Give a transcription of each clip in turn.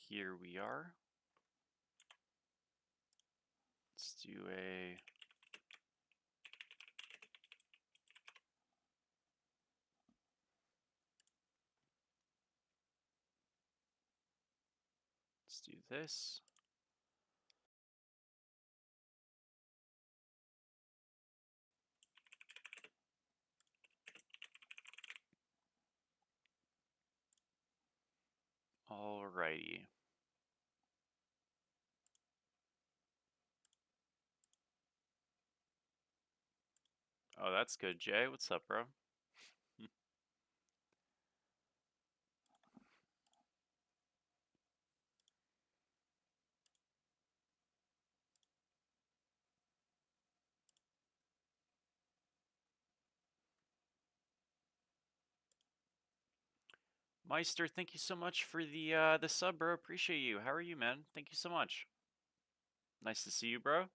here we are. Let's do a... Let's do this. Alrighty. Oh, that's good, Jay. What's up, bro? Meister, thank you so much for the sub, bro. Appreciate you. How are you, man? Thank you so much. Nice to see you, bro.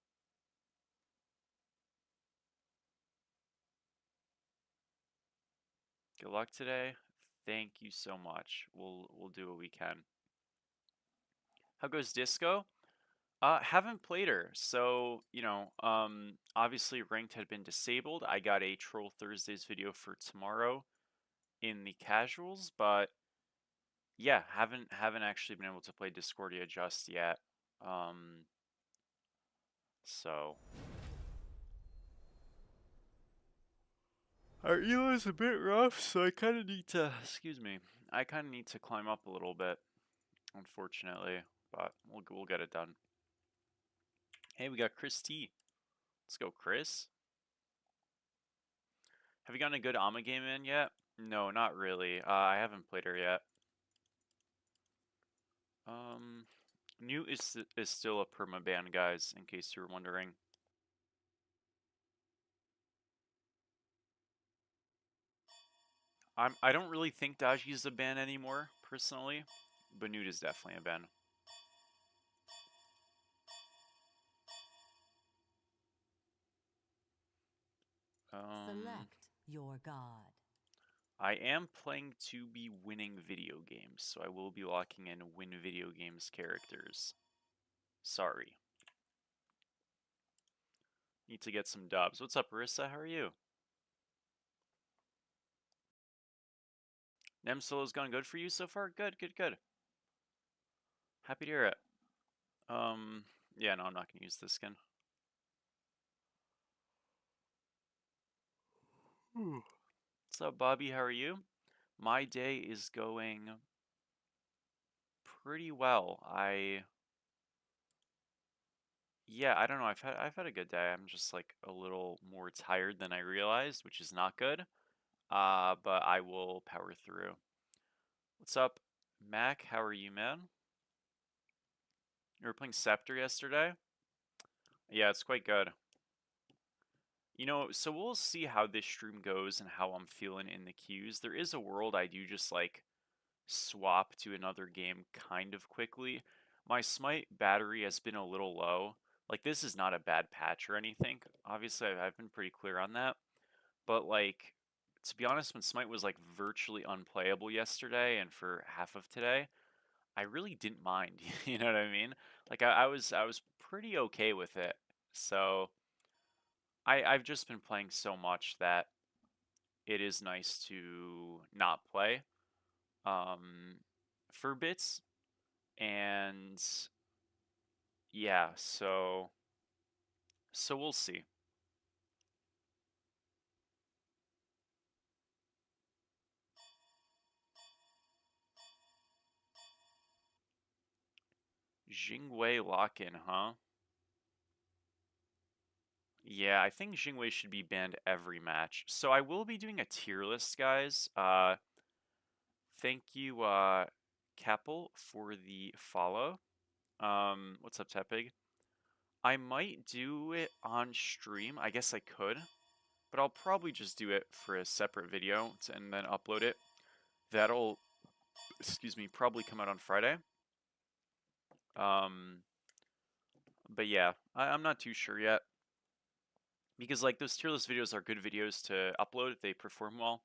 Good luck today. Thank you so much. We'll do what we can. How goes Disco? Haven't played her, so obviously ranked had been disabled. I got a Troll Thursdays video for tomorrow in the casuals, but yeah, haven't actually been able to play Discordia just yet. So our elo is a bit rough, so I kind of need to, excuse me, I kind of need to climb up a little bit, unfortunately, but we'll get it done. Hey, we got Chris T. Let's go, Chris. Have you gotten a good Ama game in yet? No, not really. I haven't played her yet. Newt is still a permaban, guys, in case you were wondering. I don't really think Daji's a ban anymore, personally, but Newt is definitely a ban. Select your god. I am playing to be winning video games, so I will be locking in win video games characters. Sorry. Need to get some dubs. What's up, Marissa? How are you? Nem solo's gone good for you so far? Good, good, good. Happy to hear it. Yeah, no, I'm not gonna use this skin. What's up, Bobby? How are you? My day is going pretty well. Yeah, I don't know. I've had a good day. I'm just like a little more tired than I realized, which is not good. But I will power through. What's up, Mac? How are you, man? You were playing Scepter yesterday? Yeah, it's quite good. So we'll see how this stream goes and how I'm feeling in the queues. There is a world I do just like swap to another game kind of quickly. My Smite battery has been a little low. Like, this is not a bad patch or anything. Obviously, I've been pretty clear on that. But, like, to be honest, when Smite was, like, virtually unplayable yesterday and for half of today, I really didn't mind. You know what I mean? Like, I was pretty okay with it. So, I've just been playing so much that it is nice to not play for bits. And yeah, so we'll see. Jingwei lock-in, huh? Yeah, I think Jingwei should be banned every match. So I will be doing a tier list, guys. Thank you, Keppel, for the follow. What's up, Tepig? I might do it on stream. I guess I could, but I'll probably just do it for a separate video and then upload it. That'll, excuse me, probably come out on Friday. But yeah, I'm not too sure yet. Because like those tier list videos are good videos to upload if they perform well.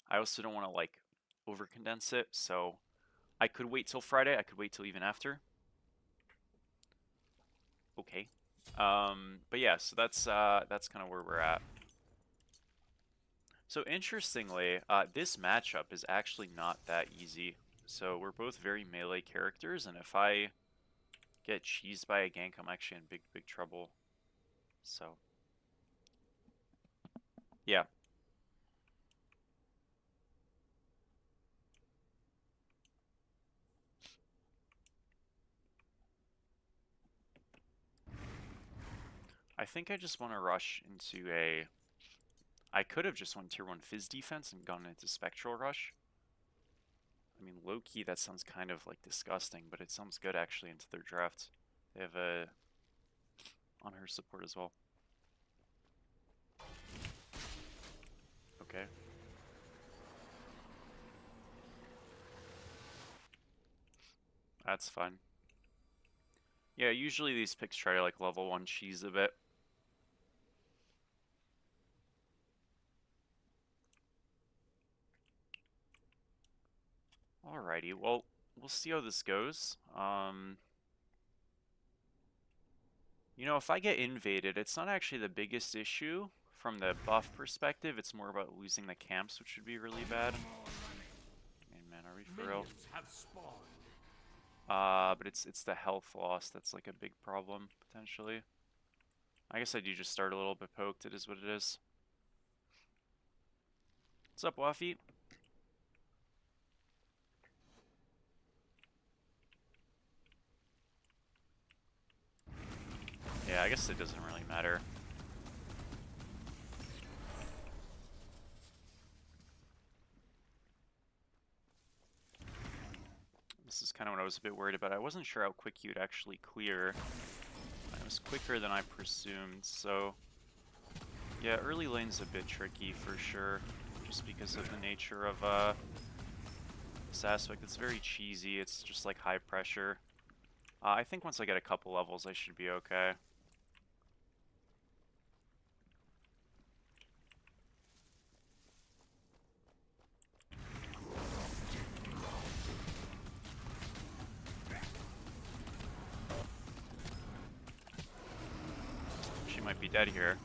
I also don't want to like over condense it, so I could wait till Friday. I could wait till even after. Okay. But yeah, so that's kind of where we're at. So interestingly, this matchup is actually not that easy. So we're both very melee characters, and if I get cheesed by a gank, I'm actually in big trouble. So yeah. I think I just want to rush into a... I could have just won tier 1 Fizz defense and gone into Spectral Rush. I mean, low-key, that sounds kind of like disgusting, but it sounds good actually into their draft. They have a on her support as well. Okay. That's fine. Yeah, usually these picks try to like level 1 cheese a bit. Alrighty, well, we'll see how this goes. You know, if I get invaded, it's not actually the biggest issue from the buff perspective. It's more about losing the camps, which would be really bad. Hey, man, are we for real? But it's the health loss that's like a big problem, potentially. I guess I do just start a little bit poked. It is what it is. What's up, Waffy? Yeah, I guess it doesn't really matter. This is kind of what I was a bit worried about. I wasn't sure how quick you would actually clear. It was quicker than I presumed, so... Yeah, early lane's a bit tricky for sure, just because of the nature of this aspect. It's very cheesy, it's just like high pressure. I think once I get a couple levels, I should be okay. She might be dead here.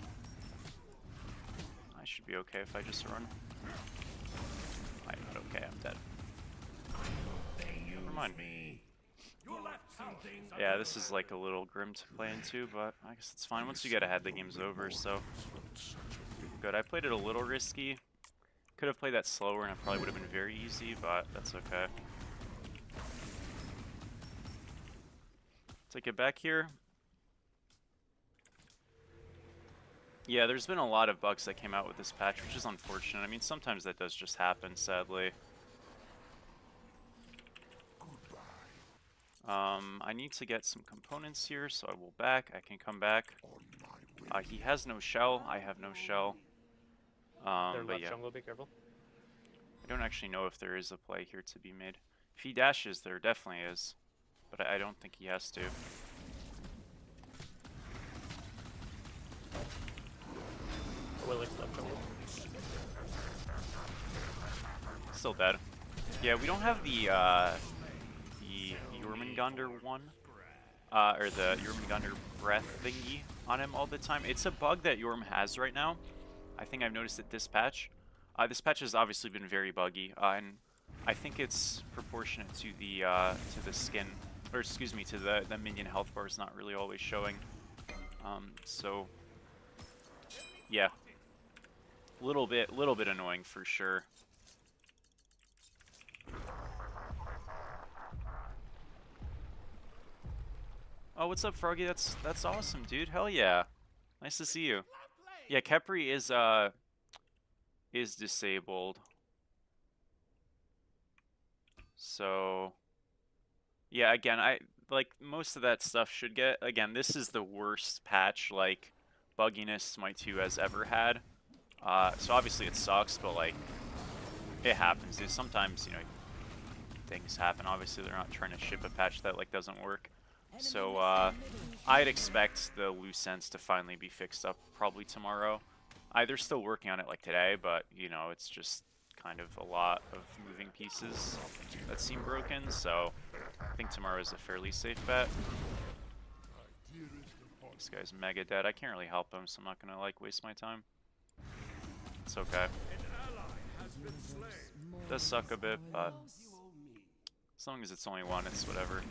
I should be okay if I just run. I'm not okay, I'm dead. Never mind. Yeah, this is like a little grim to play into, but I guess it's fine. Once you get ahead, the game's over, so... Good, I played it a little risky. Could have played that slower and it probably would have been very easy, but that's okay. Take it back here. Yeah, there's been a lot of bugs that came out with this patch, which is unfortunate. I mean, sometimes that does just happen, sadly. I need to get some components here, so I will back. I can come back. He has no shell. I have no shell. But yeah. Jungle, be careful. I don't actually know if there is a play here to be made. If he dashes, there definitely is. But I don't think he has to. Willick's left jungle. Still dead. Yeah, we don't have the Jormungandr one. Or the Jormungandr breath thingy on him all the time. It's a bug that Jorm has right now. I think I've noticed it this patch. This patch has obviously been very buggy, and I think it's proportionate to the skin, or excuse me, to the minion health bar is not really always showing. So yeah, little bit annoying for sure. Oh, what's up, Froggy? That's awesome, dude. Hell yeah, nice to see you. Yeah, Kepri is disabled. So yeah, again, I like most of that stuff should get. Again, this is the worst patch like bugginess Smite 2 has ever had. So obviously it sucks, but like it happens. Dude. Sometimes, you know, things happen. Obviously they're not trying to ship a patch that like doesn't work. So I'd expect the loose ends to finally be fixed up probably tomorrow. They're still working on it like today, but you know, it's just kind of a lot of moving pieces that seem broken, so I think tomorrow is a fairly safe bet. This guy's mega dead. I can't really help him, so I'm not gonna like waste my time. It's okay. It does suck a bit, but as long as it's only one, it's whatever.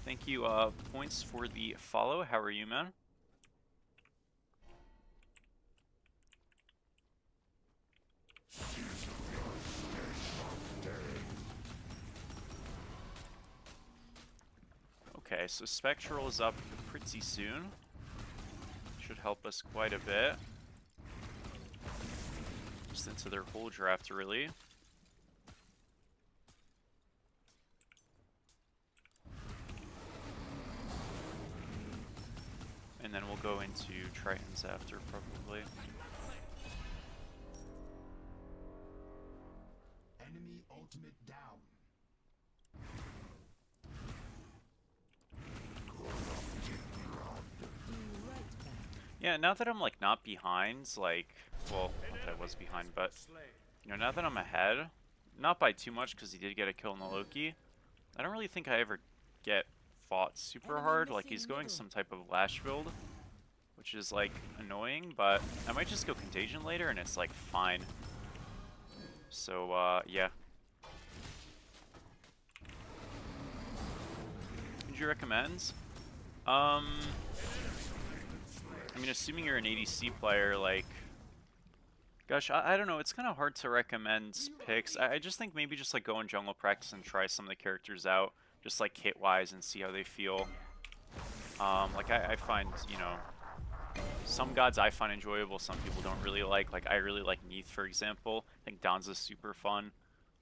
Thank you, Points, for the follow. How are you, man? Okay, so Spectral is up pretty soon. Should help us quite a bit. Just into their whole draft, really. And then we'll go into Tritons after, probably. Enemy ultimate down. Yeah, now that I'm like not behind, like, well, not that I was behind, but you know, now that I'm ahead, not by too much because he did get a kill on the Loki, I don't really think I ever get fought super hard. Like, he's going some type of Lash build, which is like annoying, but I might just go Contagion later and it's like fine. So yeah. Would you recommend? I mean, assuming you're an ADC player, like, gosh, I don't know, it's kind of hard to recommend picks. I just think maybe just, like, go in jungle practice and try some of the characters out, just, like, kit-wise and see how they feel. Like, I find, you know, some gods I find enjoyable, some people don't really like. Like, I really like Neath, for example. I think Don's super fun.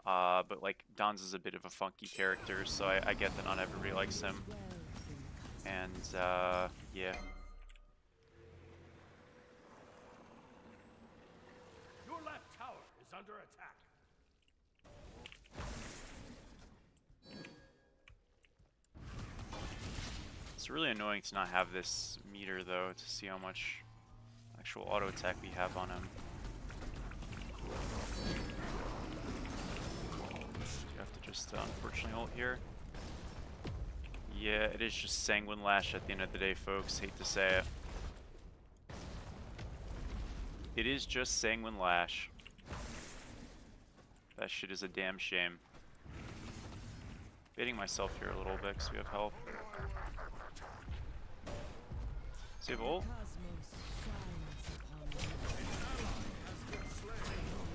But, like, Don's is a bit of a funky character, so I get that not everybody likes him. And, yeah. Under attack. It's really annoying to not have this meter, though, to see how much actual auto attack we have on him. You have to just unfortunately ult here. Yeah, it is just Sanguine Lash at the end of the day, folks. Hate to say it. It is just Sanguine Lash. That shit is a damn shame. Baiting myself here a little bit because we have help. Save ult.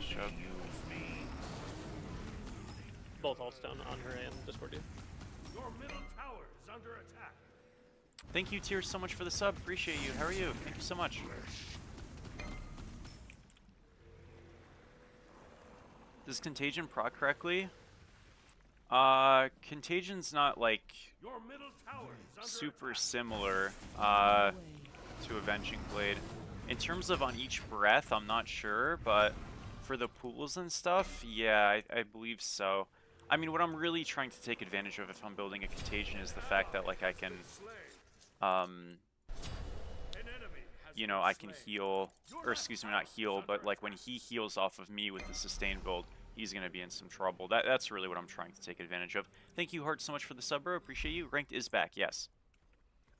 Shove. Both ults down on her and Discordia. Your middle tower is under attack. Thank you, Tears, so much for the sub. Appreciate you. How are you? Thank you so much. Does Contagion proc correctly? Contagion's not like super similar to Avenging Blade. In terms of on each breath, I'm not sure, but for the pools and stuff, yeah, I believe so. I mean, what I'm really trying to take advantage of if I'm building a Contagion is the fact that, like, I can, you know, I can heal, or excuse me, not heal, but like when he heals off of me with the sustain build, he's going to be in some trouble. That's really what I'm trying to take advantage of. Thank you, Heart, so much for the sub, bro. Appreciate you. Ranked is back, yes.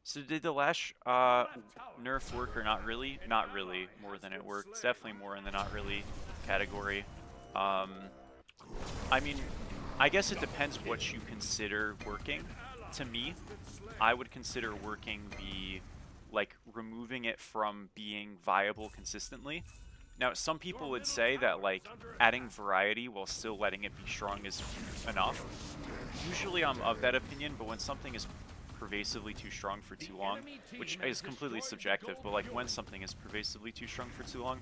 So did the Lash nerf work or not really? Not really, more than it worked. It's definitely more in the not really category. I mean, I guess it depends what you consider working. To me, I would consider working the, like, removing it from being viable consistently. Now, some people would say that, like, adding variety while still letting it be strong is enough. Usually I'm of that opinion, but when something is pervasively too strong for too long, which is completely subjective, but, like, when something is pervasively too strong for too long,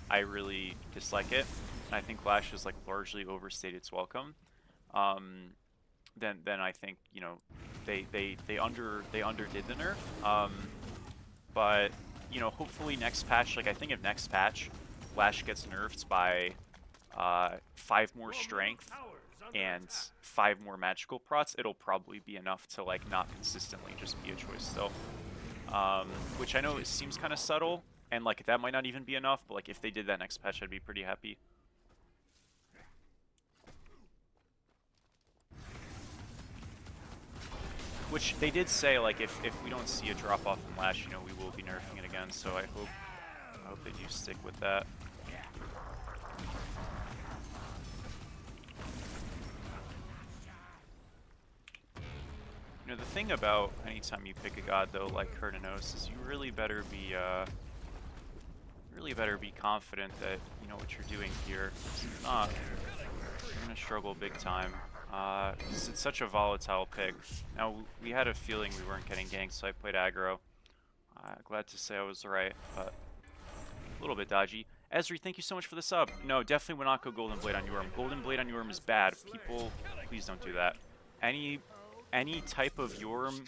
I really dislike it. And I think Lash has, like, largely overstayed its welcome. Then I think, you know, they underdid the nerf. But, you know, hopefully next patch, like, I think if next patch Lash gets nerfed by 5 more strength and 5 more magical prots, it'll probably be enough to, like, not consistently just be a choice still. which I know it seems kind of subtle, and like that might not even be enough, but like if they did that next patch, I'd be pretty happy. Which they did say, like, if we don't see a drop off in Lash, you know, we will be nerfing it again. So I hope they do stick with that. You know, the thing about anytime you pick a god though, like Kurnanos, is you really better be confident that you know what you're doing here. If not, you're gonna struggle big time. It's such a volatile pick. Now, we had a feeling we weren't getting ganked, so I played aggro. Glad to say I was right, but a little bit dodgy. Ezri, thank you so much for the sub. No, definitely would not go Golden Blade on Yorm. Golden Blade on Yorm is bad. People, please don't do that. Any type of Yorm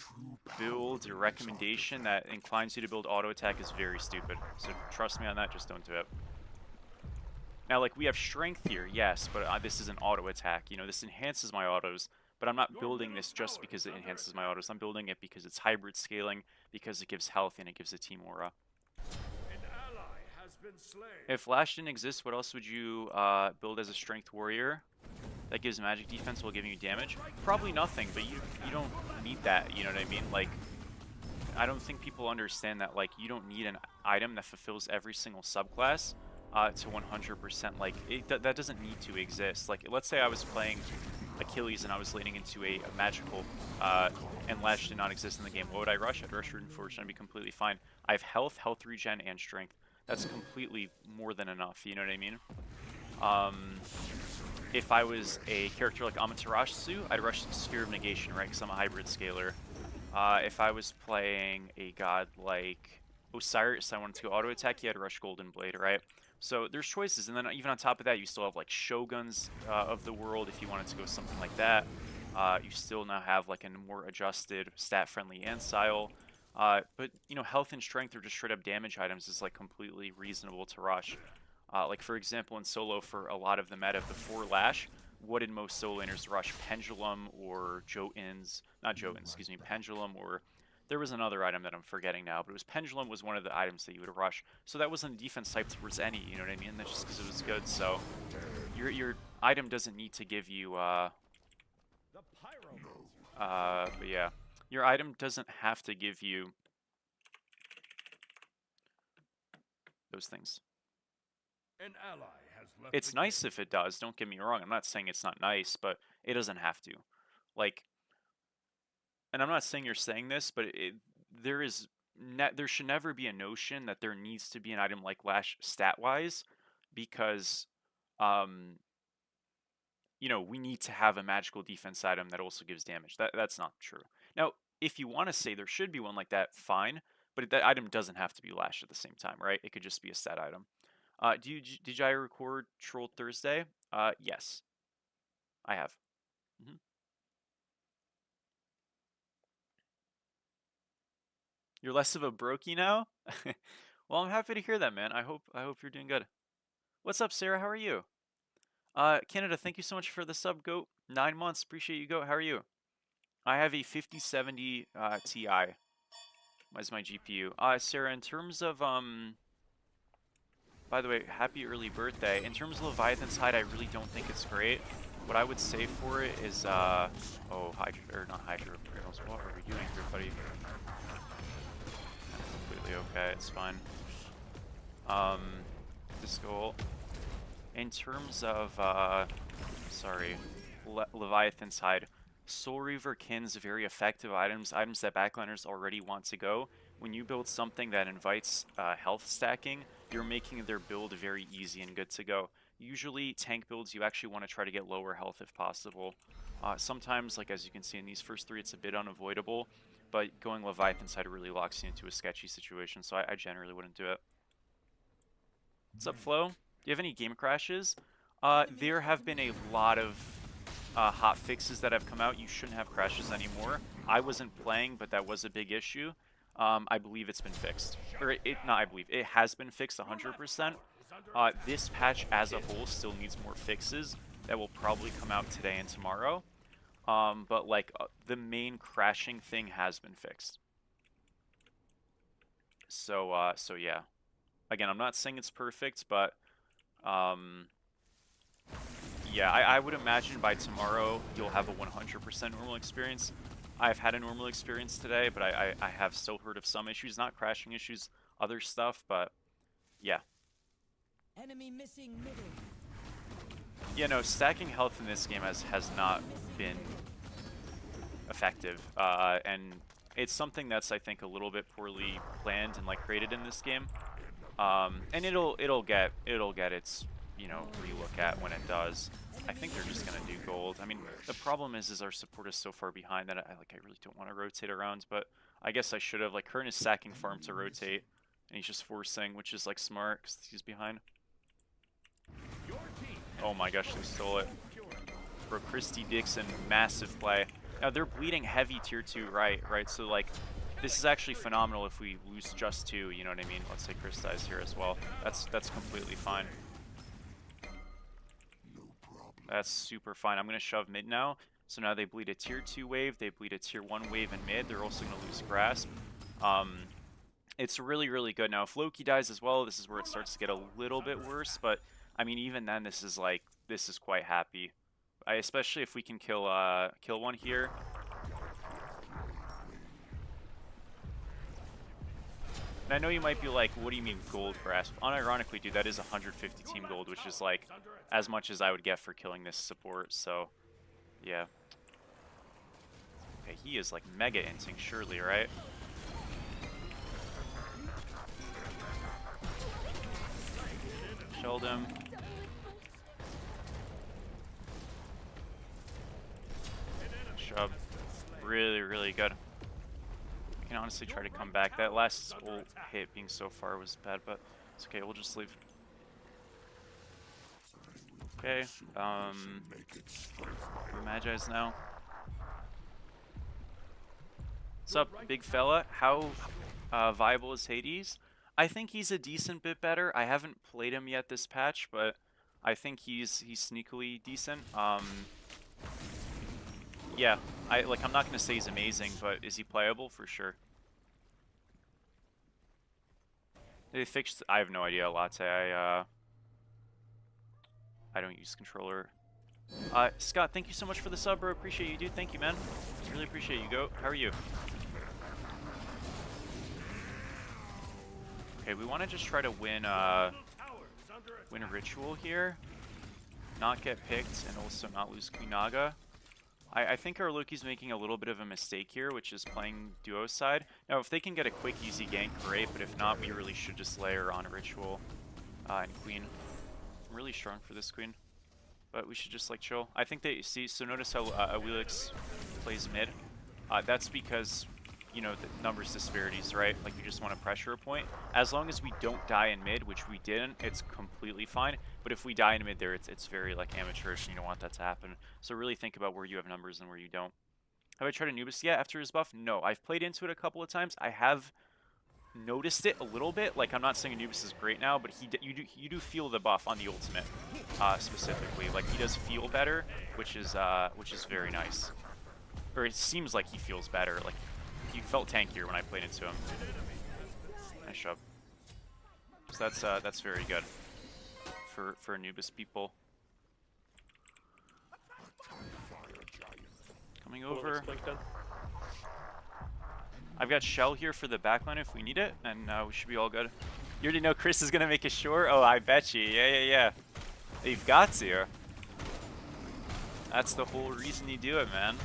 build or recommendation that inclines you to build auto attack is very stupid. So trust me on that, just don't do it. Now, like, we have strength here, yes, but this is an auto attack. You know, this enhances my autos, but I'm not building this just because it enhances my autos. I'm building it because it's hybrid scaling, because it gives health, and it gives a team aura. An ally has been slain. If Lash didn't exist, what else would you build as a strength warrior that gives magic defense while giving you damage? Probably nothing, but you don't need that, you know what I mean? Like, I don't think people understand that, like, you don't need an item that fulfills every single subclass to 100%. Like, that doesn't need to exist. Like, let's say I was playing Achilles and I was leaning into a magical and Lash did not exist in the game. What would I rush? I'd rush Rooted Fortune. I'd be completely fine. I have health regen, and strength. That's completely more than enough, you know what I mean? If I was a character like Amaterasu, I'd rush Sphere of Negation, right? Because I'm a hybrid scaler. If I was playing a god like Osiris, I wanted to go auto attack, you had to rush Golden Blade, right? So there's choices, and then even on top of that, you still have like Shoguns of the world if you wanted to go something like that. You still now have like a more adjusted, stat-friendly Ansile. But you know, health and strength are just straight up damage items is like completely reasonable to rush. Like for example, in solo for a lot of the meta before Lash, what did most solo laners rush? Pendulum or Jotuns? Not Jotuns, excuse me, Pendulum, or there was another item that I'm forgetting now, but it was Pendulum was one of the items that you would rush. So that wasn't a defense type towards any, you know what I mean? That's just because it was good. So your item doesn't need to give you but yeah, your item doesn't have to give you those things. An ally has left It's the nice game. if it does, don't get me wrong. I'm not saying it's not nice, but it doesn't have to. Like, and I'm not saying you're saying this, but there should never be a notion that there needs to be an item like Lash stat-wise, because um, you know, we need to have a magical defense item that also gives damage. That's not true. Now, if you want to say there should be one like that, fine, but that item doesn't have to be Lash at the same time, right? It could just be a stat item. Did I record Troll Thursday? Yes, I have. hmm You're less of a brokey now. Well, I'm happy to hear that, man. I hope you're doing good. What's up, Sarah? How are you? Canada, thank you so much for the sub, Goat. 9 months. Appreciate you, Goat. How are you? I have a 5070 Ti as my GPU. Sarah, in terms of by the way, happy early birthday. In terms of Leviathan's Hide, I really don't think it's great. What I would say for it is oh, Hydra or not Hydra Kernels. What are we doing here, buddy? Completely okay. It's fine. Disco ult. In terms of sorry, Leviathan's Hide. Soul Reaver Kin's very effective items that backliners already want to go. When you build something that invites health stacking, you're making their build very easy and good to go. Usually, tank builds, you actually want to try to get lower health if possible. Sometimes, like as you can see in these first three, it's a bit unavoidable, but going Leviathan's Hide really locks you into a sketchy situation, so I generally wouldn't do it. What's up, Flo? Do you have any game crashes? There have been a lot of hot fixes that have come out. You shouldn't have crashes anymore. I wasn't playing, but that was a big issue. I believe it's been fixed. Or not I believe. It has been fixed 100%. This patch as a whole still needs more fixes that will probably come out today and tomorrow. But like the main crashing thing has been fixed. So yeah. Again, I'm not saying it's perfect, but um, yeah, I would imagine by tomorrow you'll have a 100% normal experience. I've had a normal experience today, but I have still heard of some issues, not crashing issues, other stuff, but yeah. Enemy missing middle. Yeah, no, stacking health in this game has not been effective, and it's something that's, I think, a little bit poorly planned and like created in this game. And it'll get its, you know, relook at when it does. I think they're just gonna do gold. I mean, the problem is our support is so far behind that I really don't want to rotate around, but I guess I should have. Like, Kern is sacking farm to rotate, and he's just forcing, which is like smart because he's behind. Oh my gosh, they stole it. Bro, Christy Dixon, massive play. Now they're bleeding heavy tier 2 right? So like, this is actually phenomenal if we lose just 2, you know what I mean? Let's say Chris dies here as well. That's completely fine. That's super fine. I'm going to shove mid now. So now they bleed a tier 2 wave, they bleed a tier 1 wave in mid. They're also going to lose grasp. It's really, really good. Now if Loki dies as well, this is where it starts to get a little bit worse. But I mean, even then, this is quite happy. Especially if we can kill one here. And I know you might be like, what do you mean gold grasp? Unironically, dude, that is 150 team gold, which is like as much as I would get for killing this support, so yeah. Okay, he is like mega inting, surely, right? Shelled him. Shove. Really, really good. I can honestly try to come back. That last ult hit being so far was bad, but it's okay, we'll just leave. Okay, Magi's now. What's up, big fella? How viable is Hades? I think he's a decent bit better. I haven't played him yet this patch, but I think he's sneakily decent. Yeah, I'm not gonna say he's amazing, but is he playable? For sure. They fixed. I have no idea, Latte. I don't use controller. Scott, thank you so much for the sub, bro. Appreciate you, dude. Thank you, man. Really appreciate you. Go. How are you? Okay, we want to just try to win win a ritual here, not get picked, and also not lose Queen Naga. I think our Loki's making a little bit of a mistake here, which is playing duo side. Now, if they can get a quick, easy gank, great, but if not, we really should just layer on a ritual and Queen. I'm really strong for this Queen, but we should just like chill. I think they see. So notice how Wheelix plays mid. That's because, you know, the numbers disparities, right? Like, we just want to pressure a point. As long as we don't die in mid, which we didn't, it's completely fine. But if we die in mid there, it's very, like, amateurish, and you don't want that to happen. So really think about where you have numbers and where you don't. Have I tried Anubis yet after his buff? No. I've played into it a couple of times. I have noticed it a little bit. Like, I'm not saying Anubis is great now, but you do feel the buff on the ultimate, specifically. Like, he does feel better, which is very nice. Or it seems like he feels better. Like, he felt tankier when I played into him. Nice shove. So that's very good for Anubis people. Coming over. I've got Shell here for the backline if we need it, and we should be all good. You already know Chris is gonna make a short? Oh, I bet you. Yeah. You've got to. That's the whole reason you do it, man.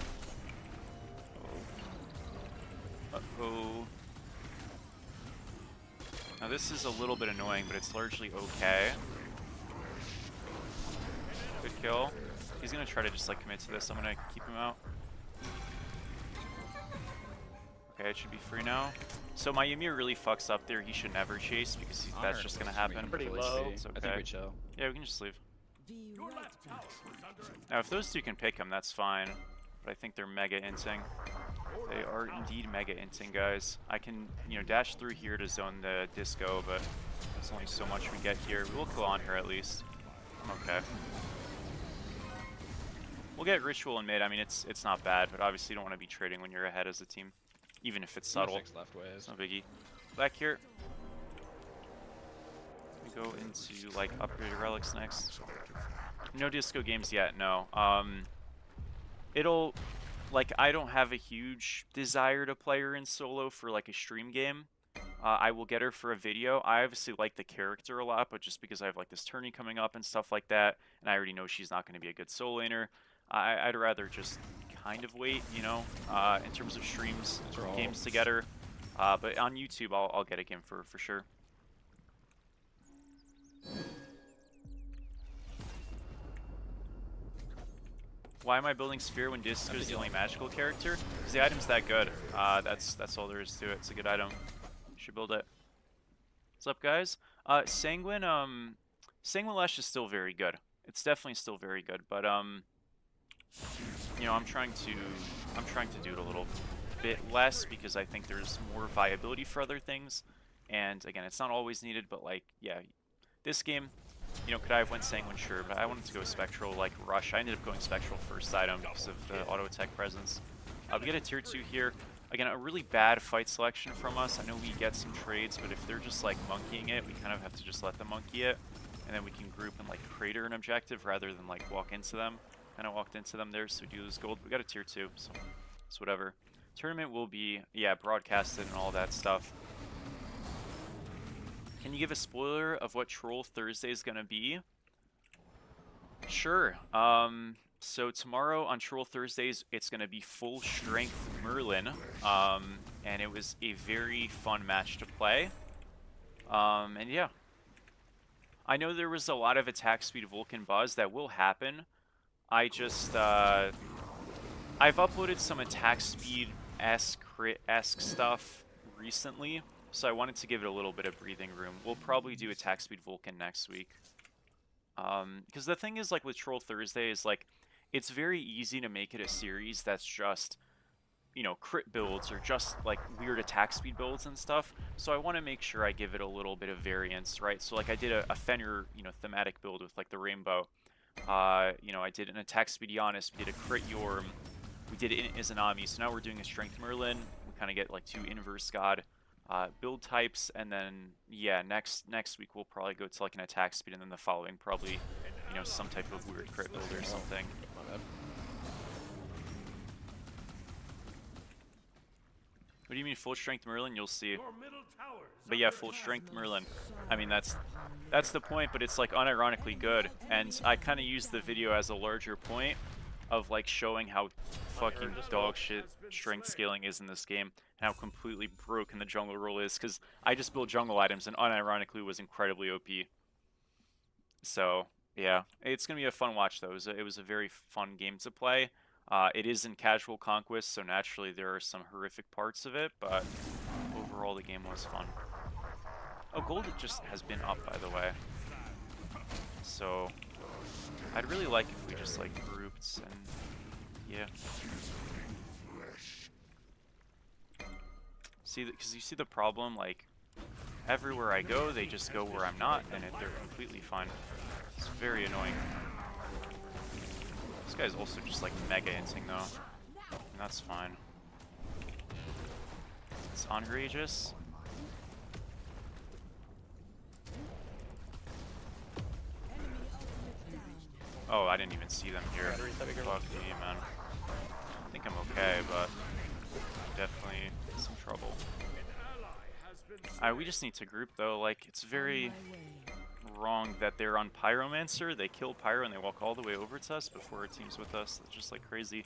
Uh-oh. Now this is a little bit annoying, but it's largely okay. Good kill. He's gonna try to just like commit to this. I'm gonna keep him out. Okay, it should be free now. So my Ymir really fucks up there. He should never chase because that's just gonna happen. Pretty low. It's okay. I think we chill. Yeah, we can just leave. Now, if those two can pick him, that's fine. But I think they're mega inting. They are indeed mega inting, guys. I can, you know, dash through here to zone the disco, but there's only so much we get here. We will kill on her at least. I'm okay. We'll get ritual in mid. I mean, it's not bad, but obviously you don't want to be trading when you're ahead as a team, even if it's subtle. Left ways. It's no biggie. back here. We go into like upgraded relics next. No disco games yet, no. It'll like I don't have a huge desire to play her in solo for like a stream game. I will get her for a video. I obviously like the character a lot, but just because I have like this tourney coming up and stuff like that, and I already know she's not going to be a good solo laner, I'd rather just kind of wait, you know, in terms of streams, games to get her. But on YouTube, I'll get a game for sure. Why am I building Sphere when Disco is the only magical character? Because the item's that good. That's all there is to it. It's a good item. You should build it. What's up, guys? Sanguine Lash is still very good. It's definitely still very good, but you know, I'm trying to do it a little bit less because I think there's more viability for other things. And again, it's not always needed, but like, yeah, this game, you know, could I have went Sanguine? Sure, but I wanted to go Spectral, like Rush. I ended up going Spectral first item because of the auto attack presence. We get a tier 2 here. Again, a really bad fight selection from us. I know we get some trades, but if they're just like monkeying it, we kind of have to just let them monkey it. And then we can group and like crater an objective rather than like walk into them. Kind of walked into them there, so we do lose gold. We got a tier 2, so it's whatever. Tournament will be, yeah, broadcasted and all that stuff. Can you give a spoiler of what Troll Thursday is going to be? Sure. So tomorrow on Troll Thursdays, it's going to be full strength Merlin. And it was a very fun match to play. And yeah. I know there was a lot of attack speed Vulcan buzz that will happen. I just, I've uploaded some attack speed-esque stuff recently. So I wanted to give it a little bit of breathing room. We'll probably do attack speed Vulcan next week. Because the thing is, like, with Troll Thursday is, like, it's very easy to make it a series that's just, you know, crit builds or just, like, weird attack speed builds and stuff. So I want to make sure I give it a little bit of variance, right? So, like, I did a Fenrir, you know, thematic build with, like, the rainbow. You know, I did an attack speed Giannis. We did a crit Yorm. We did it in Izanami. So now we're doing a strength Merlin. We kind of get, like, 2 inverse god build types, and then yeah, next week we'll probably go to like an attack speed, and then the following probably, you know, some type of weird crit build or something. What do you mean full strength Merlin? You'll see. But yeah, full strength Merlin. I mean that's the point, but it's like unironically good, and I kind of use the video as a larger point of like showing how fucking dog shit strength scaling is in this game, and how completely broken the jungle role is, because I just built jungle items and unironically was incredibly OP. So yeah, it's gonna be a fun watch though. It was a very fun game to play. It is in casual conquest, so naturally there are some horrific parts of it, but overall the game was fun. Oh, gold just has been up, by the way. So I'd really like if we just like grouped and yeah. See, because you see the problem, like everywhere I go, they just go where I'm not, and they're completely fine. It's very annoying. This guy's also just like mega inting though, and that's fine. It's Aegis. Oh, I didn't even see them here. Fuck me, man. I think I'm okay, but definitely in some trouble. We just need to group though. Like, it's very wrong that they're on Pyromancer. They kill Pyro and they walk all the way over to us before our team's with us. That's just like crazy.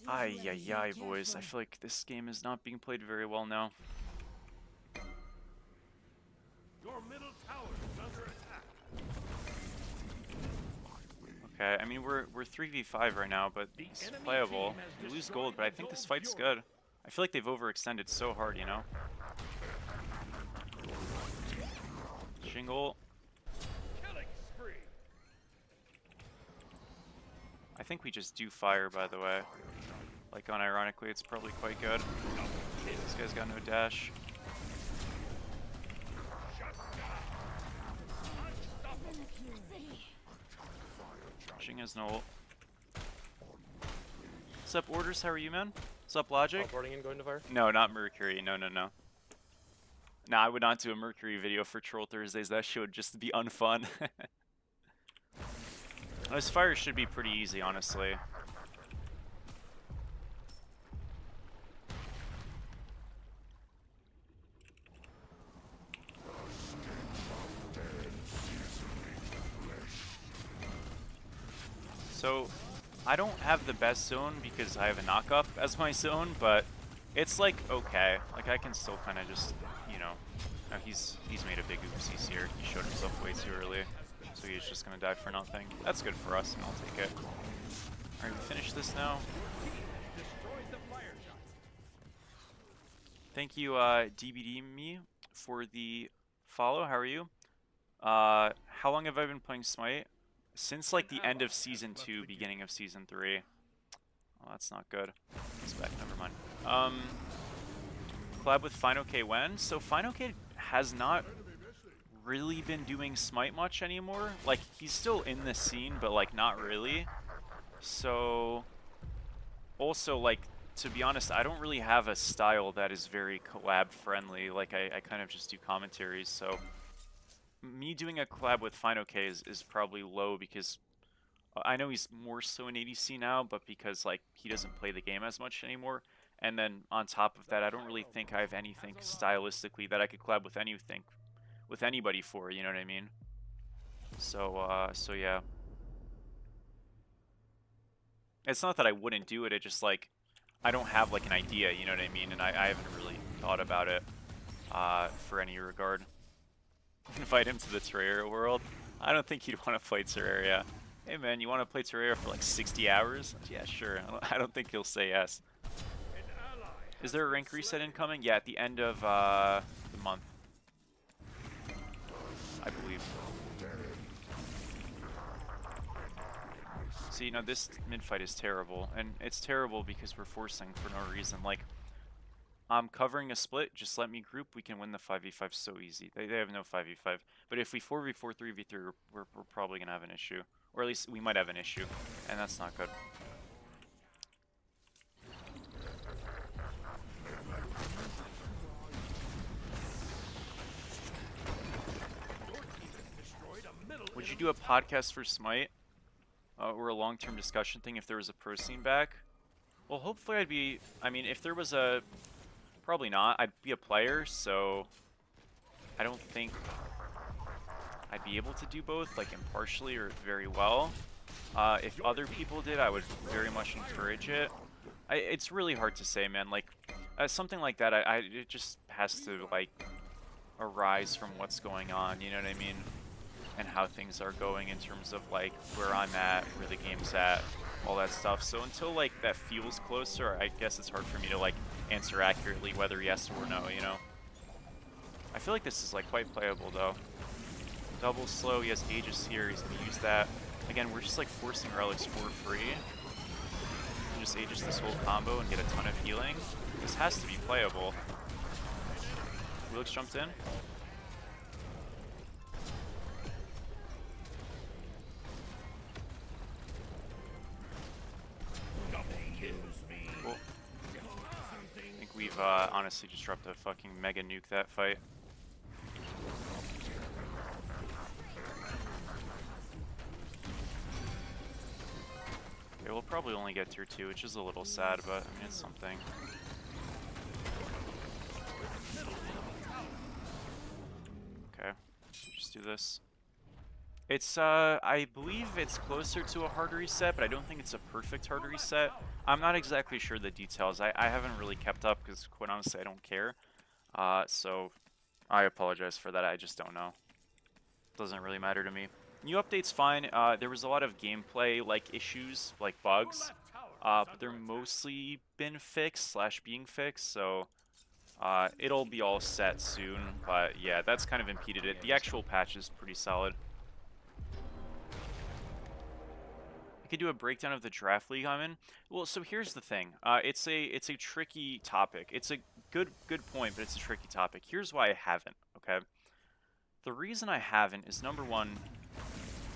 Ay, ay, ay, boys. I feel like this game is not being played very well now. Your middle tower is under attack. Okay, I mean we're 3v5 right now, but it's playable. We lose gold, but I think this fight's good. I feel like they've overextended so hard, you know? Shingle. I think we just do fire, by the way. Like, unironically, it's probably quite good. This guy's got no dash. Jing has no ult. What's up, Orders? How are you, man? What's up, Logic? Teleporting and going to fire. No, not Mercury. No, no, no. Nah, I would not do a Mercury video for Troll Thursdays. That shit would just be unfun. This fire should be pretty easy, honestly. So, I don't have the best zone because I have a knock-up as my zone, but it's like okay. Like I can still kind of just, you know, he's made a big oopsies here. He showed himself way too early, so he's just gonna die for nothing. That's good for us, and I'll take it. All right, we finish this now. Thank you, DBD me for the follow. How are you? How long have I been playing Smite? Since like the end of season 2, beginning of season 3. Oh, that's not good. It's back. Never mind. Collab with FinoK when? So FinoK has not really been doing Smite much anymore. Like he's still in the scene, but like not really. So also like to be honest, I don't really have a style that is very collab friendly. Like I kind of just do commentaries. So me doing a collab with FinoK is probably low because I know he's more so in ADC now, but because like he doesn't play the game as much anymore. And then on top of that, I don't really think I have anything stylistically that I could collab with anything, with anybody for. You know what I mean? So so yeah. It's not that I wouldn't do it. It just like I don't have like an idea. You know what I mean? And I haven't really thought about it for any regard. Invite him to the Terraria world. I don't think he'd want to play Terraria. Hey man, you want to play Terraria for like 60 hours? Yeah, sure. I don't think he'll say yes. Is there a rank reset incoming? Yeah, at the end of the month, I believe. So, you know, this mid-fight is terrible. And it's terrible because we're forcing for no reason. Like, I'm covering a split, just let me group, we can win the 5v5 so easy. They have no 5v5. But if we 4v4, 3v3, we're probably going to have an issue. Or at least we might have an issue. And that's not good. Would you do a podcast for Smite? Or a long-term discussion thing if there was a pro scene back? Well, hopefully I'd be... I mean, if there was a... Probably not. I'd be a player, so... I don't think I'd be able to do both, like, impartially or very well. If other people did, I would very much encourage it. It's really hard to say, man. Like, something like that, it just has to, like, arise from what's going on, you know what I mean? And how things are going in terms of, like, where I'm at, where the game's at, all that stuff. So until, like, that feels closer, I guess it's hard for me to, like, answer accurately whether yes or no, you know? I feel like this is, like, quite playable, though. Double slow, he has Aegis here, he's gonna use that. Again, we're just, like, forcing relics for free. And just Aegis this whole combo and get a ton of healing. This has to be playable. Relix jumped in. Cool. I think we've honestly just dropped a fucking mega nuke that fight. Okay, we'll probably only get tier 2, which is a little sad, but I mean, it's something. Okay, just do this. It's, I believe it's closer to a hard reset, but I don't think it's a perfect hard reset. I'm not exactly sure the details. I haven't really kept up because, quite honestly, I don't care. So I apologize for that. I just don't know. Doesn't really matter to me. New update's fine. There was a lot of gameplay, like, issues, like bugs. But they're mostly been fixed / being fixed, so it'll be all set soon. But yeah, that's kind of impeded it. The actual patch is pretty solid. I could do a breakdown of the draft league I'm in. Well, so here's the thing. It's a tricky topic. It's a good point, but it's a tricky topic. Here's why I haven't. Okay. The reason I haven't is, number one,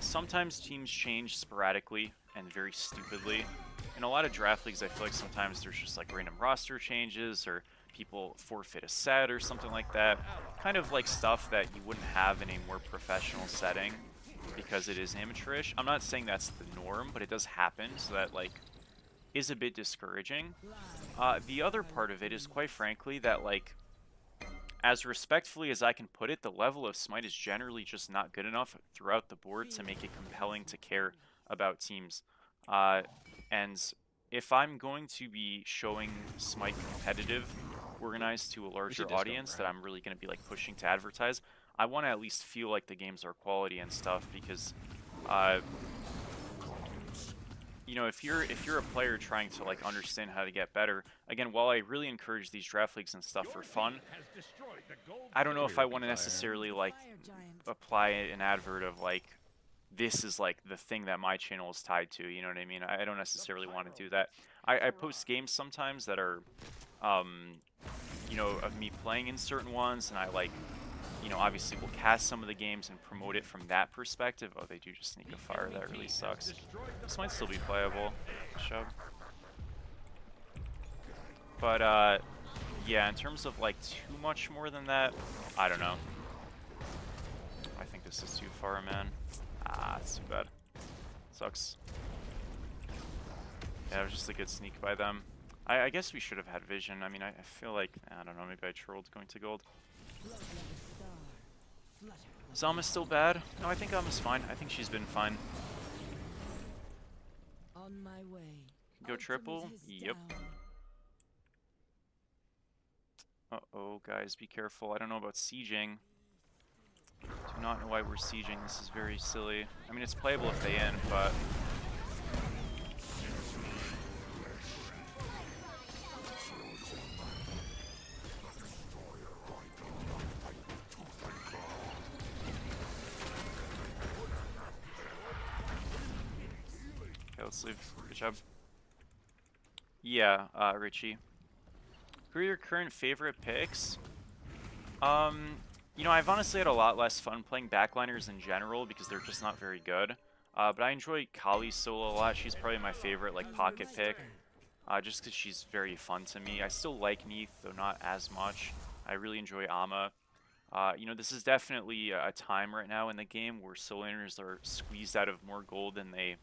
sometimes teams change sporadically and very stupidly. in a lot of draft leagues, I feel like sometimes there's just like random roster changes or people forfeit a set or something like that. Kind of like stuff that you wouldn't have in a more professional setting because it is amateurish. I'm not saying that's the norm, but it does happen, so that like is a bit discouraging. The other part of it is quite frankly that like as respectfully as I can put it, the level of Smite is generally just not good enough throughout the board to make it compelling to care about teams. And if I'm going to be showing Smite competitive, organized to a larger audience that I'm really going to be like pushing to advertise, I want to at least feel like the games are quality and stuff because you know, if you're a player trying to like understand how to get better, again, while I really encourage these draft leagues and stuff for fun, I don't know if I want to necessarily like Fire giant. apply an advert of like this is like the thing that my channel is tied to. You know what I mean? I don't necessarily want to do that. I post games sometimes that are, you know, of me playing in certain ones, and I like, you know, obviously will cast some of the games and promote it from that perspective. Oh, they do just sneak a fire. That really sucks. This might still be playable. Shove. But, yeah, in terms of, like, too much more than that, I don't know. I think this is too far, man. Ah, it's too bad. Sucks. Yeah, it was just a good sneak by them. I guess we should have had vision. I mean, I feel like, I don't know, maybe I trolled going to gold. Zama's still bad? No, I think Zama's fine. I think she's been fine. On my way. Go triple? Ultimate is Yep. down. Uh-oh, guys, be careful. I don't know about sieging. Do not know why we're sieging. This is very silly. I mean, it's playable if they end, but... Okay, let's leave. Good job. Yeah, Richie. Who are your current favorite picks? You know, I've honestly had a lot less fun playing backliners in general because they're just not very good. But I enjoy Kali's solo a lot. She's probably my favorite, like, pocket pick. Just because she's very fun to me. I still like Neith, though not as much. I really enjoy Ama. You know, this is definitely a time right now in the game where solo laners are squeezed out of more gold than they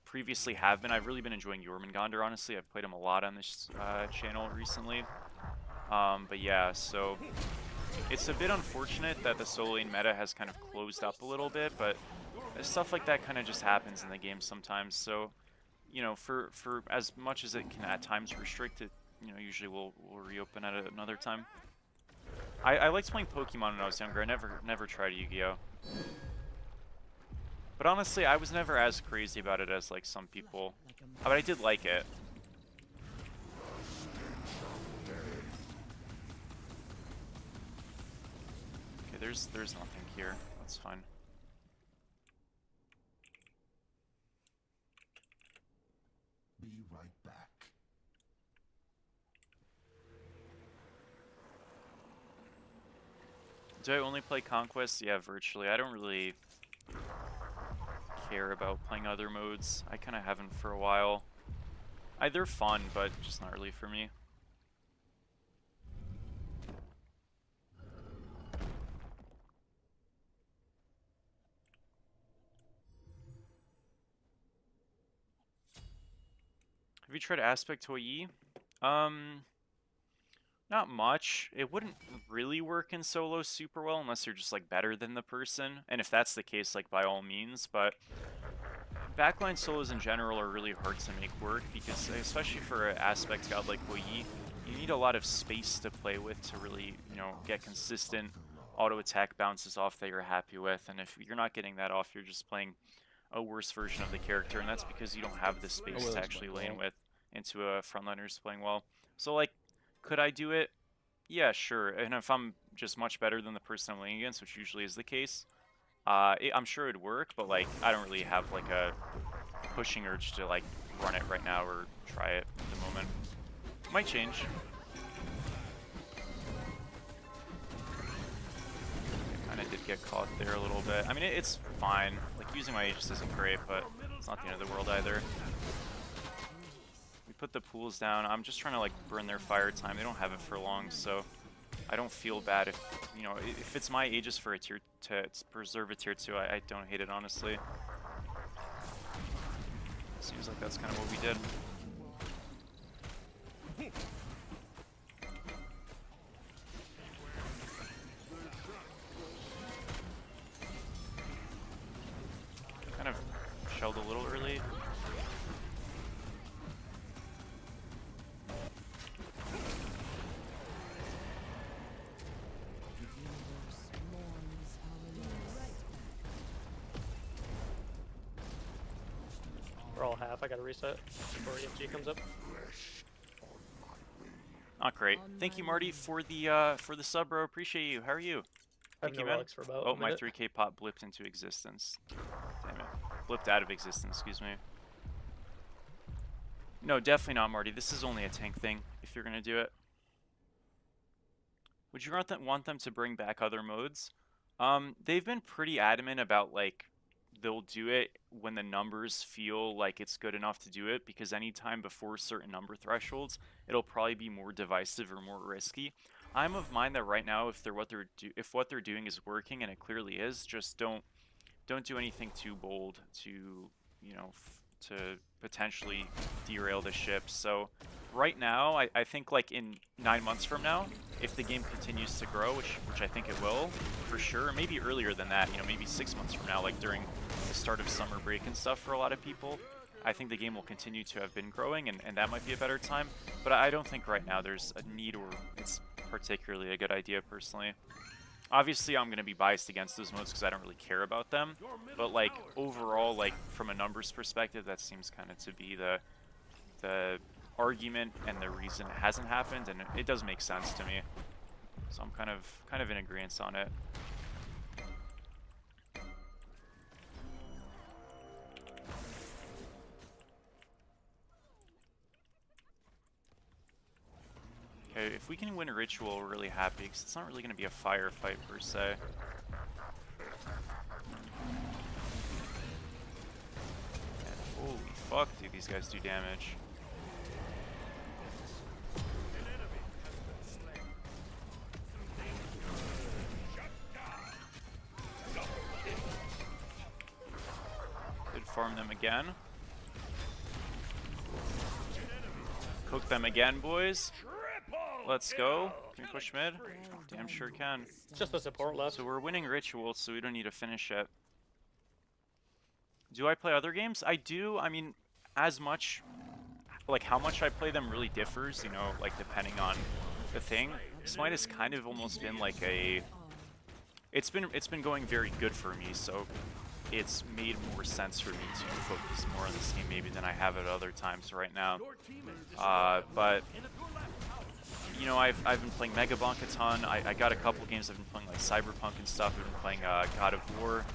previously have been. I've really been enjoying Jormungandr, honestly. I've played him a lot on this channel recently. But yeah, so it's a bit unfortunate that the solo lane meta has kind of closed up a little bit, but stuff like that kind of just happens in the game sometimes. So, you know, for as much as it can at times restrict it, you know, usually we'll reopen at another time. I liked playing Pokemon when I was younger. I never tried Yu-Gi-Oh! But honestly, I was never as crazy about it as like some people. But I did like it. Okay, there's nothing here. That's fine. Be right back. Do I only play Conquest? Yeah, virtually. I don't really care about playing other modes. I kind of haven't for a while. They're fun, but just not really for me. Have you tried Aspect Toyi? Not much. It wouldn't really work in solo super well unless you're just like better than the person. And if that's the case, like by all means, but backline solos in general are really hard to make work because especially for an aspect god like Toyi, you need a lot of space to play with to really, you know, get consistent auto attack bounces off that you're happy with. And if you're not getting that off, you're just playing a worse version of the character, and that's because you don't have the space to actually lane with into a frontliner who's playing well. So like, could I do it? Yeah, sure. And if I'm just much better than the person I'm laning against, which usually is the case, I'm sure it'd work, but like, I don't really have like a pushing urge to like run it right now or try it at the moment. Might change. Kinda did get caught there a little bit. I mean, it's fine. Like, using my Aegis isn't great, but it's not the end of the world either. put the pools down. I'm just trying to like burn their fire time. They don't have it for long, so I don't feel bad if, you know, if it's my Aegis for a tier to preserve a tier 2, I don't hate it, honestly. Seems like that's kind of what we did. Kind of shelled a little early. We're all half. I gotta reset before EFG comes up. Not great. Thank you, Marty, for the sub, bro. Appreciate you. How are you? I have Thank no you, man. relics for about Oh, a my minute. 3K pot blipped into existence. Damn it. Blipped out of existence, excuse me. No, definitely not, Marty. This is only a tank thing, if you're gonna do it. Would you want them to bring back other modes? They've been pretty adamant about, like, they'll do it when the numbers feel like it's good enough to do it, because anytime before certain number thresholds, it'll probably be more divisive or more risky. I'm of mind that right now, if what they're doing is working, and it clearly is, just don't do anything too bold to, you know, to potentially derail the ship. So right now, I think like in 9 months from now, if the game continues to grow, which I think it will, for sure, maybe earlier than that, you know, maybe 6 months from now, like during the start of summer break and stuff for a lot of people, I think the game will continue to have been growing, and that might be a better time. But I don't think right now there's a need, or it's particularly a good idea, personally. Obviously, I'm going to be biased against those modes because I don't really care about them. But, like, overall, like, from a numbers perspective, that seems kind of to be the argument and the reason it hasn't happened, and it does make sense to me. So I'm kind of in agreement on it. Okay, if we can win Ritual, we're really happy, because it's not really going to be a firefight, per se. And holy fuck, dude, these guys do damage. Could farm them again. Cook them again, boys. Let's go. Can we push mid? Damn sure can. Just the support left. So we're winning Ritual, so we don't need to finish it. Do I play other games? I do. I mean, as much, like how much I play them really differs, you know, like depending on the thing. Smite has kind of almost been like a, it's been going very good for me, so it's made more sense for me to focus more on this game maybe than I have at other times right now. But you know, I've been playing Megabonk a ton. I got a couple games I've been playing like Cyberpunk and stuff. I've been playing God of War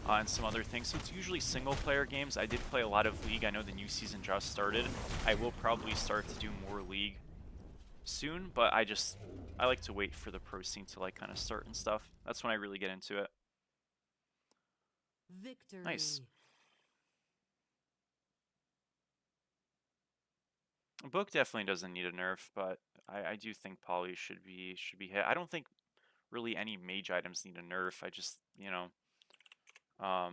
and some other things. So it's usually single player games. I did play a lot of League. I know the new season just started. I will probably start to do more League soon, but I like to wait for the pro scene to like kind of start and stuff. That's when I really get into it. Victory. Nice. Book definitely doesn't need a nerf, but I do think Poly should be hit. I don't think really any mage items need a nerf. I just, you know, I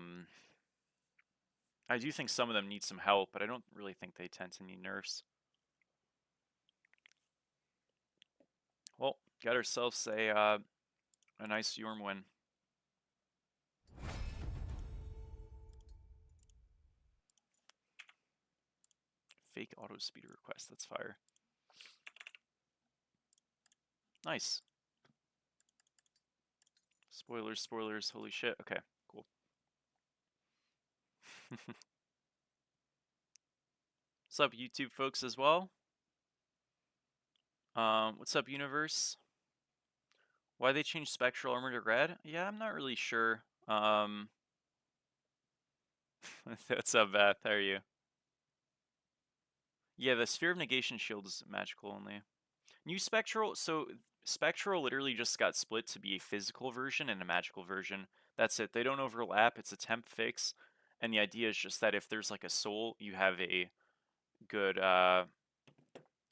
do think some of them need some help, but I don't really think they tend to need nerfs. Well, got ourselves a nice Yorm win. Fake auto speeder request, that's fire. Nice. Spoilers, spoilers, holy shit. Okay, cool. What's up, YouTube folks, as well? What's up, universe? Why they changed spectral armor to red? Yeah, I'm not really sure. What's up, Beth? How are you? Yeah, the Sphere of Negation shield is magical only. New Spectral, so Spectral literally just got split to be a physical version and a magical version. That's it. They don't overlap. It's a temp fix. And the idea is just that if there's like a soul, you have a good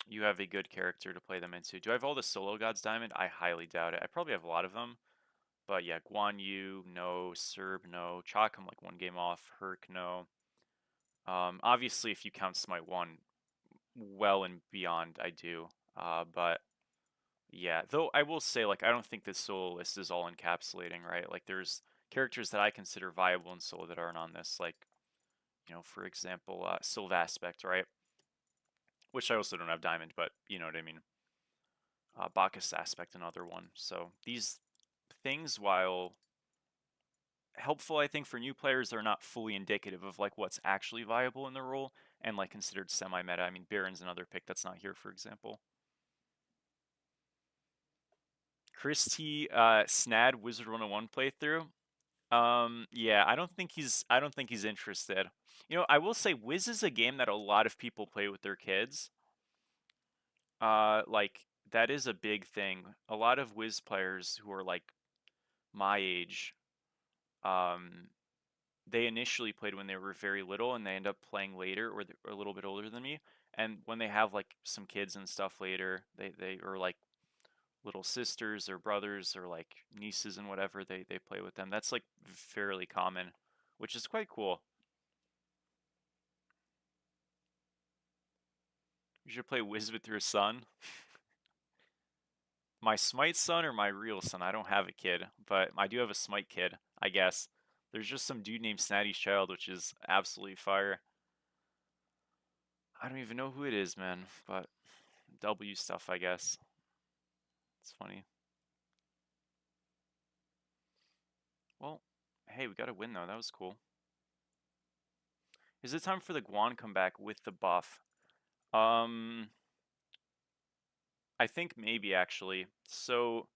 You have a good character to play them into. Do I have all the solo gods diamond? I highly doubt it. I probably have a lot of them. But yeah, Guan Yu, no. Serb, no. Chalk, I'm like one game off. Herc, no. Obviously, if you count Smite 1, well and beyond, I do. But yeah, though I will say, like, I don't think this solo list is all encapsulating, right? Like, there's characters that I consider viable in solo that aren't on this. Like, for example, Sylve Aspect, right? Which I also don't have Diamond, but you know what I mean. Bacchus Aspect, another one. So these things, while helpful, I think, for new players, they're not fully indicative of like what's actually viable in the role and like considered semi-meta. I mean, Baron's another pick that's not here, for example. Chris T, Snad Wizard 101 playthrough. Yeah, I don't think he's interested. I will say Wiz is a game that a lot of people play with their kids. Like that is a big thing. A lot of Wiz players who are like my age, um, they initially played when they were very little and they end up playing later or they're a little bit older than me. And when they have like some kids and stuff later, they or like little sisters or brothers or like nieces and whatever, they play with them. That's like fairly common, which is quite cool. You should play Wiz with your son. My Smite son or my real son? I don't have a kid, but I do have a Smite kid, I guess. There's just some dude named Snatty's Child, which is absolutely fire. I don't even know who it is, man, but W stuff, I guess. It's funny. Well, hey, we got a win though. That was cool. Is it time for the Guan comeback with the buff? Um, I think maybe actually. So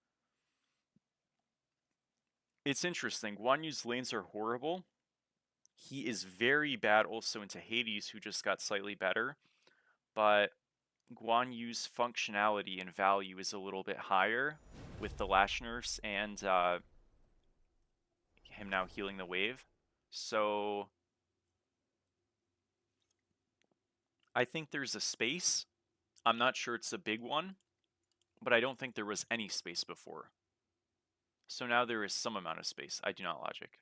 it's interesting. Guan Yu's lanes are horrible. He is very bad also into Hades, who just got slightly better. But Guan Yu's functionality and value is a little bit higher with the Lash Nurse and him now healing the wave. So I think there's a space. I'm not sure it's a big one, but I don't think there was any space before. So now there is some amount of space. I do not logic.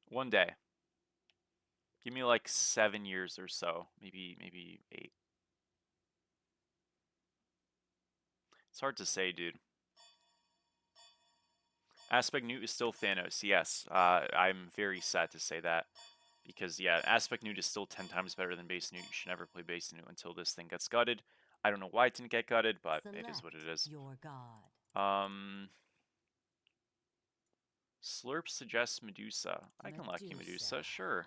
One day. Give me like 7 years or so. Maybe 8. It's hard to say, dude. Aspect Newt is still Thanos. Yes, I'm very sad to say that. Because, yeah, Aspect Newt is still 10 times better than Base Newt. You should never play Base Newt until this thing gets gutted. I don't know why it didn't get gutted, but it is what it is. Your god. Um, Slurp suggests Medusa. I can lucky Medusa, sure.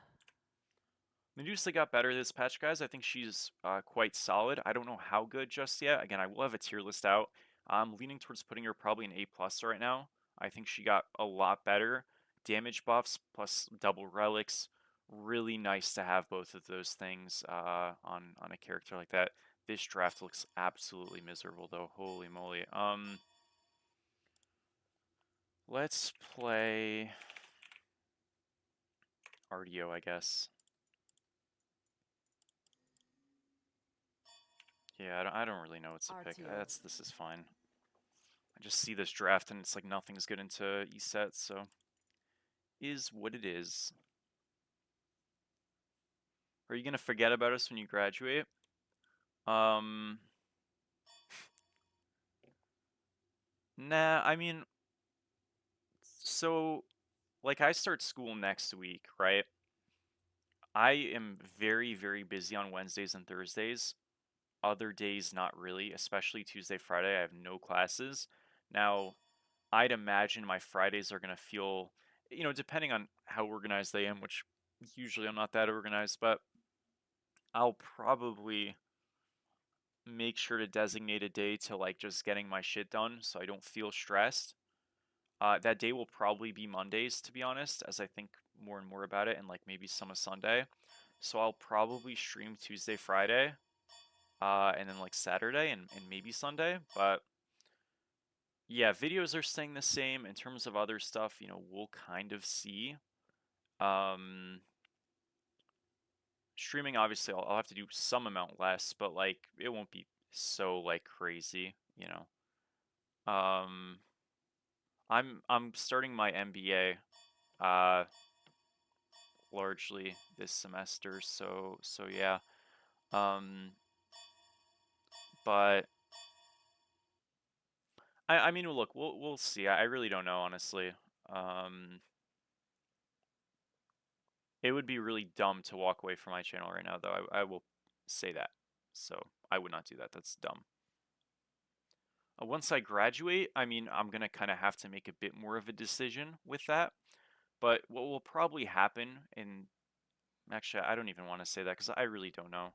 Medusa got better this patch, guys. I think she's quite solid. I don't know how good just yet. Again, I will have a tier list out. I'm leaning towards putting her probably an A+ right now. I think she got a lot better. Damage buffs plus double relics. Really nice to have both of those things on a character like that. This draft looks absolutely miserable, though. Holy moly. Let's play RDO, I guess. Yeah, I don't really know what to pick. This is fine. I just see this draft and it's like nothing's good into ESET, so is what it is. Are you gonna forget about us when you graduate? Um, nah, I mean, so like I start school next week, right? I am very, very busy on Wednesdays and Thursdays. Other days, not really, especially Tuesday, Friday. I have no classes. Now, I'd imagine my Fridays are going to feel, depending on how organized I am, which usually I'm not that organized, but I'll probably make sure to designate a day to like just getting my shit done so I don't feel stressed. That day will probably be Mondays, to be honest, as I think more and more about it, and like maybe some of Sunday. So I'll probably stream Tuesday, Friday, and then like Saturday and maybe Sunday. But yeah, videos are staying the same. In terms of other stuff, we'll kind of see. Um, Streaming, obviously, I'll have to do some amount less, but like it won't be so like crazy, you know. I'm starting my MBA uh largely this semester, so yeah. Um, but I mean, look, we'll see. I really don't know, honestly. Um, it would be really dumb to walk away from my channel right now, though. I will say that. So I would not do that. That's dumb. Once I graduate, I mean, I'm gonna kind of have to make a bit more of a decision with that. But what will probably happen, and actually, I don't even want to say that because I really don't know.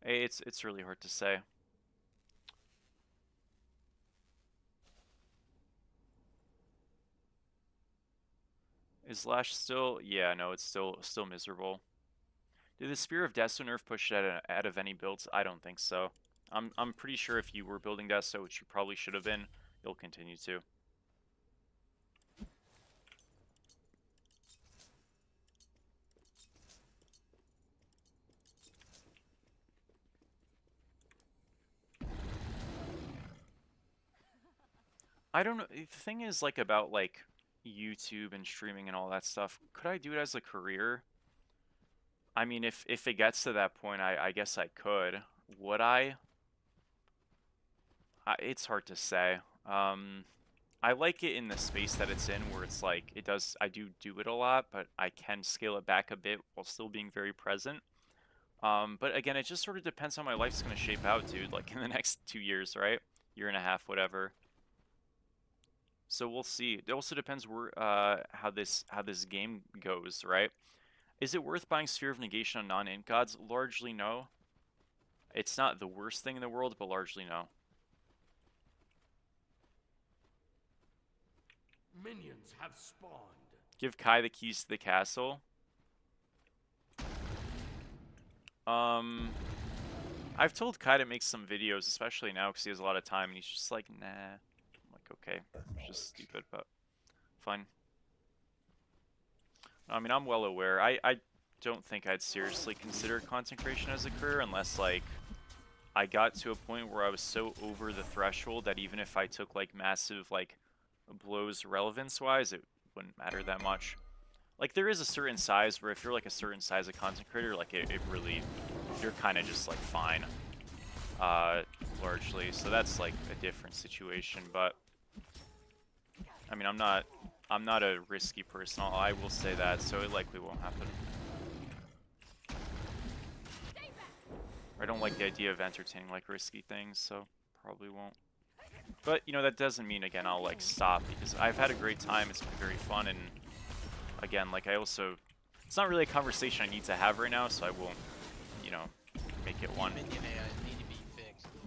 It's really hard to say. Is Lash still? Yeah, no, it's still miserable. Did the Spear of Deso nerf push it out of any builds? I don't think so. I'm pretty sure if you were building Deso, which you probably should have been, you'll continue to. I don't know. The thing is, like, about like YouTube and streaming and all that stuff. Could I do it as a career? I mean, if it gets to that point, I guess I could. Would I? It's hard to say. I like it in the space that it's in, where it's like I do it a lot, but I can scale it back a bit while still being very present. But again, it just sort of depends how my life's gonna shape out, dude. Like in the next 2 years, right? Year and a half, whatever. So we'll see. It also depends where how this game goes, right? Is it worth buying Sphere of Negation on non-int gods? Largely no. It's not the worst thing in the world, but largely no. Minions have spawned. Give Kai the keys to the castle. I've told Kai to make some videos, especially now because he has a lot of time, and he's just like, nah. I'm like, okay, it's just stupid, but fine. I mean, I'm well aware. I don't think I'd seriously consider content creation as a career unless, like, I got to a point where I was so over the threshold that even if I took, like, massive, like, blows relevance-wise, it wouldn't matter that much. Like, there is a certain size where if you're, like, a certain size of content creator, like, it really, you're kind of just, like, fine, largely. So that's, like, a different situation, but, I mean, I'm not a risky person, I will say that, so it likely won't happen. I don't like the idea of entertaining, like, risky things, so probably won't. But, you know, that doesn't mean, again, I'll, like, stop, because I've had a great time, it's been very fun, and, again, like, I also... It's not really a conversation I need to have right now, so I won't, you know, make it one.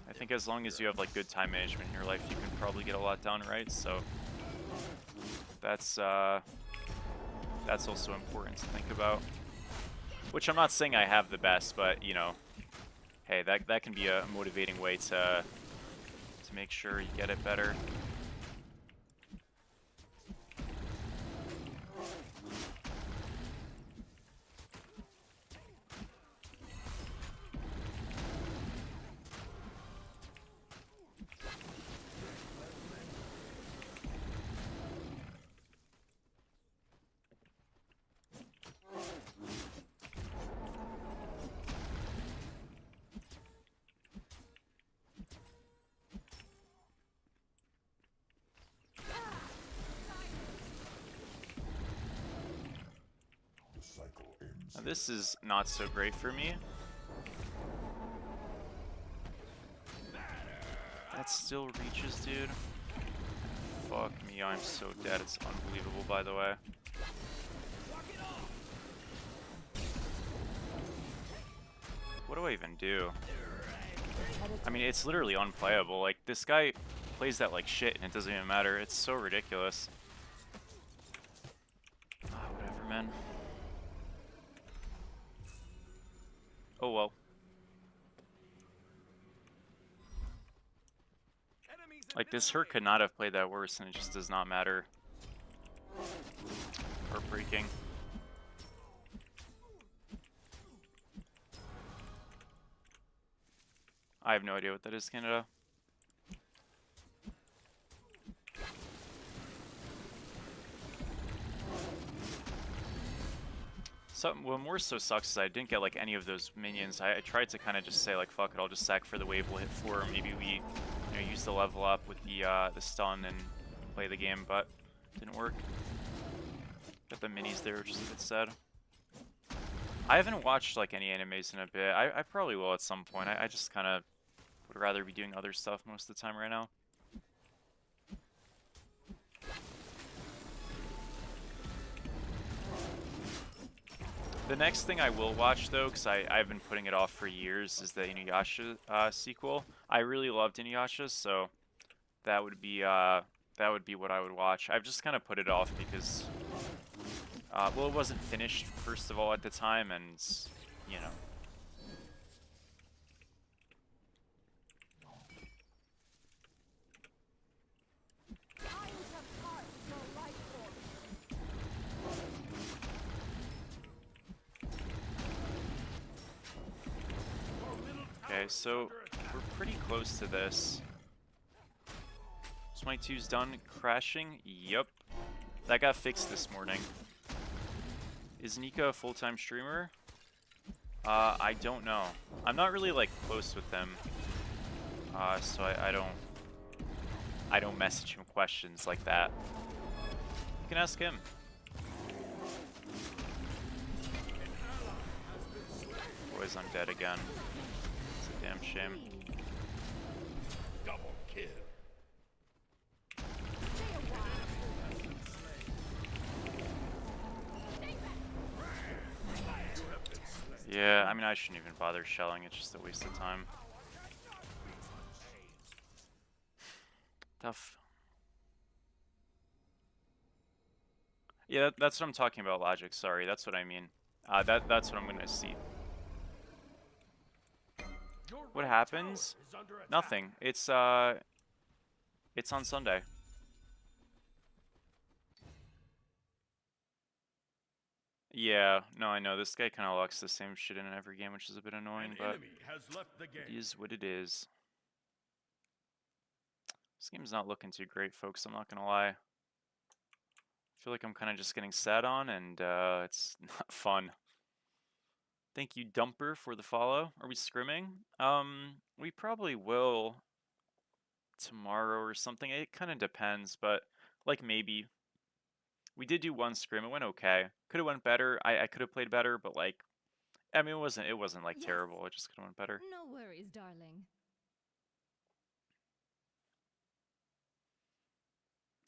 I think as long as you have, like, good time management in your life, you can probably get a lot done, right? So, that's also important to think about. Which I'm not saying I have the best, but, you know, hey, that can be a motivating way to make sure you get it better. Now, this is not so great for me. That still reaches, dude. Fuck me, I'm so dead. It's unbelievable, by the way. What do I even do? I mean, it's literally unplayable. Like, this guy plays that like shit and it doesn't even matter. It's so ridiculous. Whatever, man. Oh well. Like, this hurt could not have played that worse, and it just does not matter. Heartbreaking. I have no idea what that is, Canada. What more so sucks is I didn't get like any of those minions. I tried to kind of just say like, fuck it, I'll just sack for the wave, we'll hit 4, or maybe we use the level up with the stun and play the game, but didn't work. Got the minis there, which is a bit sad. I haven't watched like any animes in a bit. I probably will at some point. I just kind of would rather be doing other stuff most of the time right now. The next thing I will watch, though, because I've been putting it off for years, is the Inuyasha sequel. I really loved Inuyasha, so that would be what I would watch. I've just kind of put it off because, well, it wasn't finished first of all at the time, and you know. Okay, so we're pretty close to this. Smite 2's done crashing? Yup. That got fixed this morning. Is Nika a full-time streamer? I don't know. I'm not really like close with them. So I don't message him questions like that. You can ask him. Boys, I'm dead again. It's a damn shame. Double kill. Yeah, I mean, I shouldn't even bother shelling. It's just a waste of time. Tough. Yeah, that's what I'm talking about, Logic. Sorry, that's what I mean. That's what I'm gonna see. What happens? Nothing. It's on Sunday. Yeah, no, I know. This guy kind of locks the same shit in every game, which is a bit annoying, but it is what it is. This game's not looking too great, folks. I'm not gonna lie. I feel like I'm kind of just getting sat on, and it's not fun. Thank you, Dumper, for the follow. Are we scrimming? We probably will tomorrow or something. It kind of depends, but like maybe. We did do one scrim. It went okay. Could have went better. I could have played better, but like, I mean, it wasn't like Yes. terrible. It just could have went better. No worries, darling.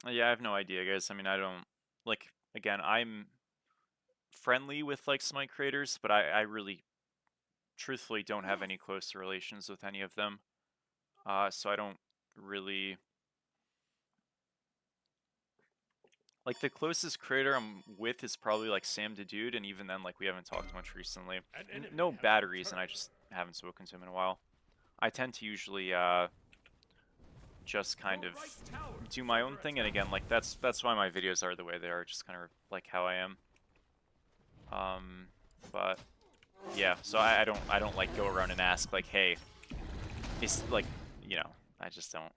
Yeah, I have no idea, guys. I mean, I don't like. Again, I'm friendly with like Smite creators, but I really, truthfully, don't have any close relations with any of them. So I don't really. Like, the closest creator I'm with is probably, like, Sam the Dude, and even then, like, we haven't talked much recently. No bad reason, I just haven't spoken to him in a while. I tend to usually, just kind of do my own thing, and again, like, that's why my videos are the way they are, just kind of, like, how I am. But, yeah, so I don't, like, go around and ask, like, hey, it's, like, you know, I just don't.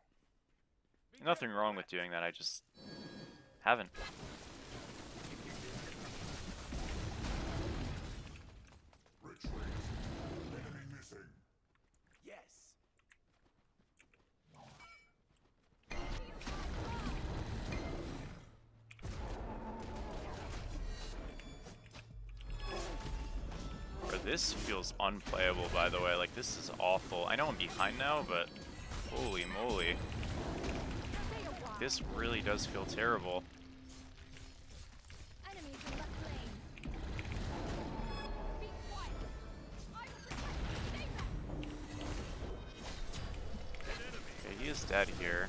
Nothing wrong with doing that, I just haven't. Yes. Bro, this feels unplayable, by the way. Like, this is awful. I know I'm behind now, but holy moly. This really does feel terrible. Okay, he is dead here.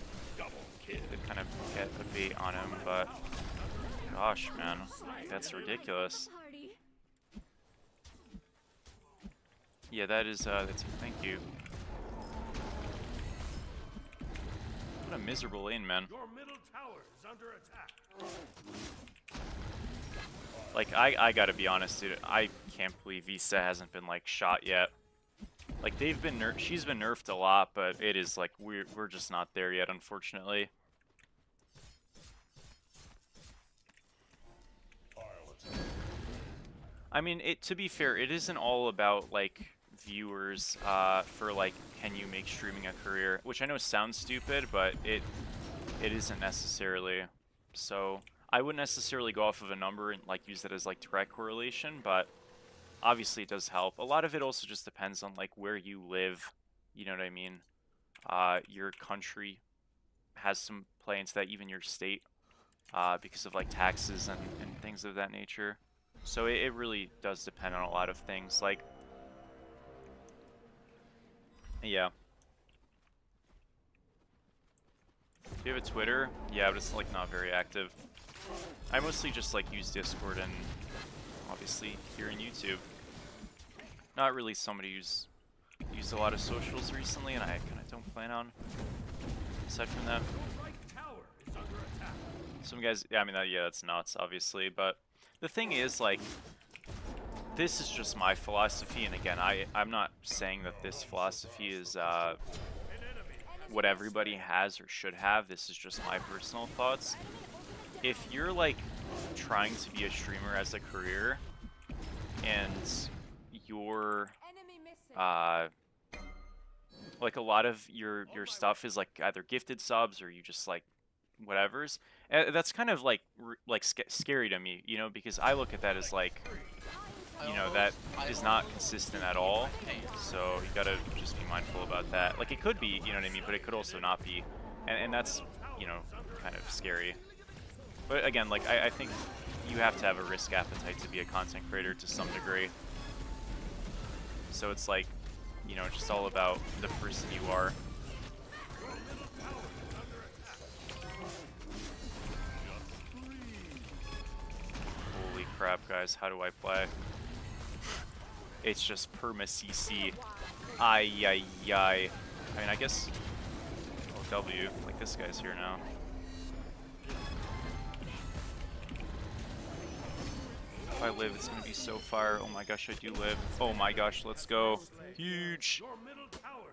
Did kind of get a bait on him, but gosh, man, that's ridiculous. Yeah, that is, thank you. What a miserable lane, man. Your middle tower is under attack. Like, I gotta be honest, dude. I can't believe Visa hasn't been, like, shot yet. Like, they've been she's been nerfed a lot, but it is, like, we're just not there yet, unfortunately. I mean, to be fair, it isn't all about, like, viewers, for, like, can you make streaming a career? Which I know sounds stupid, but it isn't necessarily. So, I wouldn't necessarily go off of a number and, like, use that as, like, direct correlation, but obviously it does help. A lot of it also just depends on, like, where you live, you know what I mean? Your country has some play into that, even your state, because of, like, taxes and things of that nature. So it really does depend on a lot of things, like, yeah. Do you have a Twitter? Yeah, but it's, like, not very active. I mostly just, like, use Discord and, obviously, here in YouTube. Not really somebody who's used a lot of socials recently, and I kind of don't plan on, aside from that. Your right tower is under attack. Some guys, yeah, I mean, yeah, that's nuts, obviously, but the thing is, like, this is just my philosophy, and again, I'm not saying that this philosophy is what everybody has or should have. This is just my personal thoughts. If you're, like, trying to be a streamer as a career, and you're, like, a lot of your stuff is, like, either gifted subs or you just, like, whatever's, that's kind of, like, scary to me, you know, because I look at that as, like, you know, that is not consistent at all, so you gotta just be mindful about that. Like, it could be, you know what I mean, but it could also not be, and that's, you know, kind of scary. But again, like, I think you have to have a risk appetite to be a content creator to some degree. So it's like, you know, just all about the person you are. Holy crap, guys, how do I play? It's just perma CC. Ay, ay, ay. I mean, I guess W, like, this guy's here now. If I live, it's gonna be so fire. Oh my gosh, I do live. Oh my gosh, let's go. Huge.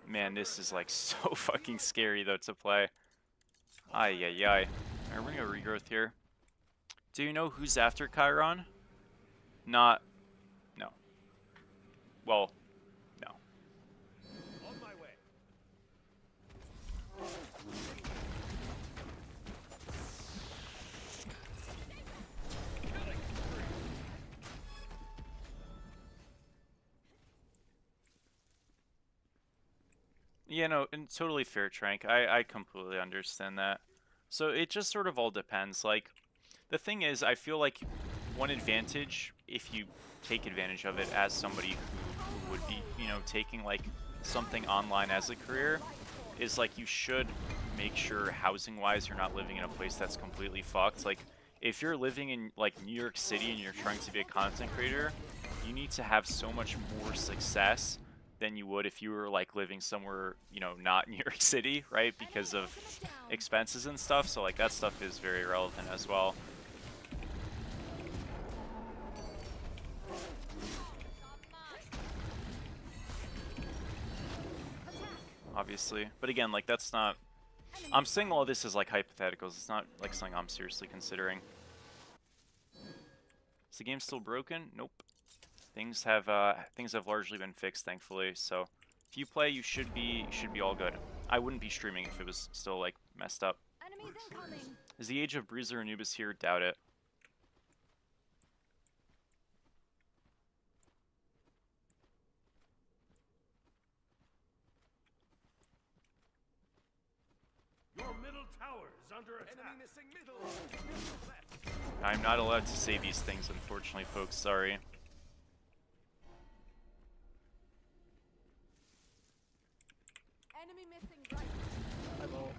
Man, this is, like, so fucking scary, though, to play. Ay, ay, ay. Alright, we're gonna go regrowth here. Do you know who's after Chiron? Not. No. Well, no. On my way. Yeah, no, and totally fair, Trank. I completely understand that. So it just sort of all depends. Like, the thing is, I feel like one advantage, if you take advantage of it as somebody who would be, you know, taking, like, something online as a career, is, like, you should make sure housing-wise you're not living in a place that's completely fucked. Like, if you're living in, like, New York City and you're trying to be a content creator, you need to have so much more success than you would if you were, like, living somewhere, you know, not New York City, right? Because of expenses and stuff. So, like, that stuff is very relevant as well. Obviously. But again, like, that's not... I'm saying all this is, like, hypotheticals. It's not, like, something I'm seriously considering. Is the game still broken? Nope. Things have largely been fixed, thankfully. So if you play, you should be all good. I wouldn't be streaming if it was still, like, messed up. Is the age of Bruiser Anubis here? Doubt it. Your middle tower is under attack. Enemy missing middle. I'm not allowed to say these things, unfortunately, folks. Sorry. Enemy missing right. I will.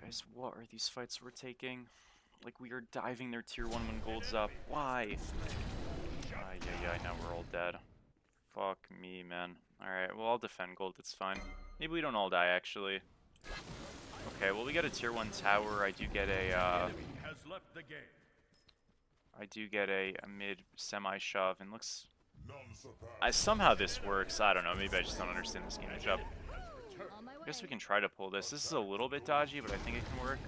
Guys, what are these fights we're taking? Like, we are diving their tier 1 when gold's up. Why? Yeah, now we're all dead. Fuck me, man. Alright, well, I'll defend gold, it's fine. Maybe we don't all die, actually. Okay, well, we got a tier 1 tower. I do get a, Enemy has left the game. I do get a mid semi-shove, and looks... somehow this works. I don't know, maybe I just don't understand this game matchup. On my way. I guess we can try to pull this. This is a little bit dodgy, but I think it can work.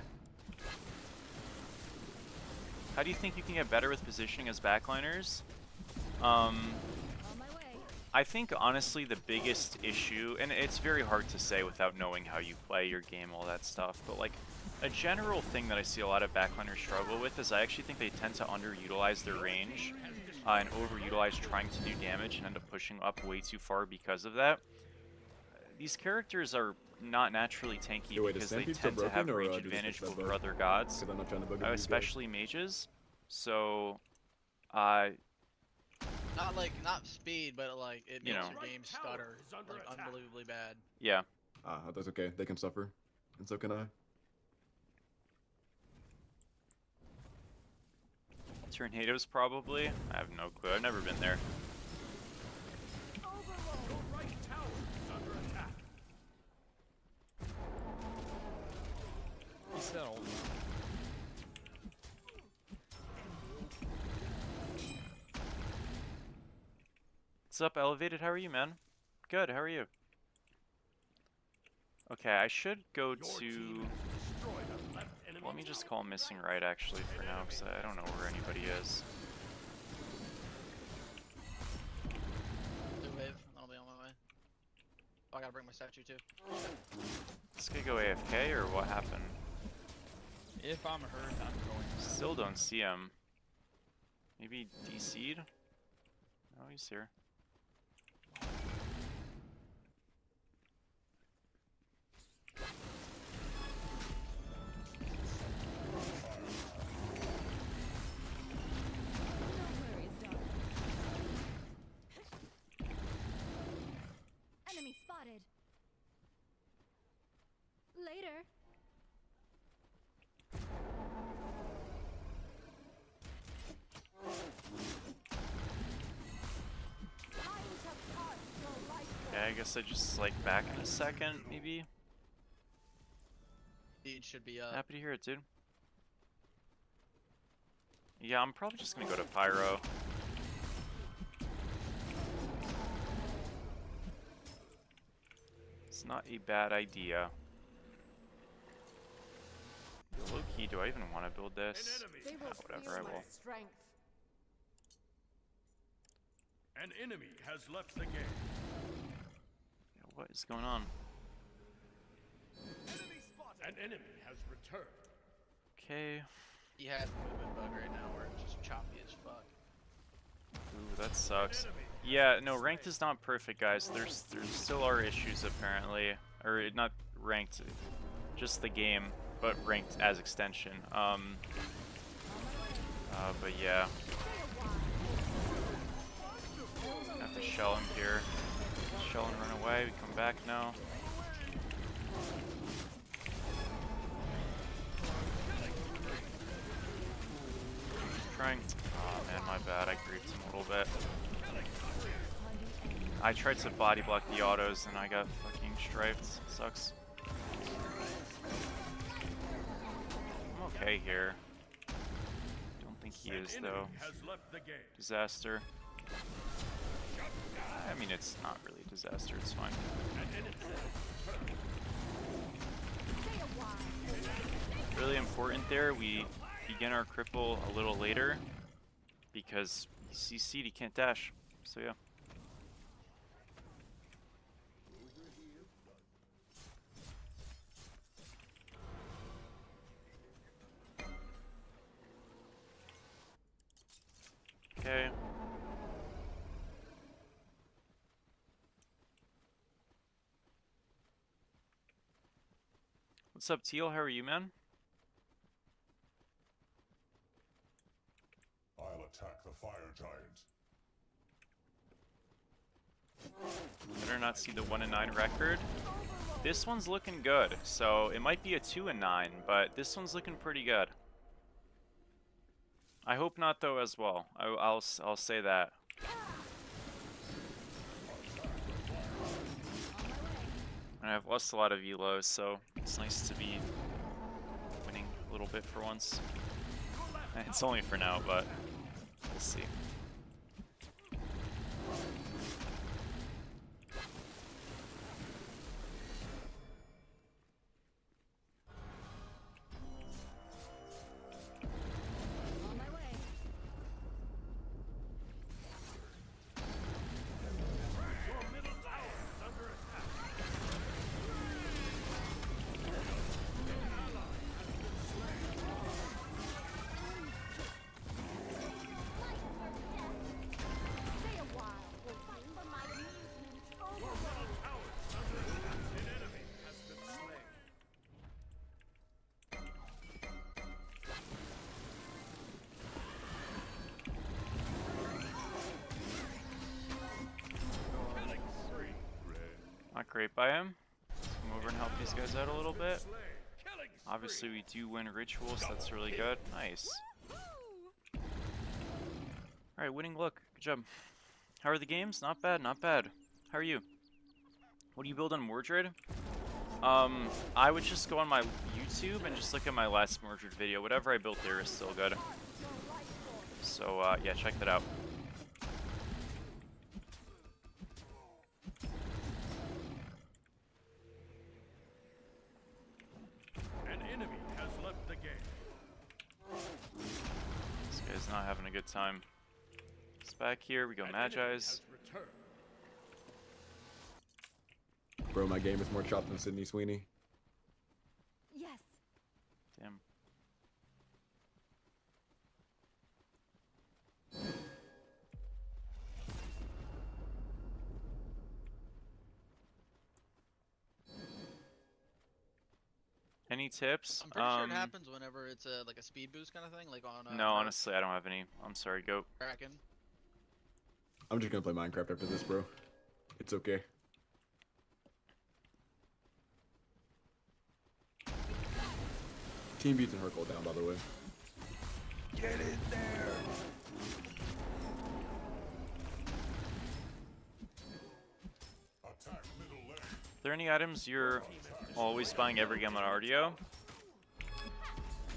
How do you think you can get better with positioning as backliners? On my way. I think, honestly, the biggest issue, and it's very hard to say without knowing how you play your game, all that stuff, but, like, a general thing that I see a lot of backliners struggle with is I actually think they tend to underutilize their range and overutilize trying to do damage and end up pushing up way too far because of that. These characters are not naturally tanky Hey, wait, because is they Stampede still tend to have broken, or, range did it fix advantage that over bug? other gods, Because I'm not trying to bug you guys. especially mages. So, not speed, but like it You makes know. your game stutter like unbelievably bad. yeah. That's okay. They can suffer. And so can I. Tornadoes, probably? I have no clue. I've never been there. Your right tower is under attack. He settled. What's up, Elevated? How are you, man? Good, how are you? Okay, I should go Your to... team has destroyed a left enemy Let me just tower. call missing right, actually, for now, because I don't know where anybody is. Blue wave, I'll be on my way. Oh, I gotta bring my statue too. This guy go AFK, or what happened? If I'm hurt, I'm going. Still don't see him. Maybe DC'd? Oh, he's here. No worries, darling. Enemy spotted. Later. Yeah, I guess I just, like, back in a second, maybe? Speed should be up. Happy to hear it, dude. Yeah, I'm probably just gonna go to Pyro. It's not a bad idea. Low key, do I even want to build this? They will Whatever, I feel my will. strength. An enemy has left the game. Yeah, what is going on? Enemy spotted. An enemy has returned. Okay. He has a movement bug right now where it's just choppy as fuck. Ooh, that sucks. Yeah, no, ranked is not perfect, guys. There's still are issues apparently, or not ranked, just the game, but ranked as extension. But yeah, have to shell him here. Shell and run away. We come back now. Trying. Oh man, my bad. I griefed him a little bit. I tried to body block the autos and I got fucking striped. Sucks. I'm okay here. Don't think he is though. Has left the game. Disaster. I mean, it's not really a disaster. It's fine. Really important there. We begin our cripple a little later because he's CC'd, he can't dash. So yeah. Okay. What's up, Teal? How are you, man? I'll attack the fire giant. Better not see the 1-9 record. This one's looking good, so it might be a 2-9, but this one's looking pretty good. I hope not though as well. I'll say that. And I've lost a lot of elos, so it's nice to be winning a little bit for once. It's only for now, but we'll see. On my way. Your middle tower is under attack. Stay a while. We'll find for my amusement. Your middle tower is under attack. An enemy has been slain. Killing spree. Not great by him. Let's come over and help these guys out a little bit. Slain. Killing Obviously we do win rituals, so that's really good. Nice. Alright, winning look. Good job. How are the games? Not bad, not bad. How are you? What do you build on Mordred? I would just go on my YouTube and just look at my last Mordred video. Whatever I built there is still good. So, yeah, check that out. An enemy has left the game. This guy's not having a good time. It's back here, we go An enemy Magi's. has returned. Bro, my game is more chopped than Sydney Sweeney. Yes. Damn. Any tips? I'm pretty sure it happens whenever it's a like a speed boost kind of thing, like on. No, honestly, I don't have any. I'm sorry, Goat. Kraken. I'm just gonna play Minecraft after this, bro. It's okay. Team beats and Hercule down, by the way. Attack middle lane. Are there any items you're always buying every game on RDO?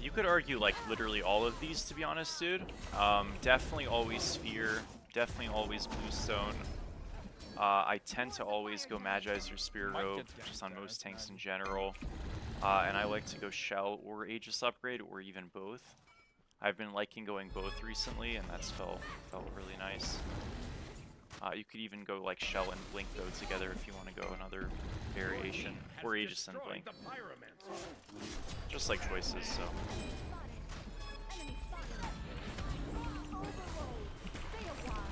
You could argue like literally all of these, to be honest, dude. Definitely always Sphere, definitely always Bluestone. I tend to always go Magi's or Spirit Robe, just on most tanks in general. And I like to go Shell or Aegis Upgrade, or even both. I've been liking going both recently, and that's felt really nice. You could even go like Shell and Blink though together if you want to go another variation, Has or Aegis and destroyed Blink. the pyromancer. Just like choices, so. Enemy spotted. Overload. Stay a while.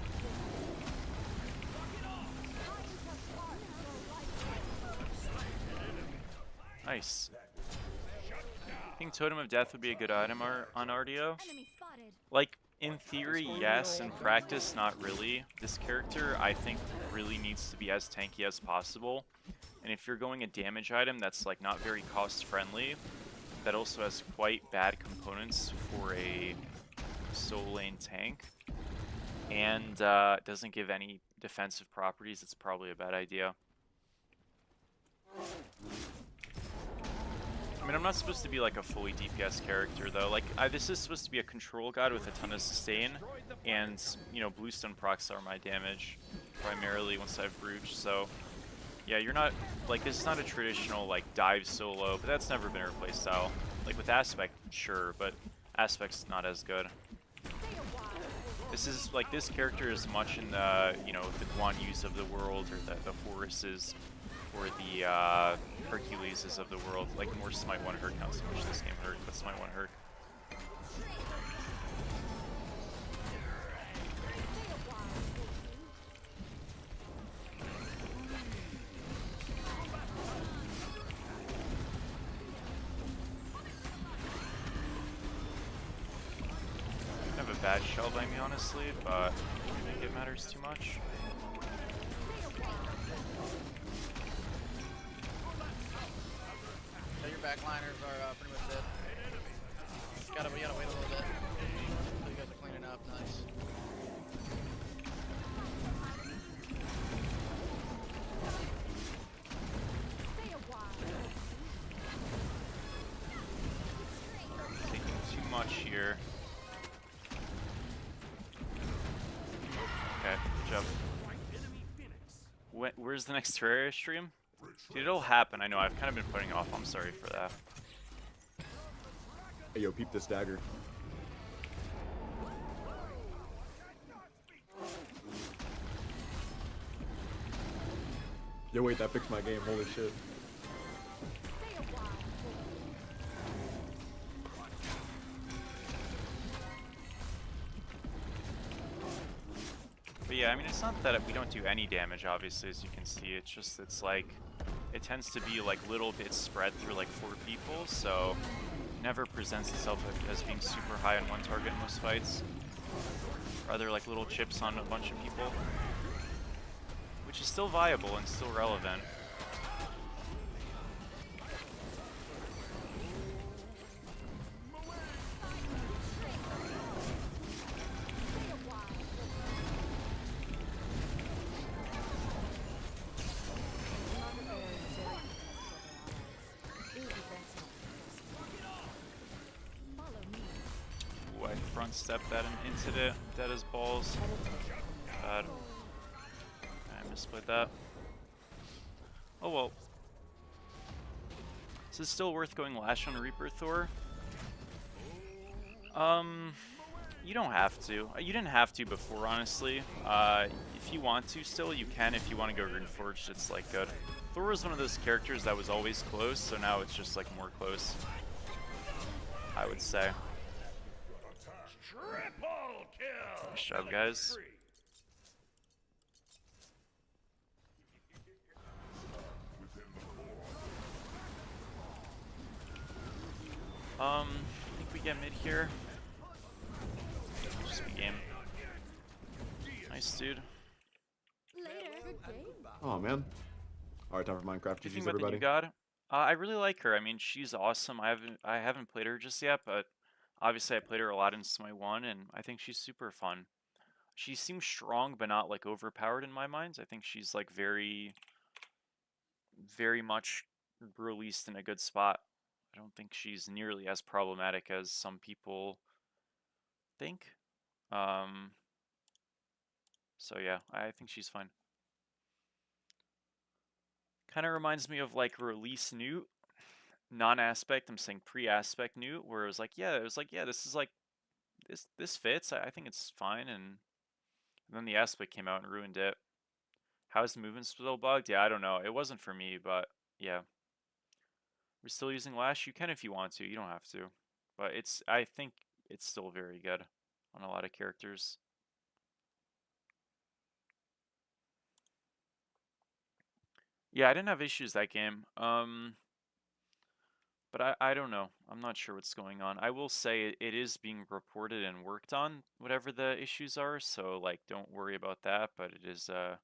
Nice. I think Totem of Death would be a good item on RDO. Enemy spotted. Like, in theory, yes. In practice, not really. This character, I think, really needs to be as tanky as possible. And if you're going a damage item that's, like, not very cost-friendly, that also has quite bad components for a soul lane tank, and doesn't give any defensive properties, it's probably a bad idea. I mean, I'm not supposed to be like a fully DPS character though. Like, this is supposed to be a control god with a ton of sustain, and you know, Bluestone procs are my damage primarily once I've brooched. So, yeah, you're not like, this is not a traditional like dive solo, but that's never been her playstyle. Like with Aspect, sure, but Aspect's not as good. This is like, this character is much in the, you know, the Guan Yus of the world, or the Horuses, or the Herculeses of the world. Like, more Smite 1 Herc, not so much this game Herc, but Smite 1 Herc. Kind of a bad shell by me, honestly, but I don't think it matters too much. So your backliners are pretty much dead. We gotta wait a little bit until you guys are much here. Okay, good job. Where's the next Terraria stream? Dude, it'll happen. I know, I've kind of been putting it off. I'm sorry for that. Hey, yo, peep this dagger. Yo, wait, that fixed my game. Holy shit. Stay a while. But yeah, I mean, it's not that we don't do any damage, obviously, as you can see. It's just, it's like, it tends to be like little bits spread through like 4 people, so it never presents itself as being super high on one target in most fights. Rather like little chips on a bunch of people, which is still viable and still relevant. Stay a while. Follow me. Ooh, I front stepped that and into it, dead as balls. Bad. I misplayed that. Oh well. Is it still worth going Lash on Reaper Thor? You don't have to. You didn't have to before, honestly. If you want to still, you can. If you want to go Runeforged, it's like good. Thor was one of those characters that was always close, so now it's just like more close, I would say. Triple kill. Nice job, guys. I think we get mid here. Just be game. Nice, dude. Later. Good game. Oh, man. Alright, time for Minecraft What do you think GG's, about the new everybody. god? I really like her. I mean, she's awesome. I haven't played her just yet, but obviously I played her a lot in Smite 1, and I think she's super fun. She seems strong, but not like overpowered in my mind. I think she's like very, very much released in a good spot. I don't think she's nearly as problematic as some people think. Um, so yeah, I think she's fine. Kind of reminds me of like release Newt, non-aspect. I'm saying pre-aspect Newt, where it was like, yeah, this is like this fits. I think it's fine, and then the aspect came out and ruined it. How is the movement still bugged? Yeah, I don't know. It wasn't for me, but yeah. We're still using Lash. You can if you want to. You don't have to. But I think it's still very good on a lot of characters. Yeah, I didn't have issues that game. But I don't know. I'm not sure what's going on. I will say it is being reported and worked on, whatever the issues are. So like, don't worry about that. But it is yeah.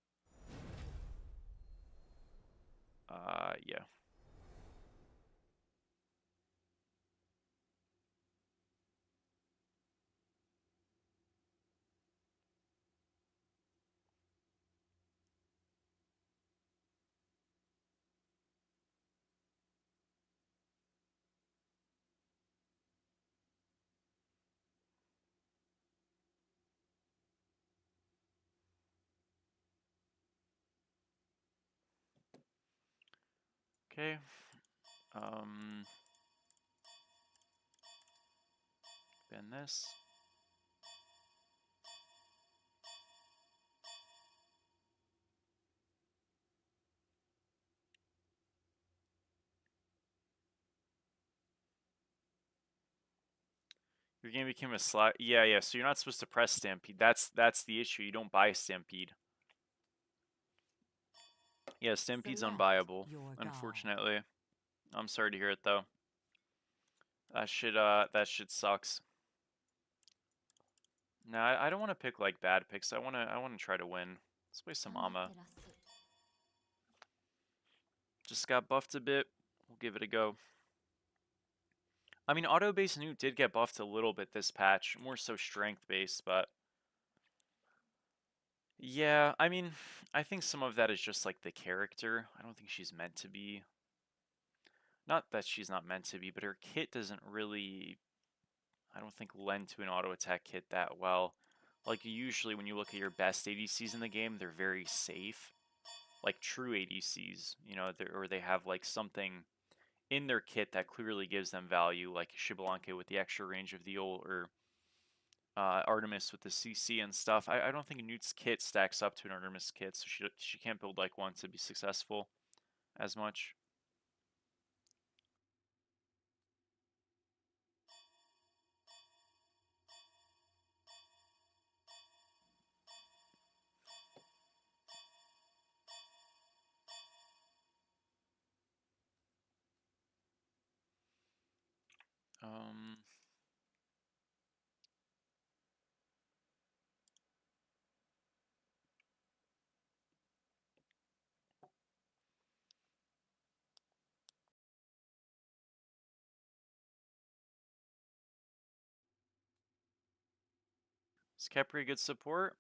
Okay. Um, ban this. Your game became a slot. Yeah, yeah. So you're not supposed to press Stampede. That's the issue. You don't buy Stampede. Yeah, Stampede's Select unbuyable, your god. unfortunately. I'm sorry to hear it though. That shit sucks. No, I don't want to pick like bad picks. I wanna try to win. Let's play some Ama. Just got buffed a bit. We'll give it a go. I mean, auto-based Newt did get buffed a little bit this patch, more so strength-based, but yeah, I mean, I think some of that is just like the character. I don't think she's meant to be. Not that she's not meant to be, but her kit doesn't really I don't think lend to an auto attack kit that well. Like usually when you look at your best ADCs in the game, they're very safe. Like true ADCs, you know, or they have like something in their kit that clearly gives them value, like Shibalanke with the extra range of the ult, or Artemis with the CC and stuff. I don't think Newt's kit stacks up to an Artemis kit, so she can't build like one to be successful as much. Um, is Khepri good support?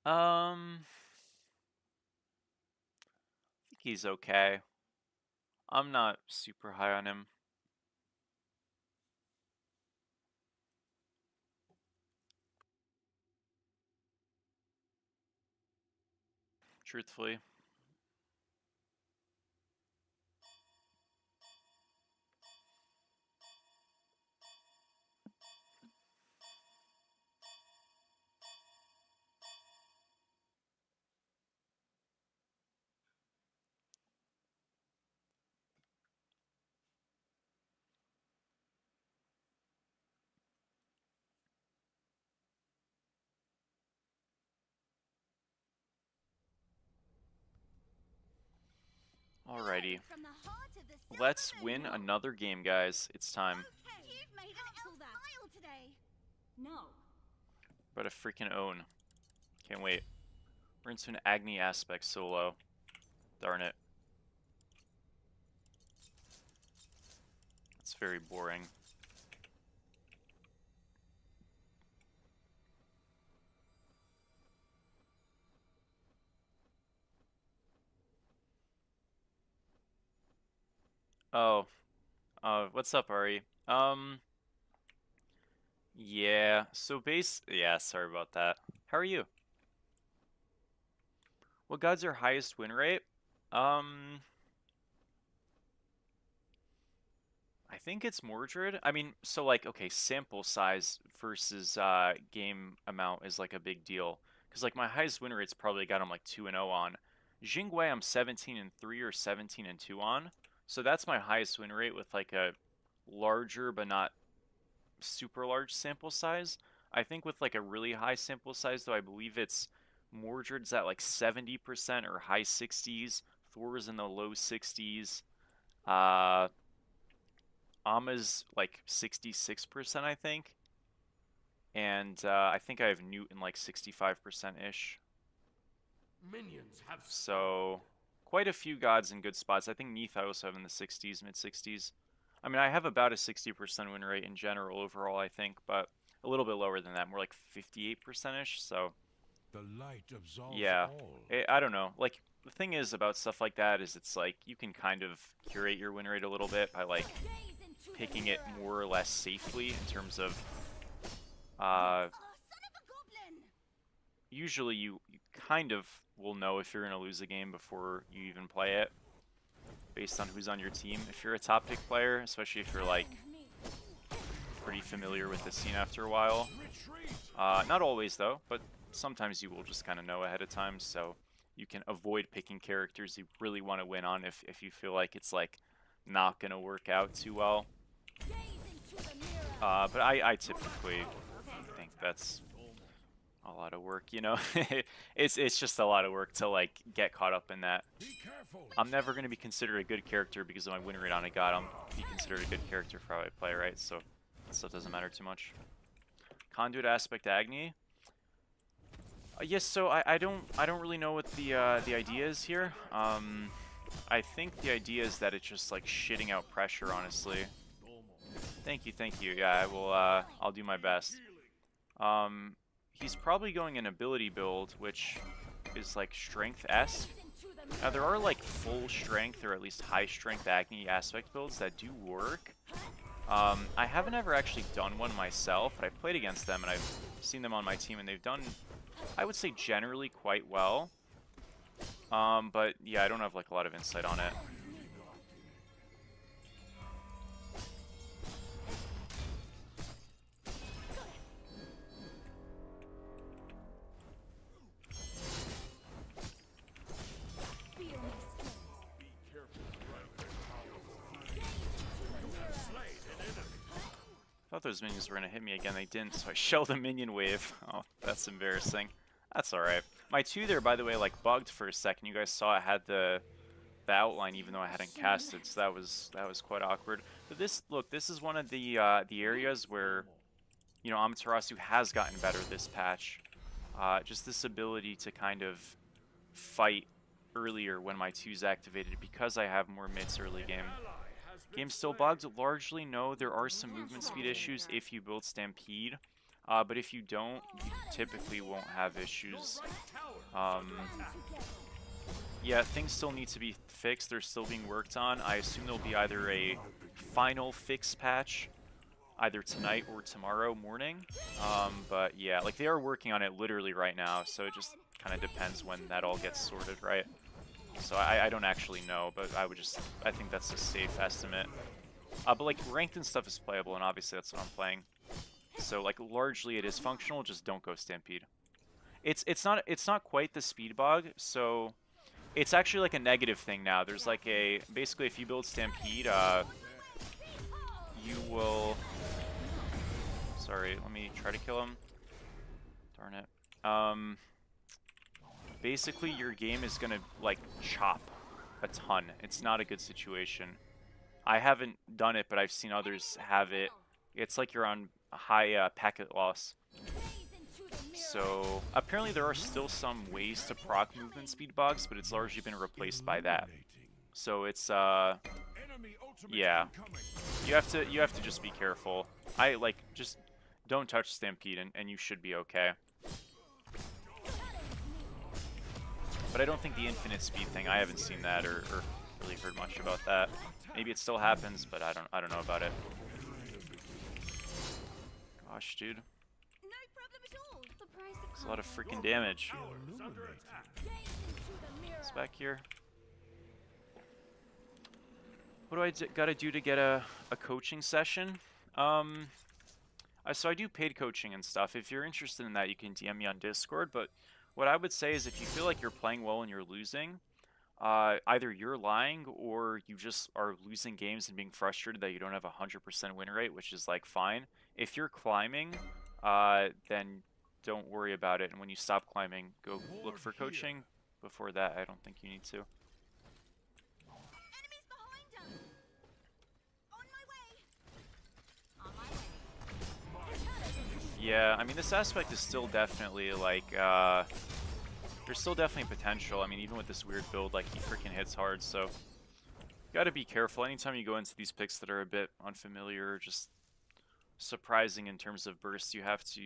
I think he's okay. I'm not super high on him. Truthfully. Alrighty. From the heart of the Let's Silver win Lake. another game, guys. It's time. Okay, you've made an file today. No. About a freaking own. Can't wait. We're into an Agni aspect solo. Darn it. It's very boring. Oh. What's up, Ari? Yeah, so yeah, sorry about that. How are you? What god's your highest win rate? Um, I think it's Mordred. I mean, so like, okay, sample size versus game amount is like a big deal. Because like my highest win rate's probably got him like 2-0 on. Jingwei I'm 17-3 or 17-2 on. So that's my highest win rate with like a larger but not super large sample size. I think with like a really high sample size though, I believe it's Mordred's at like 70% or high 60s. Thor's in the low 60s. Uh, Ama's like 66%, I think. And I think I have Newt in like 65%-ish. Minions have So quite a few gods in good spots. I think Neath I also have in the 60s, mid 60s. I mean, I have about a 60% win rate in general overall, I think, but a little bit lower than that, more like 58%-ish. So The light absolves yeah, all. I don't know. Like the thing is about stuff like that is it's like you can kind of curate your win rate a little bit by like Gaze into the picking it mirror. more or less safely in terms of Oh, son of a goblin! usually you kind of will know if you're going to lose a game before you even play it based on who's on your team. If you're a top pick player, especially if you're like pretty familiar with the scene after a while. Not always though, but sometimes you will just kind of know ahead of time, so you can avoid picking characters you really want to win on if you feel like it's like not going to work out too well. Gaze into the mirror. But I typically think that's a lot of work, you know. It's just a lot of work to like get caught up in that. Be careful. I'm never going to be considered a good character because of my win rate on a god. I'm be considered a good character for how I play, right? So that stuff doesn't matter too much. Conduit aspect Agni. Yes, so I don't really know what the idea is here. I think the idea is that it's just like shitting out pressure, honestly. Thank you. Yeah, I will. I'll do my best. He's probably going an ability build, which is like strength-esque. Now there are like full strength or at least high strength Agni aspect builds that do work. I haven't ever actually done one myself, but I've played against them and I've seen them on my team, and they've done, I would say, generally quite well. But yeah, I don't have like a lot of insight on it. Fear my strength. I thought those minions were gonna hit me again. They didn't, so I shelled a minion wave. Oh, that's embarrassing. That's alright. My 2 there, by the way, like bugged for a second. You guys saw it had the outline even though I hadn't cast it, so that was quite awkward. But this is one of the areas where, you know, Amaterasu has gotten better this patch. Just this ability to kind of fight earlier when my 2's activated because I have more mids early game. Game's still bugged? Largely no. There are some movement speed issues if you build Stampede, but if you don't, you typically won't have issues. Yeah, things still need to be fixed. They're still being worked on. I assume there'll be either a final fix patch either tonight or tomorrow morning. But yeah, like they are working on it literally right now, so it just kind of depends when that all gets sorted, right? So I don't actually know, but I think that's a safe estimate. But like ranked and stuff is playable, and obviously that's what I'm playing. So like largely it is functional, just don't go Stampede. It's not quite the speed bug, so it's actually like a negative thing now. There's like a, basically if you build Stampede, you will, sorry, let me try to kill him. Darn it. Basically your game is gonna like chop a ton. It's not a good situation. I haven't done it, but I've seen others have it. It's like you're on a high packet loss. So apparently there are still some ways to proc movement speed bugs, but it's largely been replaced by that. So it's yeah. You have to just be careful. Just don't touch Stampede and you should be okay. But I don't think the infinite speed thing, I haven't seen that or really heard much about that. Maybe it still happens, but I don't know about it. Gosh, dude. No problem at all. The price of It's a lot of freaking damage. gaze into the mirror. It's back here. What do I gotta do to get a coaching session? So I do paid coaching and stuff. If you're interested in that, you can DM me on Discord. But what I would say is if you feel like you're playing well and you're losing, either you're lying or you just are losing games and being frustrated that you don't have a 100% win rate, which is like fine. If you're climbing, then don't worry about it. And when you stop climbing, go look for coaching. Before that, I don't think you need to. Enemies behind us. On my way. On my way. Yeah, I mean, this aspect is still definitely, like, there's still definitely potential. I mean, even with this weird build, like, he freaking hits hard, so gotta be careful. Anytime you go into these picks that are a bit unfamiliar, just surprising in terms of bursts, you have to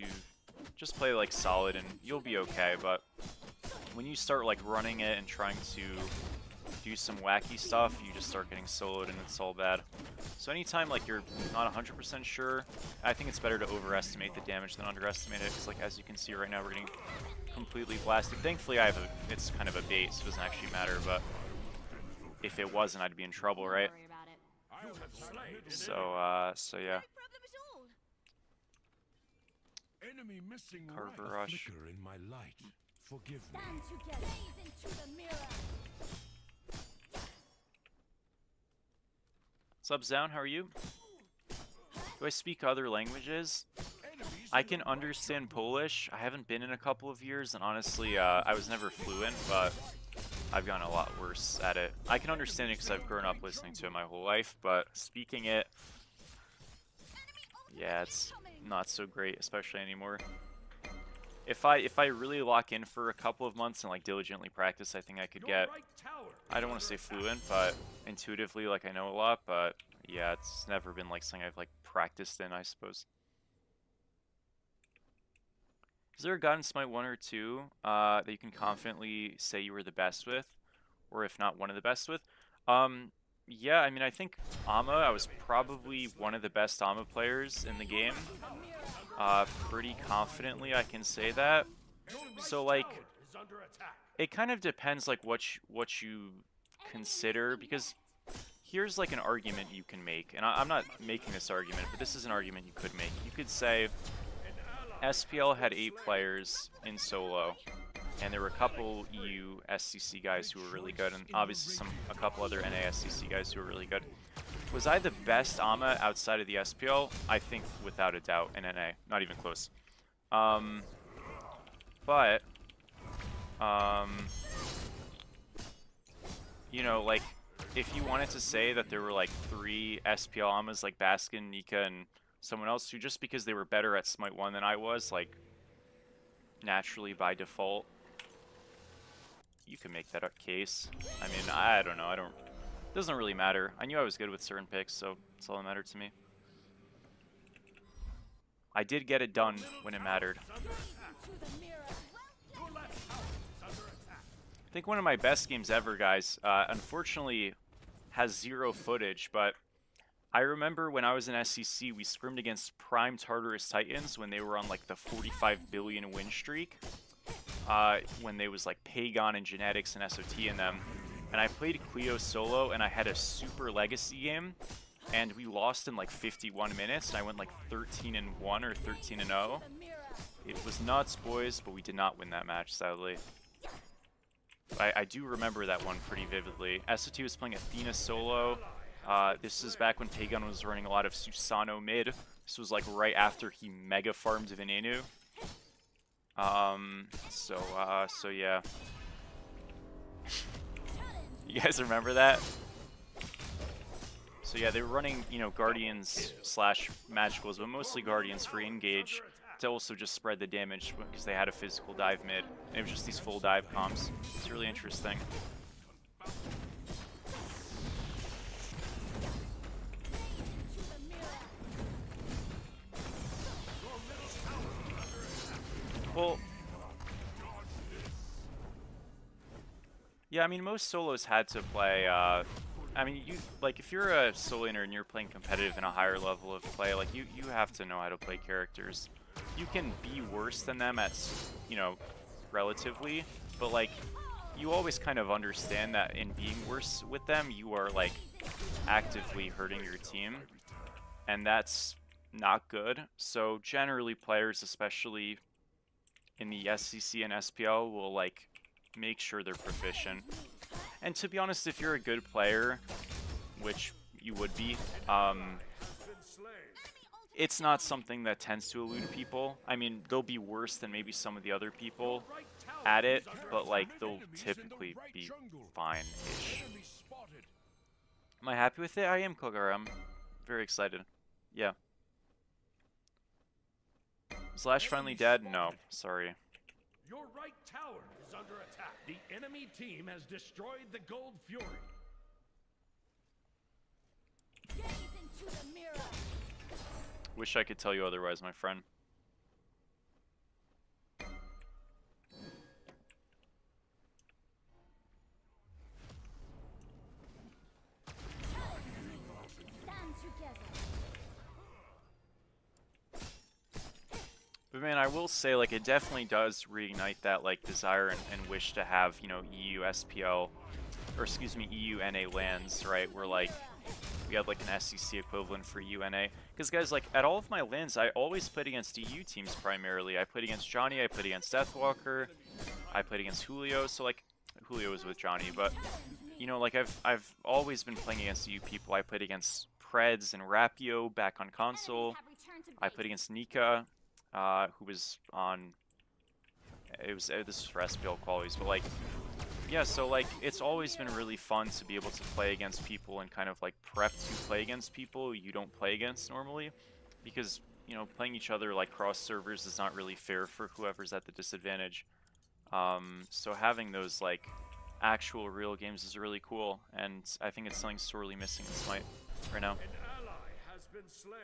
just play, like, solid, and you'll be okay, but when you start, like, running it and trying to do some wacky stuff, you just start getting soloed and it's all bad. So anytime like you're not 100% sure, I think it's better to overestimate the damage than underestimate it, because like as you can see right now we're getting completely blasted. Thankfully it's kind of a bait, so it doesn't actually matter, but if it wasn't I'd be in trouble, right? So yeah. Enemy missing Carver right. rush. Flicker in my light. Forgive me. Stand together. Gaze into the mirror. What's up, Zown? How are you? Do I speak other languages? I can understand Polish. I haven't been in a couple of years, and honestly, I was never fluent, but I've gotten a lot worse at it. I can understand it because I've grown up listening to it my whole life, but speaking it, yeah, it's not so great, especially anymore. If I really lock in for a couple of months and like diligently practice, I think I could get, I don't want to say fluent, but intuitively like I know a lot, but yeah, it's never been like something I've like practiced in, I suppose. Is there a God in Smite 1 or 2 that you can confidently say you were the best with, or if not one of the best with? Yeah, I mean, I think I was probably one of the best Ama players in the game. Pretty confidently, I can say that. So, like, Is under attack. it kind of depends, like, what you consider, because here's, like, an argument you can make, and I'm not making this argument, but this is an argument you could make. You could say SPL had 8 players in solo, and there were a couple EU SCC guys who were really good, and obviously a couple other NA SCC guys who were really good. Was I the best AMA outside of the SPL? I think without a doubt in NA, not even close. But you know, like, if you wanted to say that there were like 3 SPL AMAs like Baskin, Nika, and someone else who, just because they were better at Smite 1 than I was, like, naturally by default, you can make that a case. I mean, I don't know. It doesn't really matter. I knew I was good with certain picks, so that's all that mattered to me. I did get it done when it mattered. I think one of my best games ever, guys, unfortunately has 0 footage, but I remember when I was in SCC, we scrimmed against Prime Tartarus Titans when they were on like the 45 billion win streak. When they was like Pagon and Genetics and SOT in them. And I played Cleo solo, and I had a super legacy game, and we lost in like 51 minutes, and I went like 13-1 or 13-0. It was nuts, boys, but we did not win that match, sadly. I do remember that one pretty vividly. SOT was playing Athena solo. This is back when Pagon was running a lot of Susano mid. This was like right after he mega farmed Venenu. So yeah. You guys remember that? So yeah, they were running, you know, Guardians slash Magicals, but mostly Guardians for engage to also just spread the damage because they had a physical dive mid. And it was just these full dive comps. It's really interesting. Well, yeah, I mean, most solos had to play, I mean, if you're a solo laner and you're playing competitive in a higher level of play, like, you have to know how to play characters. You can be worse than them at, you know, relatively, but, like, you always kind of understand that in being worse with them, you are, like, actively hurting your team, and that's not good. So, generally, players, especially in the SCC and SPL, will, like, make sure they're proficient. And to be honest, if you're a good player, which you would be, it's not something that tends to elude people. I mean, they'll be worse than maybe some of the other people at it, but like they'll typically be fine-ish. Am I happy with it? I am, Kogara. I'm very excited. Yeah. Slash finally dead? No, sorry. Your right tower is under attack. The enemy team has destroyed the Gold Fury. Gaze into the mirror. Wish I could tell you otherwise, my friend. Stand together. But man, I will say, like, it definitely does reignite that, like, desire and wish to have, you know, EU SPL, or excuse me, EU NA lands, right? Where, like, we had, like, an SCC equivalent for EU NA. Because, guys, like, at all of my lands, I always played against EU teams primarily. I played against Johnny, I played against Deathwalker, I played against Julio, so, like, Julio was with Johnny, but, you know, like, I've always been playing against EU people. I played against Preds and Rapio back on console. I played against Nika, who was on, this was for SPL qualities, but, like, yeah, so, like, it's always been really fun to be able to play against people and kind of, like, prep to play against people you don't play against normally, because, you know, playing each other, like, cross servers is not really fair for whoever's at the disadvantage. So having those, like, actual real games is really cool, and I think it's something sorely missing in Smite right now. An ally has been slain.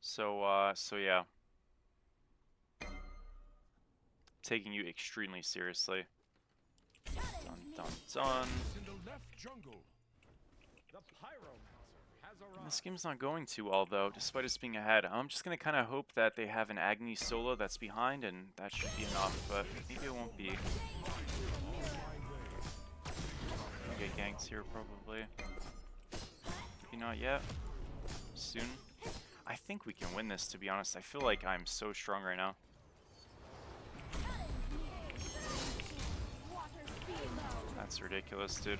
So yeah, taking you extremely seriously. Dun dun dun. In the left jungle. The Pyromancer has arrived. This game's not going too well though, despite us being ahead. I'm just gonna kind of hope that they have an Agni solo that's behind, and that should be enough. But maybe it won't be. I'll get ganked here probably. Maybe not yet. Soon. I think we can win this, to be honest. I feel like I'm so strong right now. That's ridiculous, dude.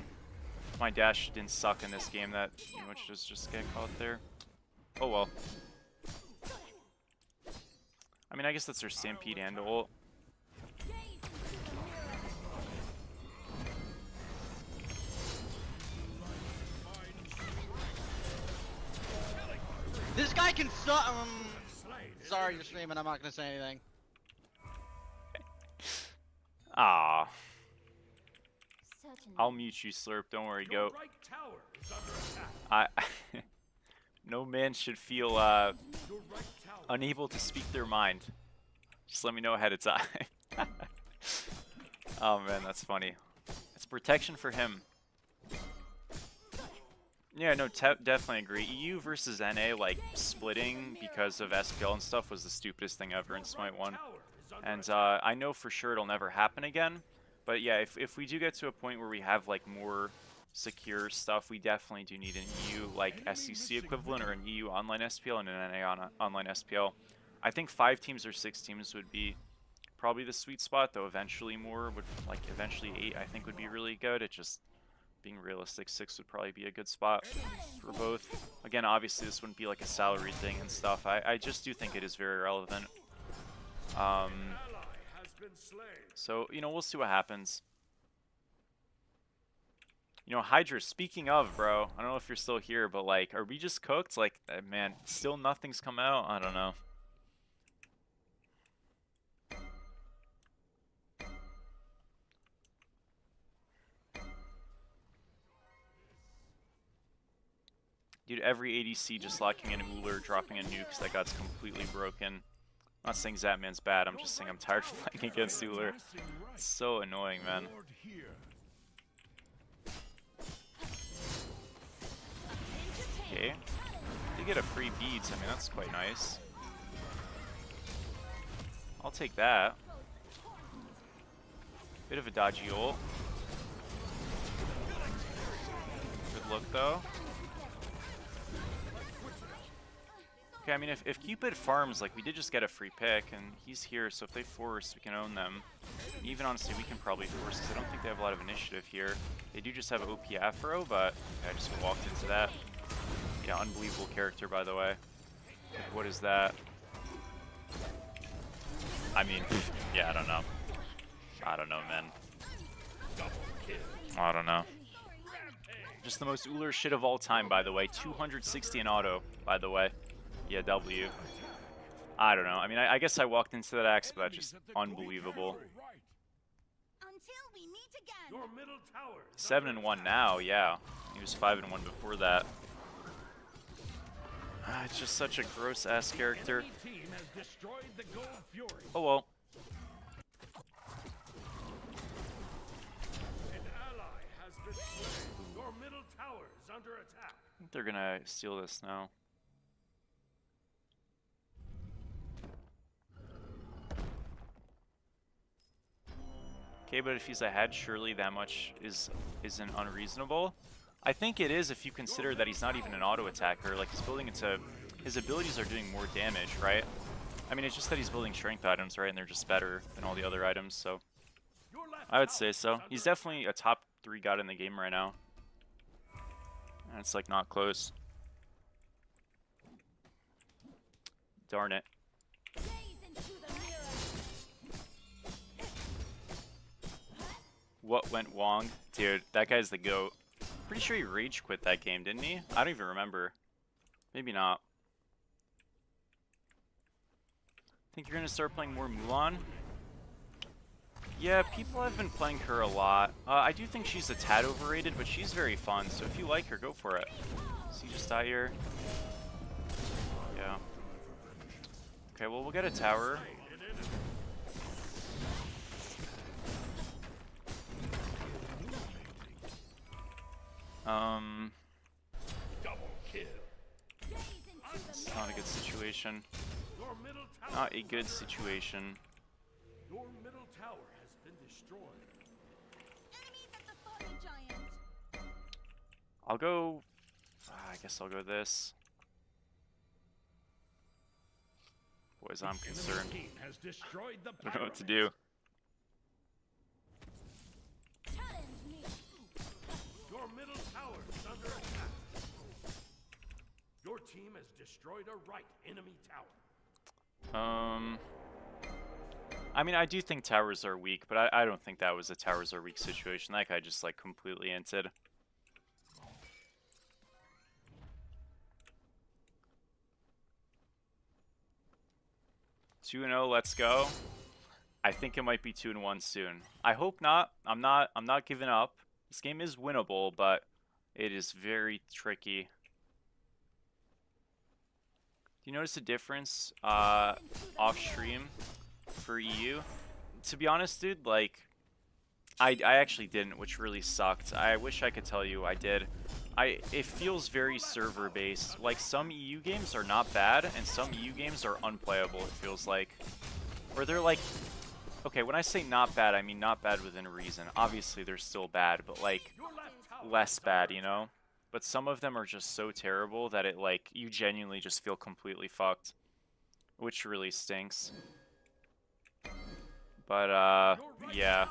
My dash didn't suck in this game. That much just get caught there. Oh well. I mean, I guess that's their Stampede and ult. This guy can suck. Sorry, you're streaming. I'm not gonna say anything. Ah, Certainly. I'll mute you, Slurp. Don't worry, Your go. right tower is under attack. I. No man should feel Your right tower. unable to speak their mind. Just let me know ahead of time. Oh man, that's funny. It's protection for him. Yeah, no, definitely agree. EU versus NA, like, splitting because of SPL and stuff was the stupidest thing ever in Smite 1. And I know for sure it'll never happen again. But yeah, if we do get to a point where we have, like, more secure stuff, we definitely do need an EU, like, SEC equivalent or an EU online SPL and an NA online SPL. I think 5 teams or 6 teams would be probably the sweet spot, though eventually more would, like, eventually 8 I think would be really good. It just... being realistic, 6 would probably be a good spot for both. Again, obviously this wouldn't be like a salary thing and stuff. I just do think it is very relevant. So, you know, we'll see what happens. You know, Hydra, speaking of, bro, I don't know if you're still here, but like, are we just cooked? Like, man, still nothing's come out? I don't know. Dude, every ADC just locking in an Uller, dropping a nuke because that guy's completely broken. I'm not saying Zapman's bad, I'm just saying I'm tired of playing against Uller. It's so annoying, man. Lord here. Okay. You get a free beads, I mean, that's quite nice. I'll take that. Bit of a dodgy ult. Good look, though. Okay, I mean, if Cupid farms, like, we did just get a free pick, and he's here, so if they force, we can own them. And even, honestly, we can probably force, because I don't think they have a lot of initiative here. They do just have OP Afro, but yeah, I just walked into that. Yeah, unbelievable character, by the way. Like, what is that? I mean, yeah, I don't know. I don't know, man. I don't know. Just the most Uller shit of all time, by the way. 260 in auto, by the way. Yeah, W. I don't know. I mean, I guess I walked into that axe, but that's just unbelievable. Until we meet again. Your middle tower is 7-1 now, yeah. He was 5-1 before that. It's just such a gross-ass character. Enemy team has destroyed the Gold Fury. Oh well. An ally has been slain. Your middle tower is under attack. I think they're gonna steal this now. Okay, but if he's ahead, surely that much isn't unreasonable. I think it is if you consider that he's not even an auto attacker. Like, he's building into his abilities are doing more damage, right? I mean, it's just that he's building strength items, right? And they're just better than all the other items, so Your left I would tower say is so. under He's definitely a top 3 god in the game right now. And it's like not close. Darn it. Gaze into the mirror. What went wrong? Dude, that guy's the GOAT. Pretty sure he rage quit that game, didn't he? I don't even remember. Maybe not. Think you're gonna start playing more Mulan? Yeah, people have been playing her a lot. I do think she's a tad overrated, but she's very fun, so if you like her, go for it. So you just die here. Yeah. Okay, well, we'll get a tower. Double kill. It's not a good situation. Your middle tower. Not a good situation. Your middle tower has been destroyed. Enemies at the falling giant. I'll go... I guess I'll go this. Boys, I'm concerned. Team has destroyed the I don't know what to do. Challenge me. Your middle tower is under attack. Your team has destroyed a right enemy tower. I mean, I do think towers are weak, but I don't think that was a towers are weak situation. That guy just, like, completely inted. Two 2-0, let's go. I think it might be 2-1 soon. I hope not. I'm not giving up. This game is winnable, but it is very tricky. Do you notice a difference off stream for EU? To be honest, dude, like I actually didn't, which really sucked. I wish I could tell you I did. It feels very server based. Like some EU games are not bad and some EU games are unplayable, it feels like. Or they're like, okay, when I say not bad, I mean not bad within reason. Obviously they're still bad, but like less bad, you know? But some of them are just so terrible that it like you genuinely just feel completely fucked, which really stinks. But yeah,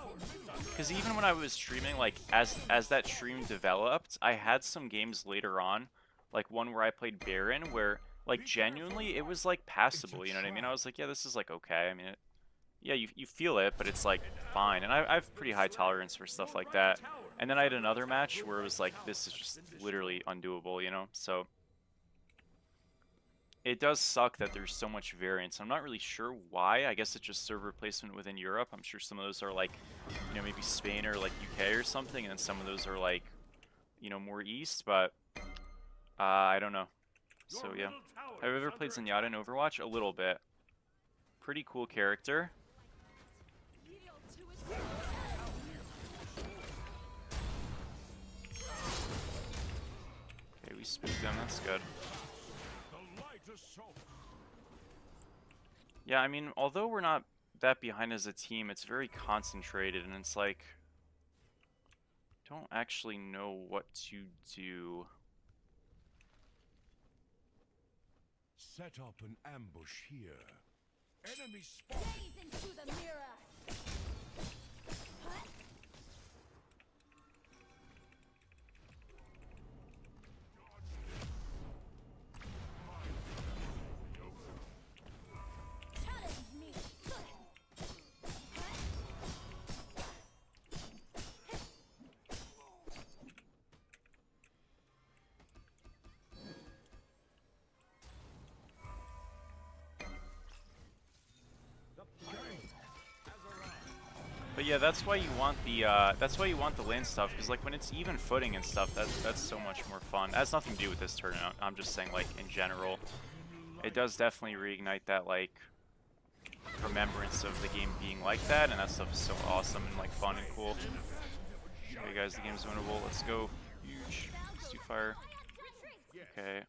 because even when I was streaming, like as that stream developed, I had some games later on, like one where I played Baron, where like genuinely it was like passable. You know what I mean? I was like, yeah, this is like okay. I mean, yeah, you feel it, but it's like fine. And I have pretty high tolerance for stuff like that. And then I had another match where it was like, this is just literally undoable, you know? So it does suck that there's so much variance. I'm not really sure why. I guess it's just server placement within Europe. I'm sure some of those are like, you know, maybe Spain or like UK or something, and then some of those are like, you know, more east, but I don't know. So yeah. Have you ever played Zenyatta in Overwatch? A little bit. Pretty cool character. Okay, we spooked them, that's good. Yeah, I mean, although we're not that behind as a team, it's very concentrated, and it's like, don't actually know what to do. Set up an ambush here. Enemy spotted. Gaze into the mirror. Huh? Challenge me. But yeah, that's why you want the lane stuff, because like when it's even footing and stuff, that's so much more fun. That has nothing to do with this tournament. I'm just saying, like in general, it does definitely reignite that like remembrance of the game being like that, and that stuff is so awesome and like fun and cool. Okay, guys, the game's winnable. Let's go. Huge. Let's do fire. Okay.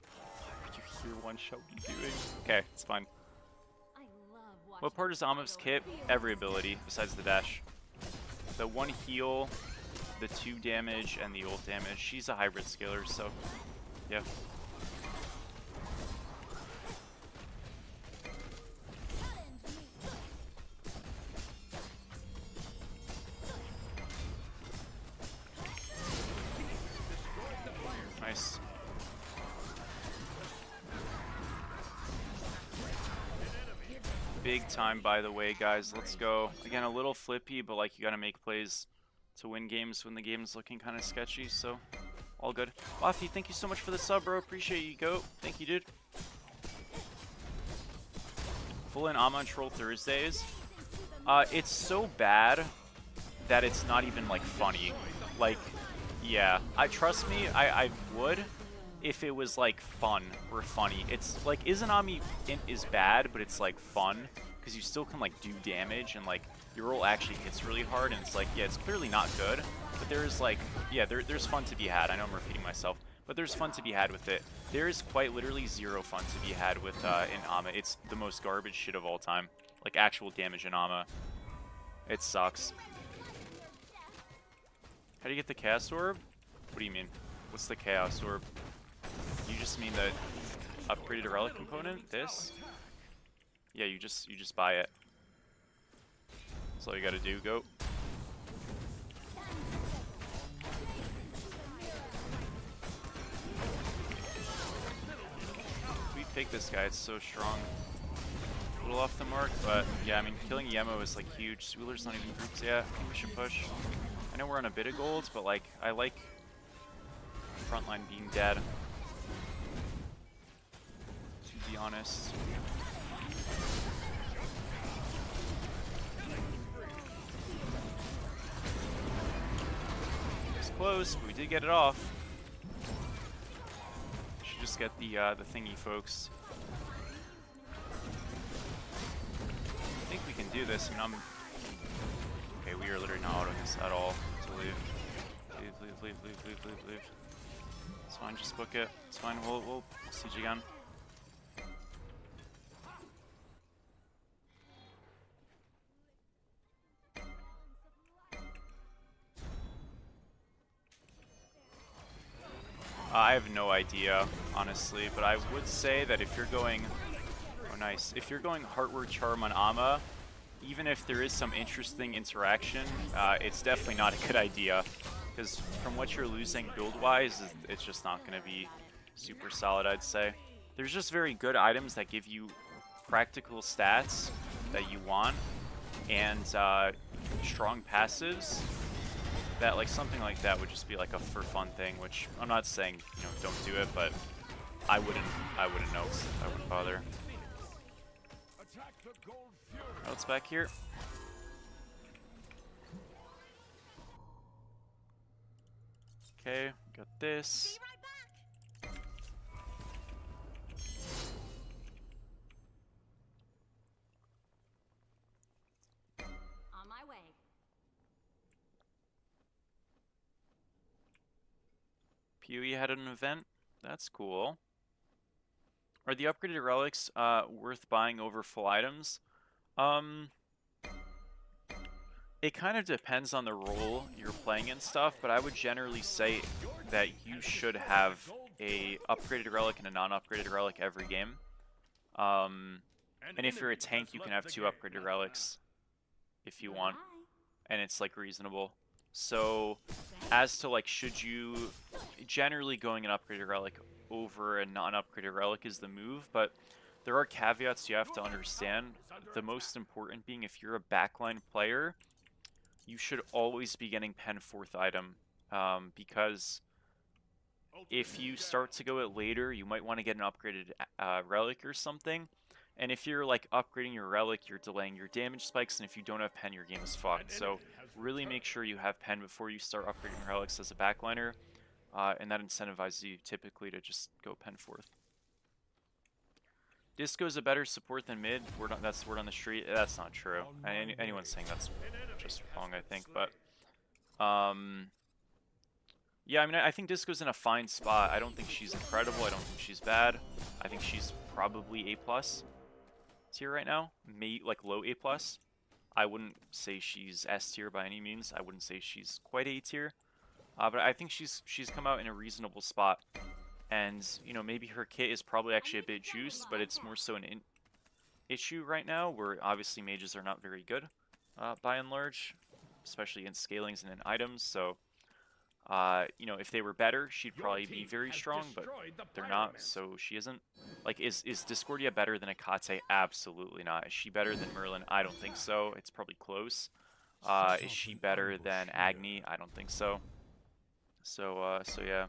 Why would you hear one shot? What are you doing? Okay, it's fine. What part is Amav's kit? Every ability, besides the dash. The 1 heal, the 2 damage, and the ult damage. She's a hybrid scaler, so yeah. Nice. Big time, by the way, guys. Let's go. Again, a little flippy, but like you gotta make plays to win games when the game's looking kind of sketchy, so all good. Waffy, thank you so much for the sub, bro. Appreciate you, goat. Thank you, dude. Full in Ama on Troll Thursdays. It's so bad that it's not even like funny. Like, yeah, trust me, I would if it was like fun or funny. It's like Izanami is bad, but it's like fun because you still can like do damage and like your roll actually hits really hard, and it's like, yeah, it's clearly not good, but there's like, yeah, there's fun to be had. I know I'm repeating myself, but there's fun to be had with it. There is quite literally zero fun to be had with Inama. It's the most garbage shit of all time. Like actual damage Inama. It sucks. How do you get the Chaos Orb? What do you mean? What's the Chaos Orb? You just mean the upgraded relic component? This? Yeah, you just buy it. That's all you gotta do. Go. We take this guy. It's so strong. A little off the mark, but yeah, I mean, killing Yemo is like huge. Sweeler's not even grouped yet. I think we should push. I know we're on a bit of gold, but like, I like frontline being dead. To be honest. It's close, but we did get it off. Should just get the thingy, folks. I think we can do this. I mean, okay, we are literally not autoing this at all. So leave. Leave. It's fine, just book it. It's fine, we'll siege again. I have no idea, honestly, but I would say that if you're going... Oh, nice. If you're going Heartward Charm on Amma, even if there is some interesting interaction, it's definitely not a good idea. Because from what you're losing build-wise, it's just not going to be super solid, I'd say. There's just very good items that give you practical stats that you want, and strong passives that, like, something like that would just be like a for fun thing, which I'm not saying, you know, don't do it, but I wouldn't know. I wouldn't bother. Oh, it's back here. Okay, got this. On my way. PoE had an event. That's cool. Are the upgraded relics worth buying over full items? It kind of depends on the role you're playing and stuff, but I would generally say that you should have a upgraded relic and a non-upgraded relic every game. And if you're a tank, you can have 2 upgraded relics if you want, and it's like reasonable. So as to like, should you, generally going an upgraded relic over a non-upgraded relic is the move, but there are caveats you have to understand. The most important being, if you're a backline player, you should always be getting pen 4th item, because if you start to go it later, you might want to get an upgraded relic or something. And if you're like upgrading your relic, you're delaying your damage spikes, and if you don't have pen, your game is fucked. So really make sure you have pen before you start upgrading relics as a backliner, and that incentivizes you typically to just go pen 4th. Disco's a better support than mid. That's the word on the street. That's not true. Anyone saying that's just wrong, I think. But yeah, I mean, I think Disco's in a fine spot. I don't think she's incredible. I don't think she's bad. I think she's probably A+ tier right now. Like low A+. I wouldn't say she's S tier by any means. I wouldn't say she's quite A tier. But I think she's come out in a reasonable spot. And, you know, maybe her kit is probably actually a bit juiced, but it's more so an issue right now, where obviously mages are not very good, by and large, especially in scalings and in items. So, you know, if they were better, she'd probably be very strong, but they're not, so she isn't. Like, is Discordia better than Akate? Absolutely not. Is she better than Merlin? I don't think so. It's probably close. Is she better than Agni? I don't think so. So yeah.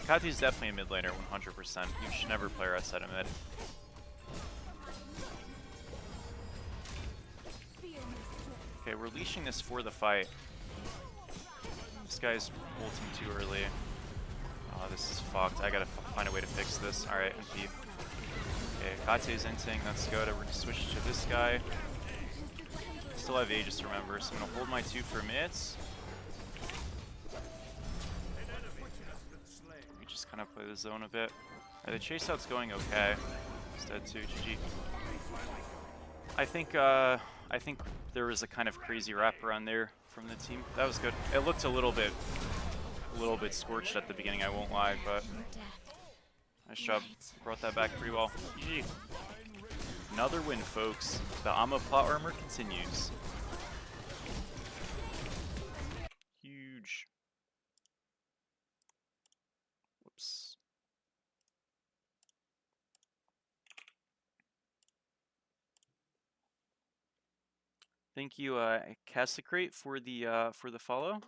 Kate's definitely a mid laner, 100%. You should never play her outside of mid. unleashing this for the fight. This guy's ulting too early. Oh, this is fucked. I gotta find a way to fix this. Alright, MP. Okay, Kate's inting. That's good. We're gonna switch to this guy. Still have Aegis, remember, so I'm gonna hold my 2 for minutes. We just kind of play the zone a bit. Alright, the chase out's going okay. He's dead too, GG. I think there was a kind of crazy wraparound there from the team. That was good. It looked a little bit scorched at the beginning, I won't lie, but nice job. Brought that back pretty well. GG. Another win, folks. The Amma plot armor continues. Huge. Whoops. Thank you, Cassicrate, for the follow.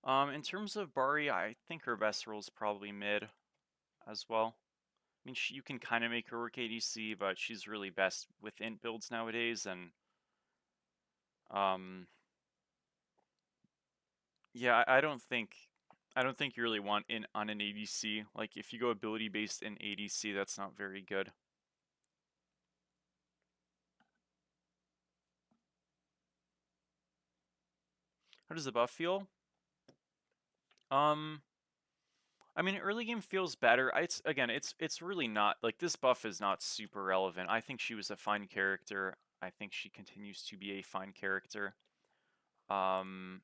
In terms of Bari, I think her best role is probably mid as well. I mean, you can kind of make her work ADC, but she's really best with int builds nowadays, and yeah, I don't think you really want in on an ADC. Like, if you go ability based in ADC, that's not very good. How does the buff feel? I mean, early game feels better. It's really not, like, this buff is not super relevant. I think she was a fine character. I think she continues to be a fine character. You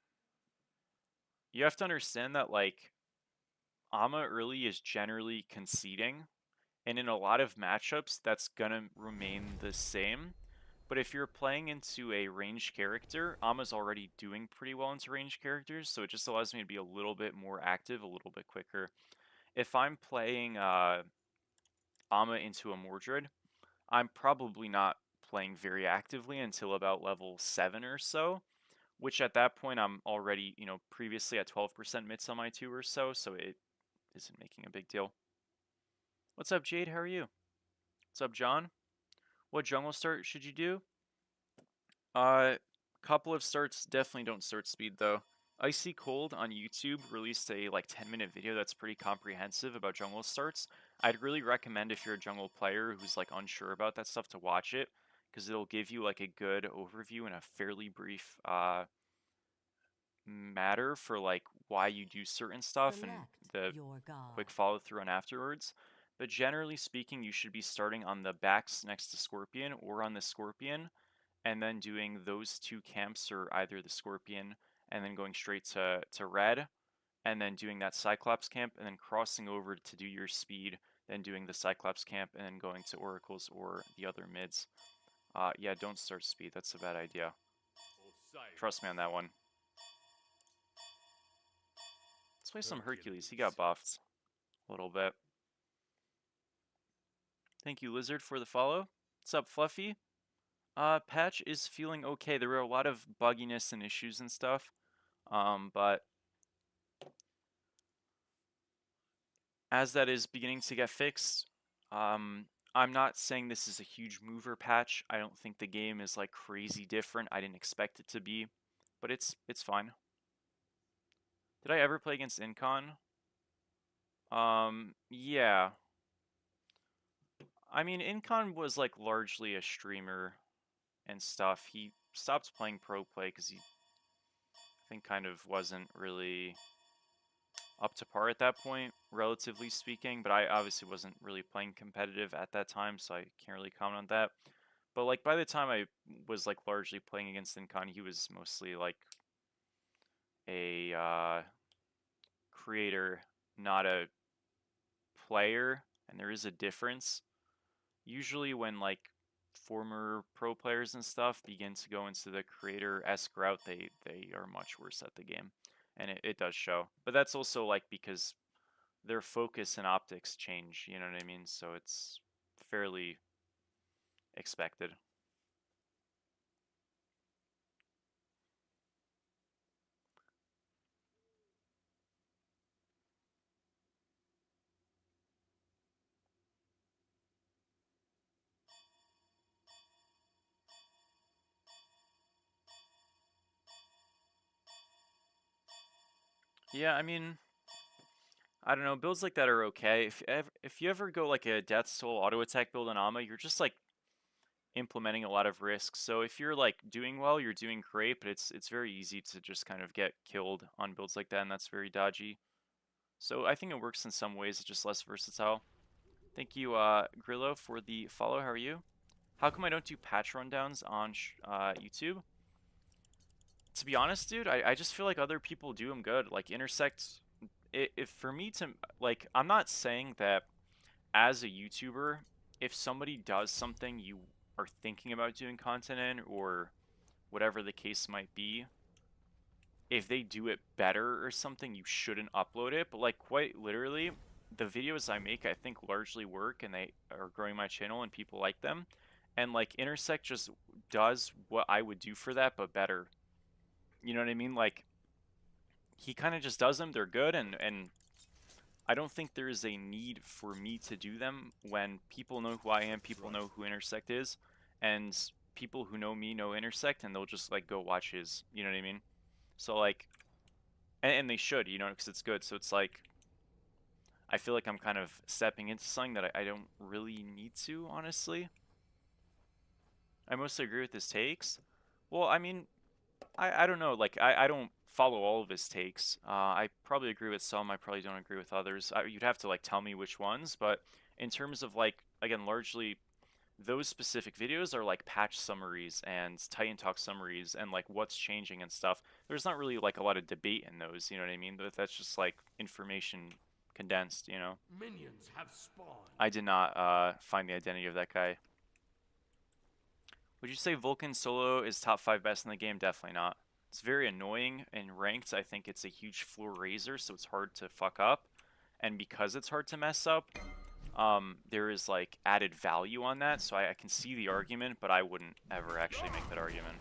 have to understand that, like, Amma early is generally conceding, and in a lot of matchups, that's gonna remain the same. But if you're playing into a ranged character, Amma's already doing pretty well into ranged characters, so it just allows me to be a little bit more active, a little bit quicker. If I'm playing Amma into a Mordred, I'm probably not playing very actively until about level 7 or so, which at that point I'm already, previously at 12% mids on my 2 or so it isn't making a big deal. What's up, Jade? How are you? What's up, John? What jungle start should you do? Couple of starts, definitely don't start speed though. Icy Cold on YouTube released a 10-minute video that's pretty comprehensive about jungle starts. I'd really recommend, if you're a jungle player who's unsure about that stuff, to watch it, because it'll give you a good overview in a fairly brief matter for why you do certain stuff and the quick follow through on afterwards. But generally speaking, you should be starting on the backs next to Scorpion or on the Scorpion, and then doing those 2 camps, or either the Scorpion and then going straight to red, and then doing that Cyclops camp, and then crossing over to do your speed, then doing the Cyclops camp, and then going to Oracles or the other mids. Yeah, don't start speed. That's a bad idea. Trust me on that one. Let's play some Hercules. He got buffed a little bit. Thank you, Lizard, for the follow. What's up, Fluffy? Patch is feeling okay. There were a lot of bugginess and issues and stuff, but as that is beginning to get fixed, I'm not saying this is a huge mover patch. I don't think the game is crazy different. I didn't expect it to be, but it's fine. Did I ever play against Incon? Yeah. I mean, Incon was largely a streamer and stuff. He stopped playing pro play because he, I think, kind of wasn't really up to par at that point, relatively speaking, but I obviously wasn't really playing competitive at that time, so I can't really comment on that. But by the time I was largely playing against Incon, he was mostly a creator, not a player, and there is a difference. Usually when former pro players and stuff begin to go into the creator-esque route, they are much worse at the game, and it does show. But that's also because their focus and optics change, you know what I mean? So it's fairly expected. Yeah, I mean, I don't know. Builds like that are okay. If you ever go like a Death Soul auto attack build on Ama, you're just like implementing a lot of risks. So if you're like doing well, you're doing great, but it's very easy to just kind of get killed on builds like that, and that's very dodgy. So I think it works in some ways, it's just less versatile. Thank you, Grillo, for the follow. How are you? How come I don't do patch rundowns on YouTube? To be honest, dude, I just feel like other people do them good. Like Intersect, if for me to like, I'm not saying that as a YouTuber, if somebody does something you are thinking about doing content in, or whatever the case might be, if they do it better or something, you shouldn't upload it. But like quite literally, the videos I make, I think largely work, and they are growing my channel, and people like them. And like Intersect just does what I would do for that, but better. You know what I mean? Like he kind of just does them. They're good, and I don't think there is a need for me to do them when people know who I am, people know who Intersect is, and people who know me know Intersect, and they'll just like go watch his. You know what I mean? So like, and they should, you know, because it's good. So it's like, I feel like I'm kind of stepping into something that I don't really need to, honestly. I mostly agree with his takes. Well, I mean, I don't know. Like, I don't follow all of his takes. I probably agree with some. I probably don't agree with others. You'd have to, like, tell me which ones. But in terms of, like, again, largely those specific videos are, like, patch summaries and Titan Talk summaries and, like, what's changing and stuff. There's not really, like, a lot of debate in those, you know what I mean? But that's just, like, information condensed, you know? Minions have spawned. I did not find the identity of that guy. Would you say Vulcan solo is top 5 best in the game? Definitely not. It's very annoying in ranked. I think it's a huge floor raiser, so it's hard to fuck up. And because it's hard to mess up, there is like added value on that. So I can see the argument, but I wouldn't ever actually make that argument.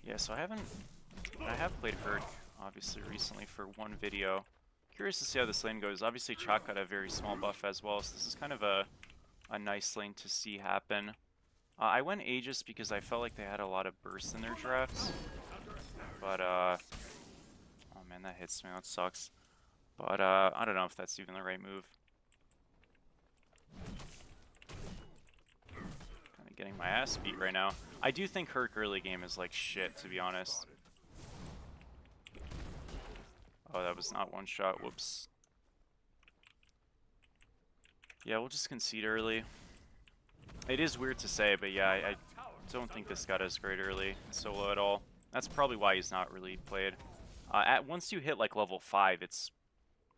Yeah, so I have played Herd, obviously, recently for one video. Curious to see how this lane goes. Obviously, Chalk got a very small buff as well, so this is kind of a nice lane to see happen. I went Aegis because I felt like they had a lot of bursts in their drafts. But, oh man, that hits me. That sucks. But, I don't know if that's even the right move. Kind of getting my ass beat right now. I do think Herd early game is like shit, to be honest. Oh, that was not one shot. Whoops. Yeah, we'll just concede early. It is weird to say, but yeah, I don't think this guy does great early solo at all. That's probably why he's not really played. Once you hit like level 5, it's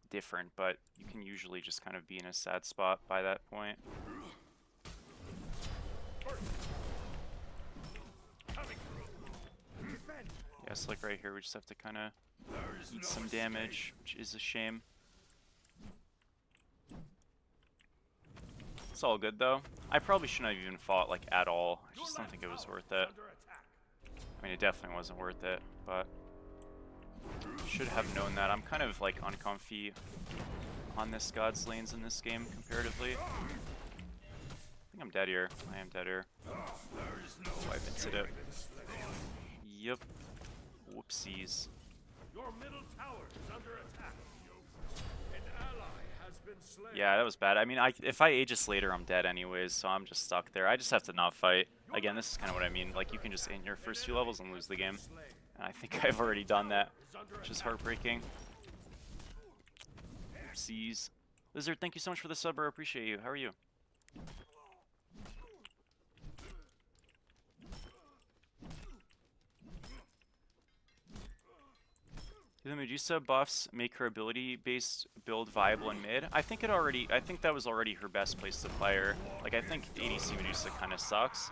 different, but you can usually just kind of be in a sad spot by that point. Yeah, so like right here, we just have to kind of eat some damage, which is a shame. It's all good though. I probably shouldn't have even fought like at all. I just don't think it was worth it. I mean, it definitely wasn't worth it, but should have known that. I'm kind of like uncomfy on this God's lanes in this game comparatively. I think I'm dead here. I am dead here. Wipe into it. Yep. Whoopsies. Your middle tower is under attack. An ally has been slain. Yeah, that was bad. I mean, if I Aegis later, I'm dead anyways, so I'm just stuck there. I just have to not fight. Again, this is kind of what I mean. Like, you can just in your first few levels and lose the game. And I think I've already done that, which is heartbreaking. Oopsies. Lizard, thank you so much for the sub, bro. Appreciate you. How are you? Do the Medusa buffs make her ability-based build viable in mid? I think that was already her best place to play her. Like, I think ADC Medusa kind of sucks.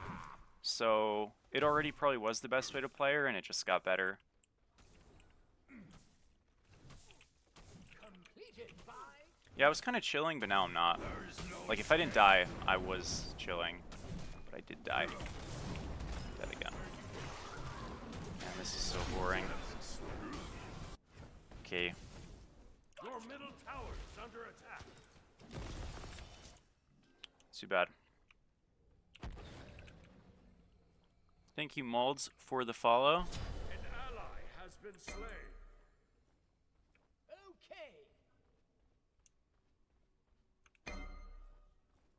So, it already probably was the best way to play her, and it just got better. Yeah, I was kind of chilling, but now I'm not. Like, if I didn't die, I was chilling. But I did die. Dead again. Man, this is so boring. Okay. middle tower is under attack. Too bad. Thank you, Molds, for the follow. An ally has been slain.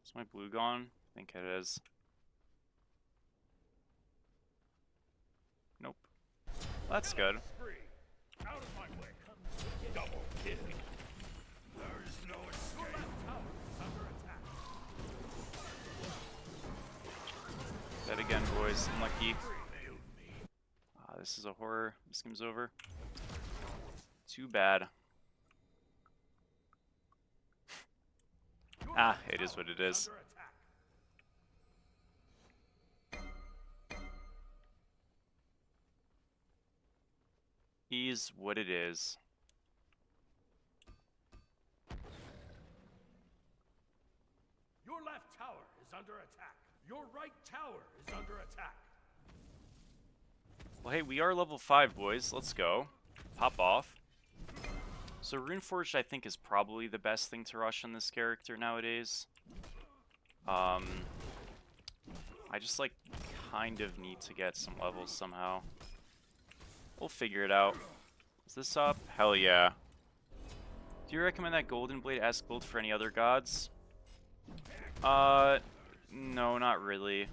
Is my blue gone? I think it is. Nope. That's good. Spree. Out of my way. Double kill. There is no escape. Your left tower is under attack. Dead again, boys. Unlucky. This is a horror. This game's over. Too bad. It is what it is. Under attack. Is what it is. Your left tower is under attack. Your right tower is under attack. Well, hey, we are level 5, boys. Let's go. Pop off. So Runeforged, I think, is probably the best thing to rush on this character nowadays. I just, like, kind of need to get some levels somehow. We'll figure it out. Is this up? Hell yeah. Do you recommend that Golden Blade as build for any other gods? No, not really.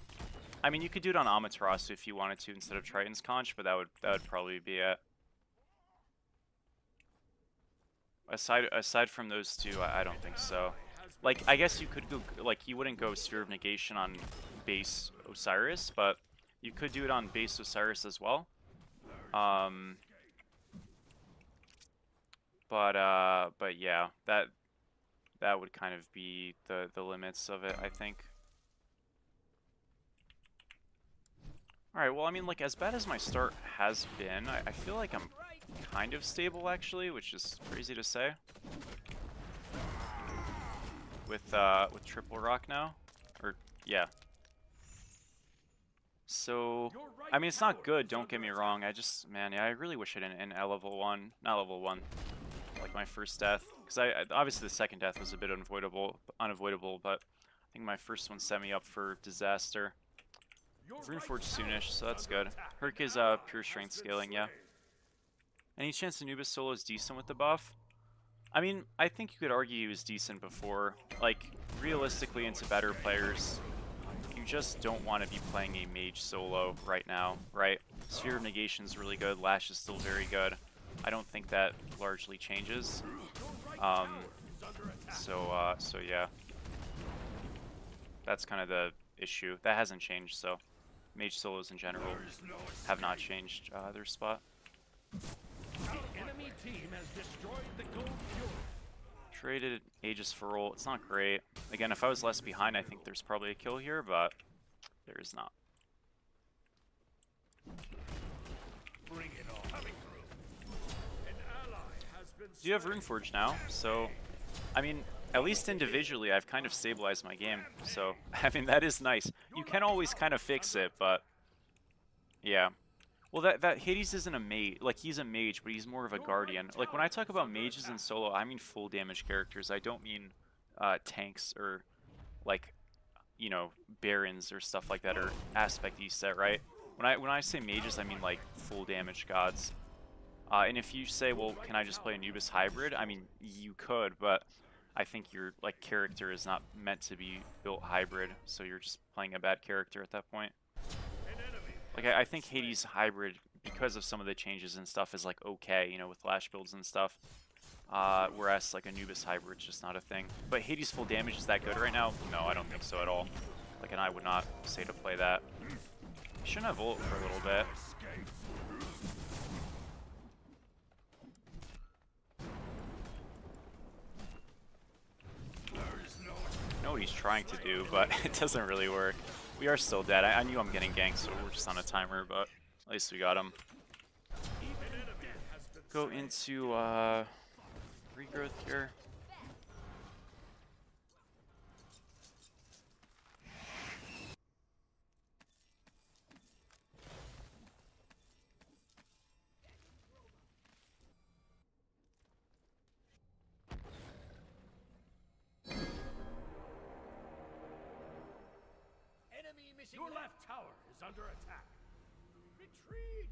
I mean, you could do it on Amaterasu if you wanted to instead of Triton's Conch, but that would probably be it. Aside from those two, I don't think so. Like, I guess you could go, like, you wouldn't go Sphere of Negation on base Osiris, but you could do it on base Osiris as well. But yeah, that would kind of be the limits of it, I think. Alright, well, I mean, like, as bad as my start has been, I feel like I'm kind of stable, actually, which is crazy to say. With Triple Rock now. Or, yeah. So, I mean, it's not good, don't get me wrong. I just, man, yeah, I really wish I didn't end at level 1. Not level 1. Like, my first death. Because obviously the second death was a bit unavoidable, but I think my first one set me up for disaster. Runeforged soonish, so that's good. Herc is pure strength scaling, yeah. Any chance Anubis solo is decent with the buff? I mean, I think you could argue he was decent before. Like, realistically, into better players, you just don't want to be playing a mage solo right now, right? Sphere of Negation is really good, Lash is still very good. I don't think that largely changes. So yeah. That's kind of the issue. That hasn't changed, so mage solos in general have not changed their spot. The enemy team has destroyed the gold fuel. Traded Aegis for roll. It's not great. Again, if I was less behind, I think there's probably a kill here, but there is not. Bring it on. Coming through. An ally has been You have Runeforge now, so I mean, at least individually, I've kind of stabilized my game. So I mean, that is nice. You can always kind of fix it, but yeah. Well, that Hades isn't a mage. Like, he's a mage, but he's more of a guardian. Like, when I talk about mages in solo, I mean full damage characters. I don't mean tanks or, like, you know, barons or stuff like that, or aspect set, right? When I say mages, I mean, like, full damage gods. And if you say, well, can I just play Anubis hybrid? I mean, you could, but I think your, like, character is not meant to be built hybrid, so you're just playing a bad character at that point. Like, I think Hades hybrid, because of some of the changes and stuff, is, like, okay, you know, with Lash builds and stuff. Whereas, like, Anubis hybrid's just not a thing. But Hades full damage is that good right now? No, I don't think so at all. Like, and I would not say to play that. Shouldn't have ult for a little bit. I know what he's trying to do, but it doesn't really work. We are still dead. I knew I'm getting ganked, so we're just on a timer, but at least we got him. Go into regrowth here. Your left tower is under attack. Retreat!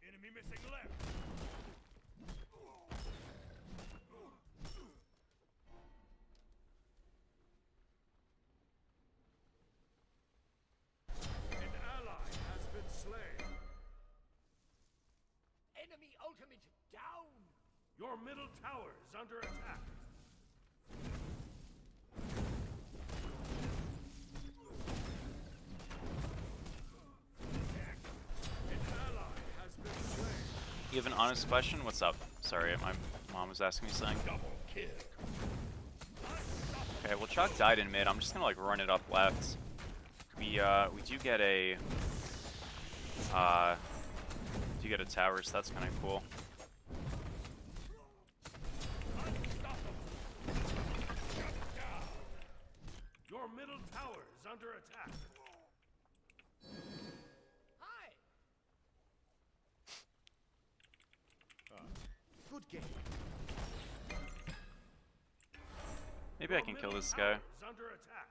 Enemy missing left. An ally has been slain. Enemy ultimate down. Your middle tower is under attack. An ally has been slain. You have an honest question? What's up? Sorry, my mom was asking me something. Double kill. Okay, well Chuck died in mid. I'm just gonna like run it up left. We do get a tower, so that's kind of cool. Your middle tower is under attack. Hi. Good game. Maybe I can kill this guy. Is under attack.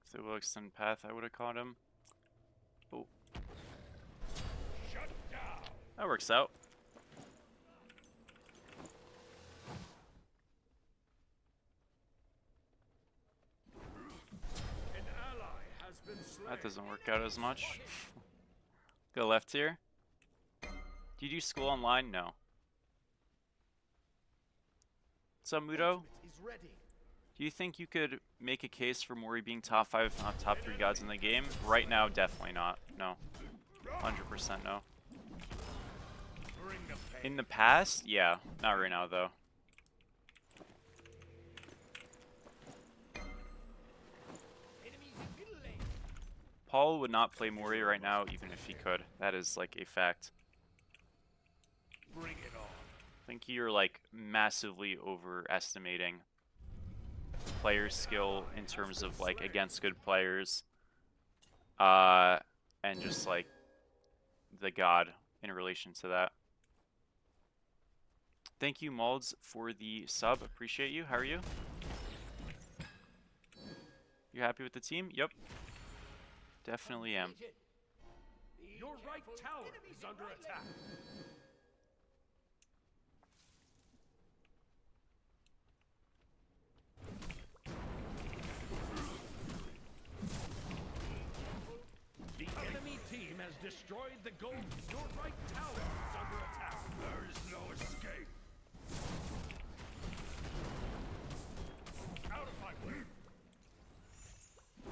If they will extend path, I would have caught him. Oh, Shut down. that works out. An ally has been slain. That doesn't work out as much. Go left here. Do you do school online? No. What's up, Mudo? Is ready. Do you think you could make a case for Mori being top 5, if not top 3 gods in the game? Right now, definitely not. No. 100% no. Bring the pain. In the past? Yeah. Not right now, though. Enemies in middle lane. Paul would not play Mori right now, even if he could. That is, like, a fact. Bring it on. I think you're, like, massively overestimating player skill in terms of, like, against good players. And just, like, the god in relation to that. Thank you, Malds, for the sub. Appreciate you. How are you? You happy with the team? Yep. Definitely am. Your right tower is under attack. The enemy team has destroyed the gold. Your right tower is under attack. There is no escape. Out of my way.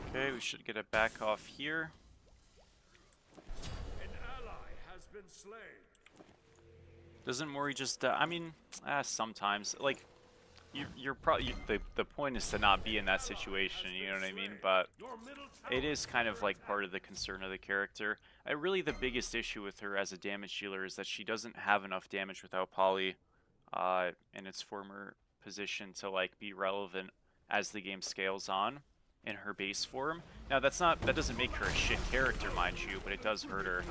Okay, we should get it back off here. An ally has been slain. Doesn't Mori just, I mean, sometimes. Like, you're probably, the point is to not be in that situation, you know what I mean? But Your middle tower it is kind of like part of the concern of the character. Really, the biggest issue with her as a damage dealer is that she doesn't have enough damage without Poly in its former position to like be relevant as the game scales on in her base form. Now that doesn't make her a shit character, mind you, but it does hurt her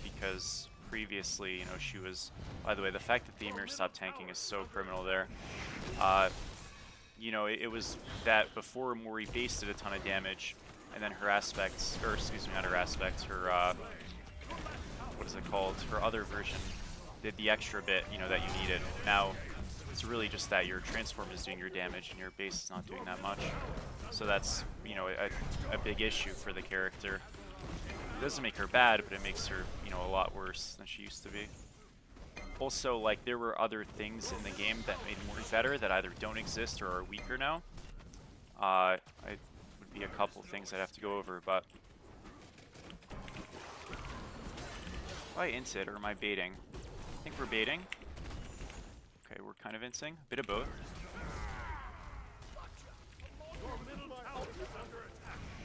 because previously, you know, she was. By the way, the fact that the Emir stopped tanking is so criminal there. You know, it was that before Mori base did a ton of damage, and then her aspects, or excuse me, not her aspects, her, what is it called? Her other version did the extra bit, you know, that you needed. Now, it's really just that your transform is doing your damage and your base is not doing that much. So that's, you know, a big issue for the character. It doesn't make her bad, but it makes her, you know, a lot worse than she used to be. Also, like, there were other things in the game that made Mori better that either don't exist or are weaker now. It would be a couple things I'd have to go over, but... Am I inted or am I baiting? I think we're baiting. Okay, we're kind of inting. A bit of both.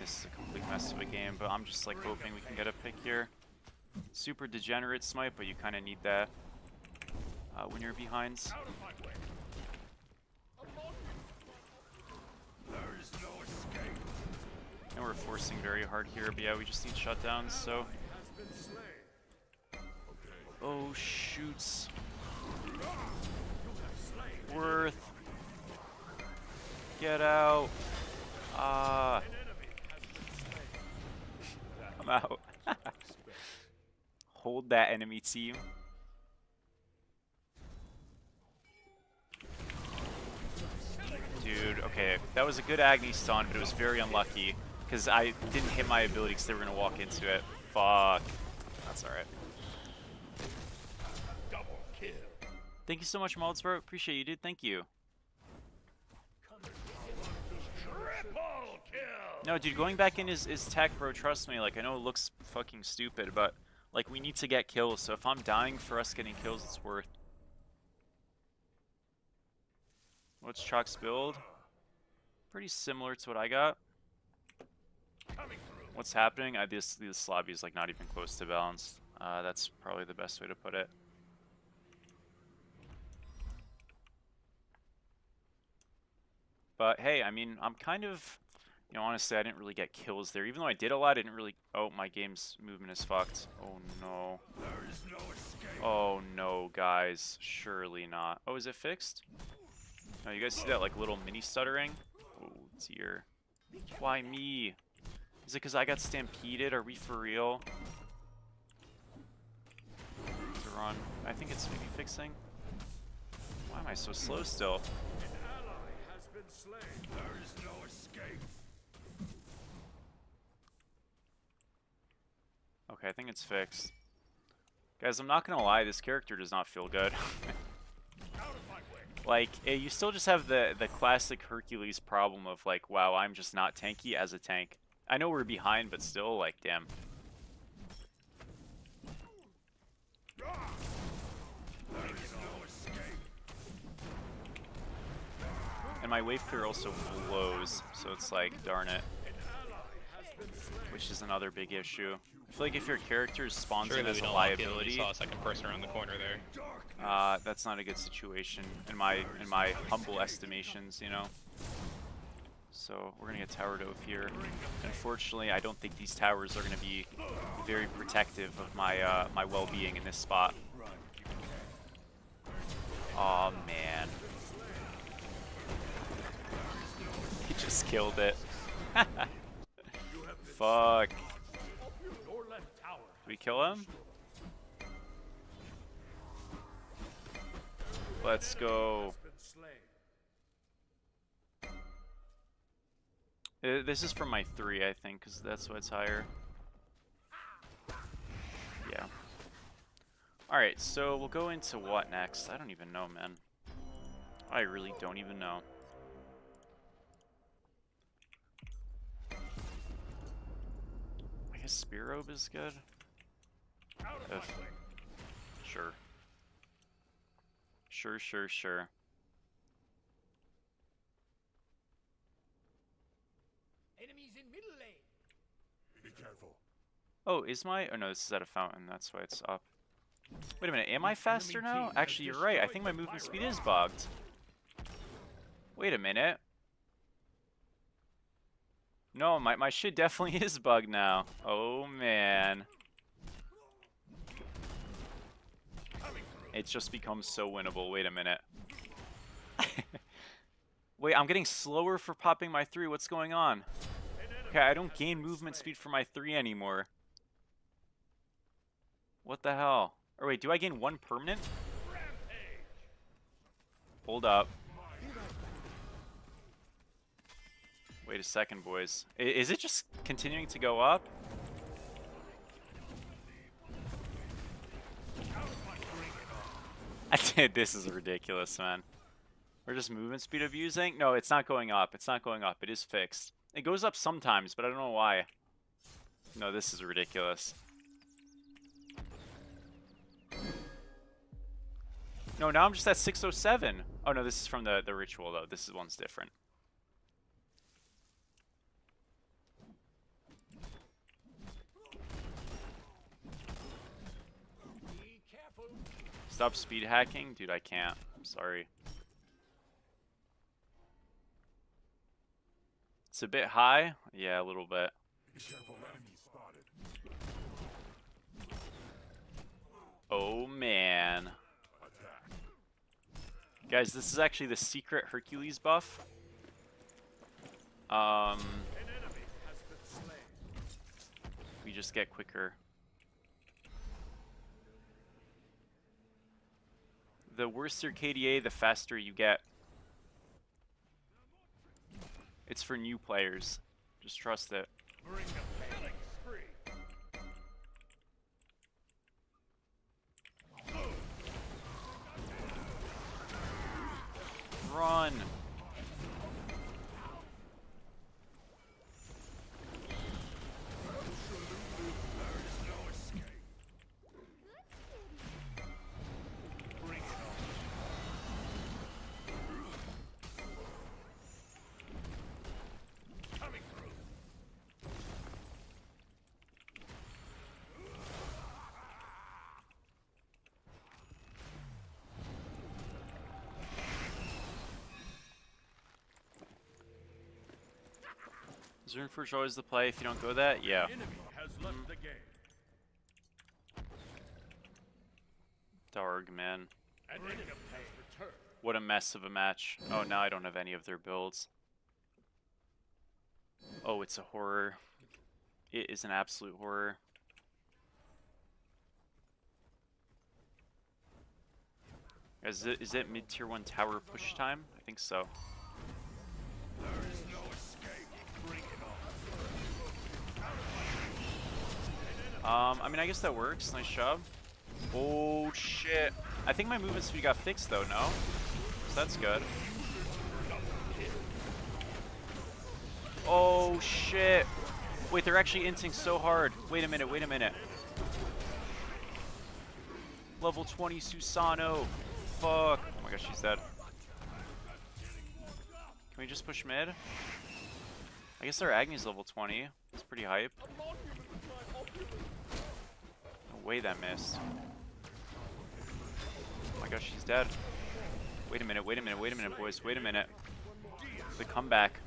This is a complete mess of a game, but I'm just like hoping we can get a pick here. Super degenerate smite, but you kind of need that when you're behind. we're forcing very hard here, but yeah, we just need shutdowns, so... Oh, shoots. Worth. Get out. Ah. I'm out. Hold that, enemy team. Dude, okay, that was a good Agni stun, but it was very unlucky because I didn't hit my ability because they were gonna walk into it. Fuck. That's alright. Double kill. Thank you so much, Molds, bro. Appreciate you, dude. Thank you. Triple kill. No, dude, going back in is tech, bro. Trust me. Like, I know it looks fucking stupid, but like, we need to get kills. So if I'm dying for us getting kills, it's worth. What's Chalk's build? Pretty similar to what I got. Coming through. What's happening? This lobby is like not even close to balanced. That's probably the best way to put it. But hey, I mean, I'm kind of, you know, honestly, I didn't really get kills there. Even though I did a lot, I didn't really... Oh, my game's movement is fucked. Oh, no. There is no escape. Oh, no, guys. Surely not. Oh, is it fixed? No, you guys see that, like, little mini stuttering? Oh, dear. Why me? Is it because I got stampeded? Are we for real? To run. I think it's maybe fixing. Why am I so slow still? An ally has been slain. There is no escape. Okay, I think it's fixed. Guys, I'm not gonna lie, this character does not feel good. Out of my way. Like, you still just have the classic Hercules problem of like, wow, I'm just not tanky as a tank. I know we're behind, but still, like, damn. There is no escape. And my wave clear also blows, so it's like, darn it. An ally has been slain. Which is another big issue. I feel like if your character spawns in Surely as we a don't lock in when we liability, saw a second person around the corner there. that's not a good situation in my humble estimations, you know. So we're gonna get towered over here. Unfortunately, I don't think these towers are gonna be very protective of my my well-being in this spot. Oh man, he just killed it. Fuck. Your left tower Did we kill him? Let's go. has been slain. This is from my 3, I think, because that's why it's higher. Yeah. Alright, so we'll go into what next? I don't even know, man. I really don't even know. I guess Spear Robe is good. Out of my If- way. Sure. Sure. Enemies in middle lane. Be careful. Oh, is my... Oh, no, this is at a fountain. That's why it's up. Wait a minute. Am I faster now? Actually, you're right. I think my movement speed is bugged. Wait a minute. No, my shit definitely is bugged now. Oh, man. It's just become so winnable. Wait a minute. Wait, I'm getting slower for popping my 3. What's going on? Okay, I don't gain movement speed for my 3 anymore. What the hell? Or wait, do I gain 1 permanent? Hold up. Wait a second, boys. Is it just continuing to go up? This is ridiculous, man. We're just movement speed abusing? No, it's not going up. It's not going up. It is fixed. It goes up sometimes, but I don't know why. No, this is ridiculous. No, now I'm just at 607. Oh, no, this is from the ritual, though. This one's different. Be careful. Stop speed hacking? Dude, I can't. I'm sorry. It's a bit high. Yeah, a little bit. Oh man. Guys, this is actually the secret Hercules buff. We just get quicker. The worse your KDA, the faster you get. It's for new players. Just trust it. Bring a killing spree. Run! Bring it on. Coming through. Zernforge always the play if you don't go that? Yeah. Enemy has left the game. Darg, man. An enemy has returned. What a mess of a match. Oh, now I don't have any of their builds. Oh, it's a horror. It is an absolute horror. Is it mid-tier 1 tower push time? I think so. There is no escape. Bring it on. I mean, I guess that works. Nice job. Oh, shit. I think my movement speed got fixed, though, no? So that's good. Oh, shit. Wait, they're actually inting so hard. Wait a minute, wait a minute. Level 20 Susano. Fuck. Oh my gosh, she's dead. Can we just push mid? I guess our Agni's level 20. It's pretty hype. No way that missed. Oh my gosh, she's dead. Wait a minute, wait a minute, wait a minute, boys. Wait a minute. The comeback.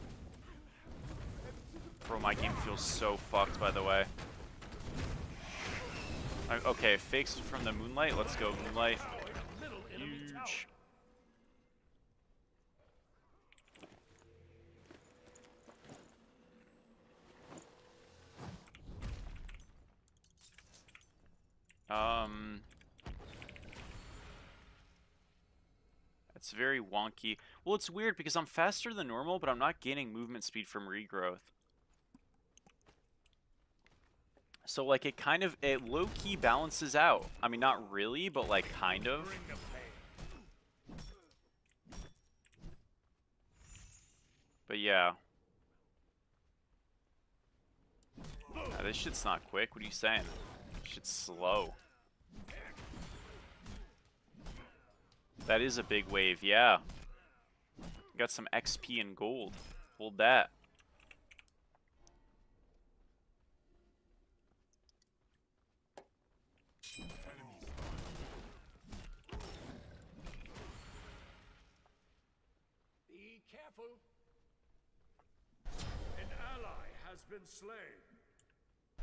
Bro, my game feels so fucked, by the way. Okay, fakes from the Moonlight. Let's go, Moonlight. Huge. It's very wonky. Well, it's weird because I'm faster than normal, but I'm not gaining movement speed from regrowth. So, like, it low-key balances out. I mean, not really, but, like, kind of. Bring the pain. But, yeah. This shit's not quick. What are you saying? This shit's slow. That is a big wave, yeah. Got some XP and gold. Hold that. Be careful. An ally has been slain.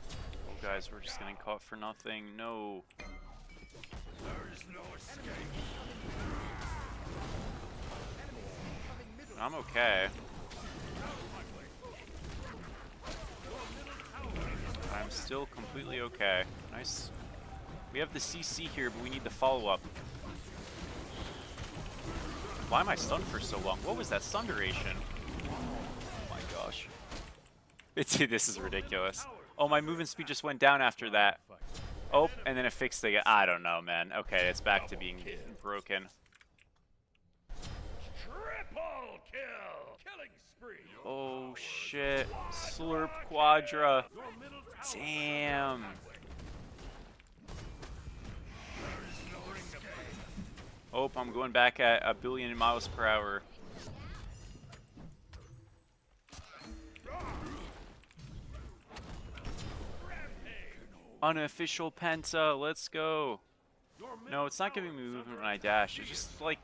Oh, guys, we're just getting caught for nothing. No. There is no escape. I'm okay. I'm still completely okay. Nice. We have the CC here, but we need the follow-up. Why am I stunned for so long? What was that stun duration? Oh my gosh. This is ridiculous. Oh, my movement speed just went down after that. Oh, and then it fixed it. I don't know, man. Okay, it's back to being broken. Triple kill. Killing spree. Oh shit. Slurp Quadra. Your middle tower. Damn. Oh, I'm going back at 1 billion miles per hour. Unofficial Penta, let's go. No, it's not giving me movement when I dash. It's just like,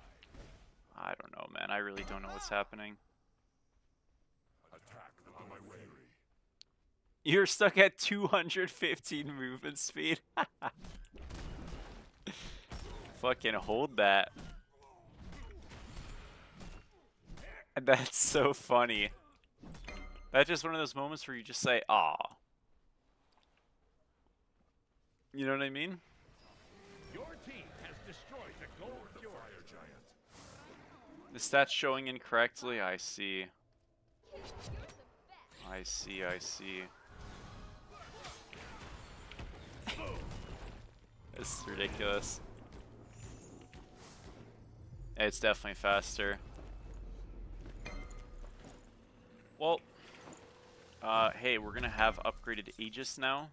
I don't know, man. I really don't know what's happening. You're stuck at 215 movement speed. Fucking hold that. That's so funny. That's just one of those moments where you just say, "Aw." You know what I mean? Your team has destroyed the gold fury. The stats showing incorrectly. I see. I see. I see. It's ridiculous. It's definitely faster. Well, hey, we're gonna have upgraded Aegis now.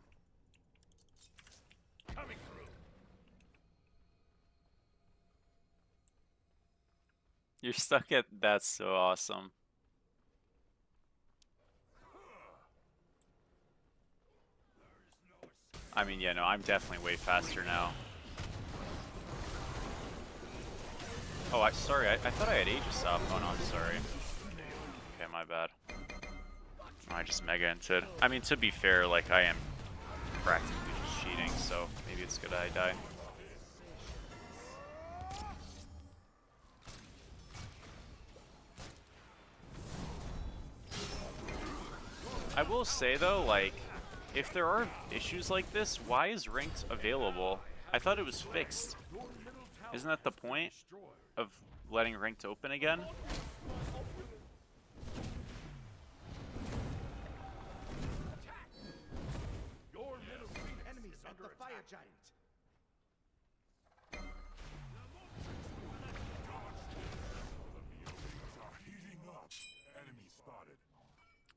Coming through. You're stuck at. That's so awesome. I mean, yeah, no, I'm definitely way faster now. Oh, sorry, I thought I had Aegis up. Oh no, I'm sorry. Okay, my bad. Oh, I just mega entered. I mean, to be fair, like, I am practically just cheating, so maybe it's good I die. I will say though, like, if there are issues like this, why is ranked available? I thought it was fixed. Isn't that the point of letting ranked open again? Your middle enemies under the fire giant.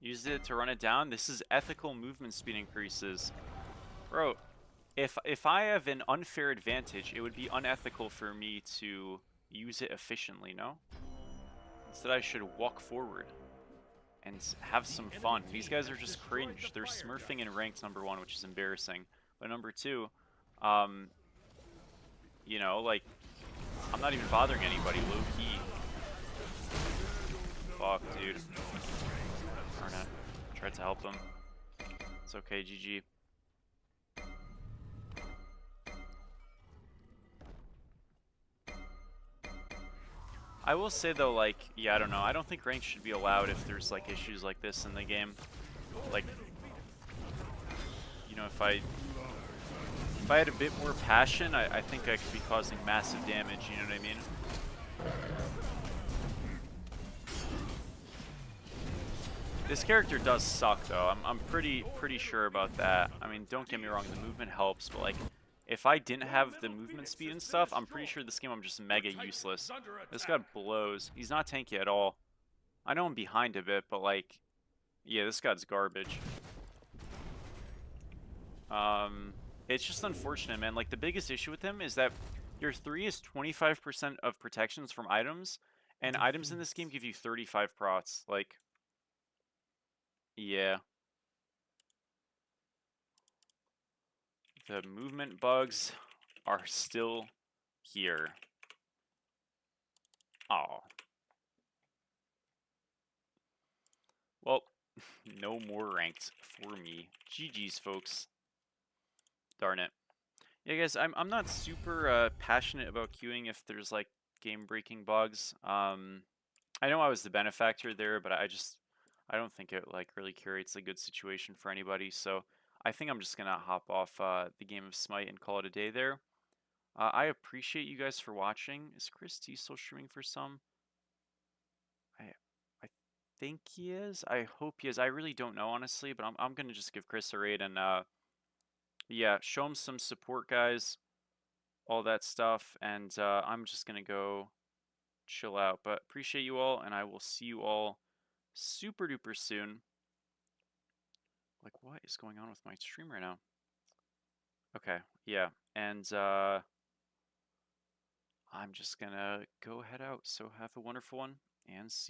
Used it to run it down. This is ethical movement speed increases. Bro, if I have an unfair advantage, it would be unethical for me to use it efficiently, no? Instead, I should walk forward and have some fun. These guys are just cringe. They're smurfing in ranked, number one, which is embarrassing. But number two, you know, like, I'm not even bothering anybody, low-key. Fuck, dude. Darn it. Tried to help him. It's okay, GG. I will say though, like, yeah, I don't know. I don't think ranked should be allowed if there's like issues like this in the game. Like, you know, if I had a bit more passion, I think I could be causing massive damage. You know what I mean? This character does suck though. I'm pretty sure about that. I mean, don't get me wrong, the movement helps, but like, if I didn't have the movement speed and stuff, I'm pretty sure this game I'm just mega useless. This guy blows. He's not tanky at all. I know I'm behind a bit, but like, yeah, this guy's garbage. It's just unfortunate, man. Like, the biggest issue with him is that your 3 is 25% of protections from items, and items in this game give you 35 prots. Like, yeah. The movement bugs are still here. Aw. Well, no more ranked for me. GG's, folks. Darn it. Yeah, guys, I'm not super passionate about queuing if there's like game-breaking bugs. I know I was the benefactor there, but I don't think it like really curates a good situation for anybody. So I think I'm just gonna hop off the game of Smite and call it a day there. I appreciate you guys for watching. Is Chris T still streaming for some? I think he is. I hope he is. I really don't know honestly, but I'm gonna just give Chris a raid and yeah, show him some support, guys. All that stuff, and I'm just gonna go chill out. But appreciate you all, and I will see you all super duper soon. Like, what is going on with my stream right now? Okay, yeah, and I'm just gonna go head out. So have a wonderful one, and see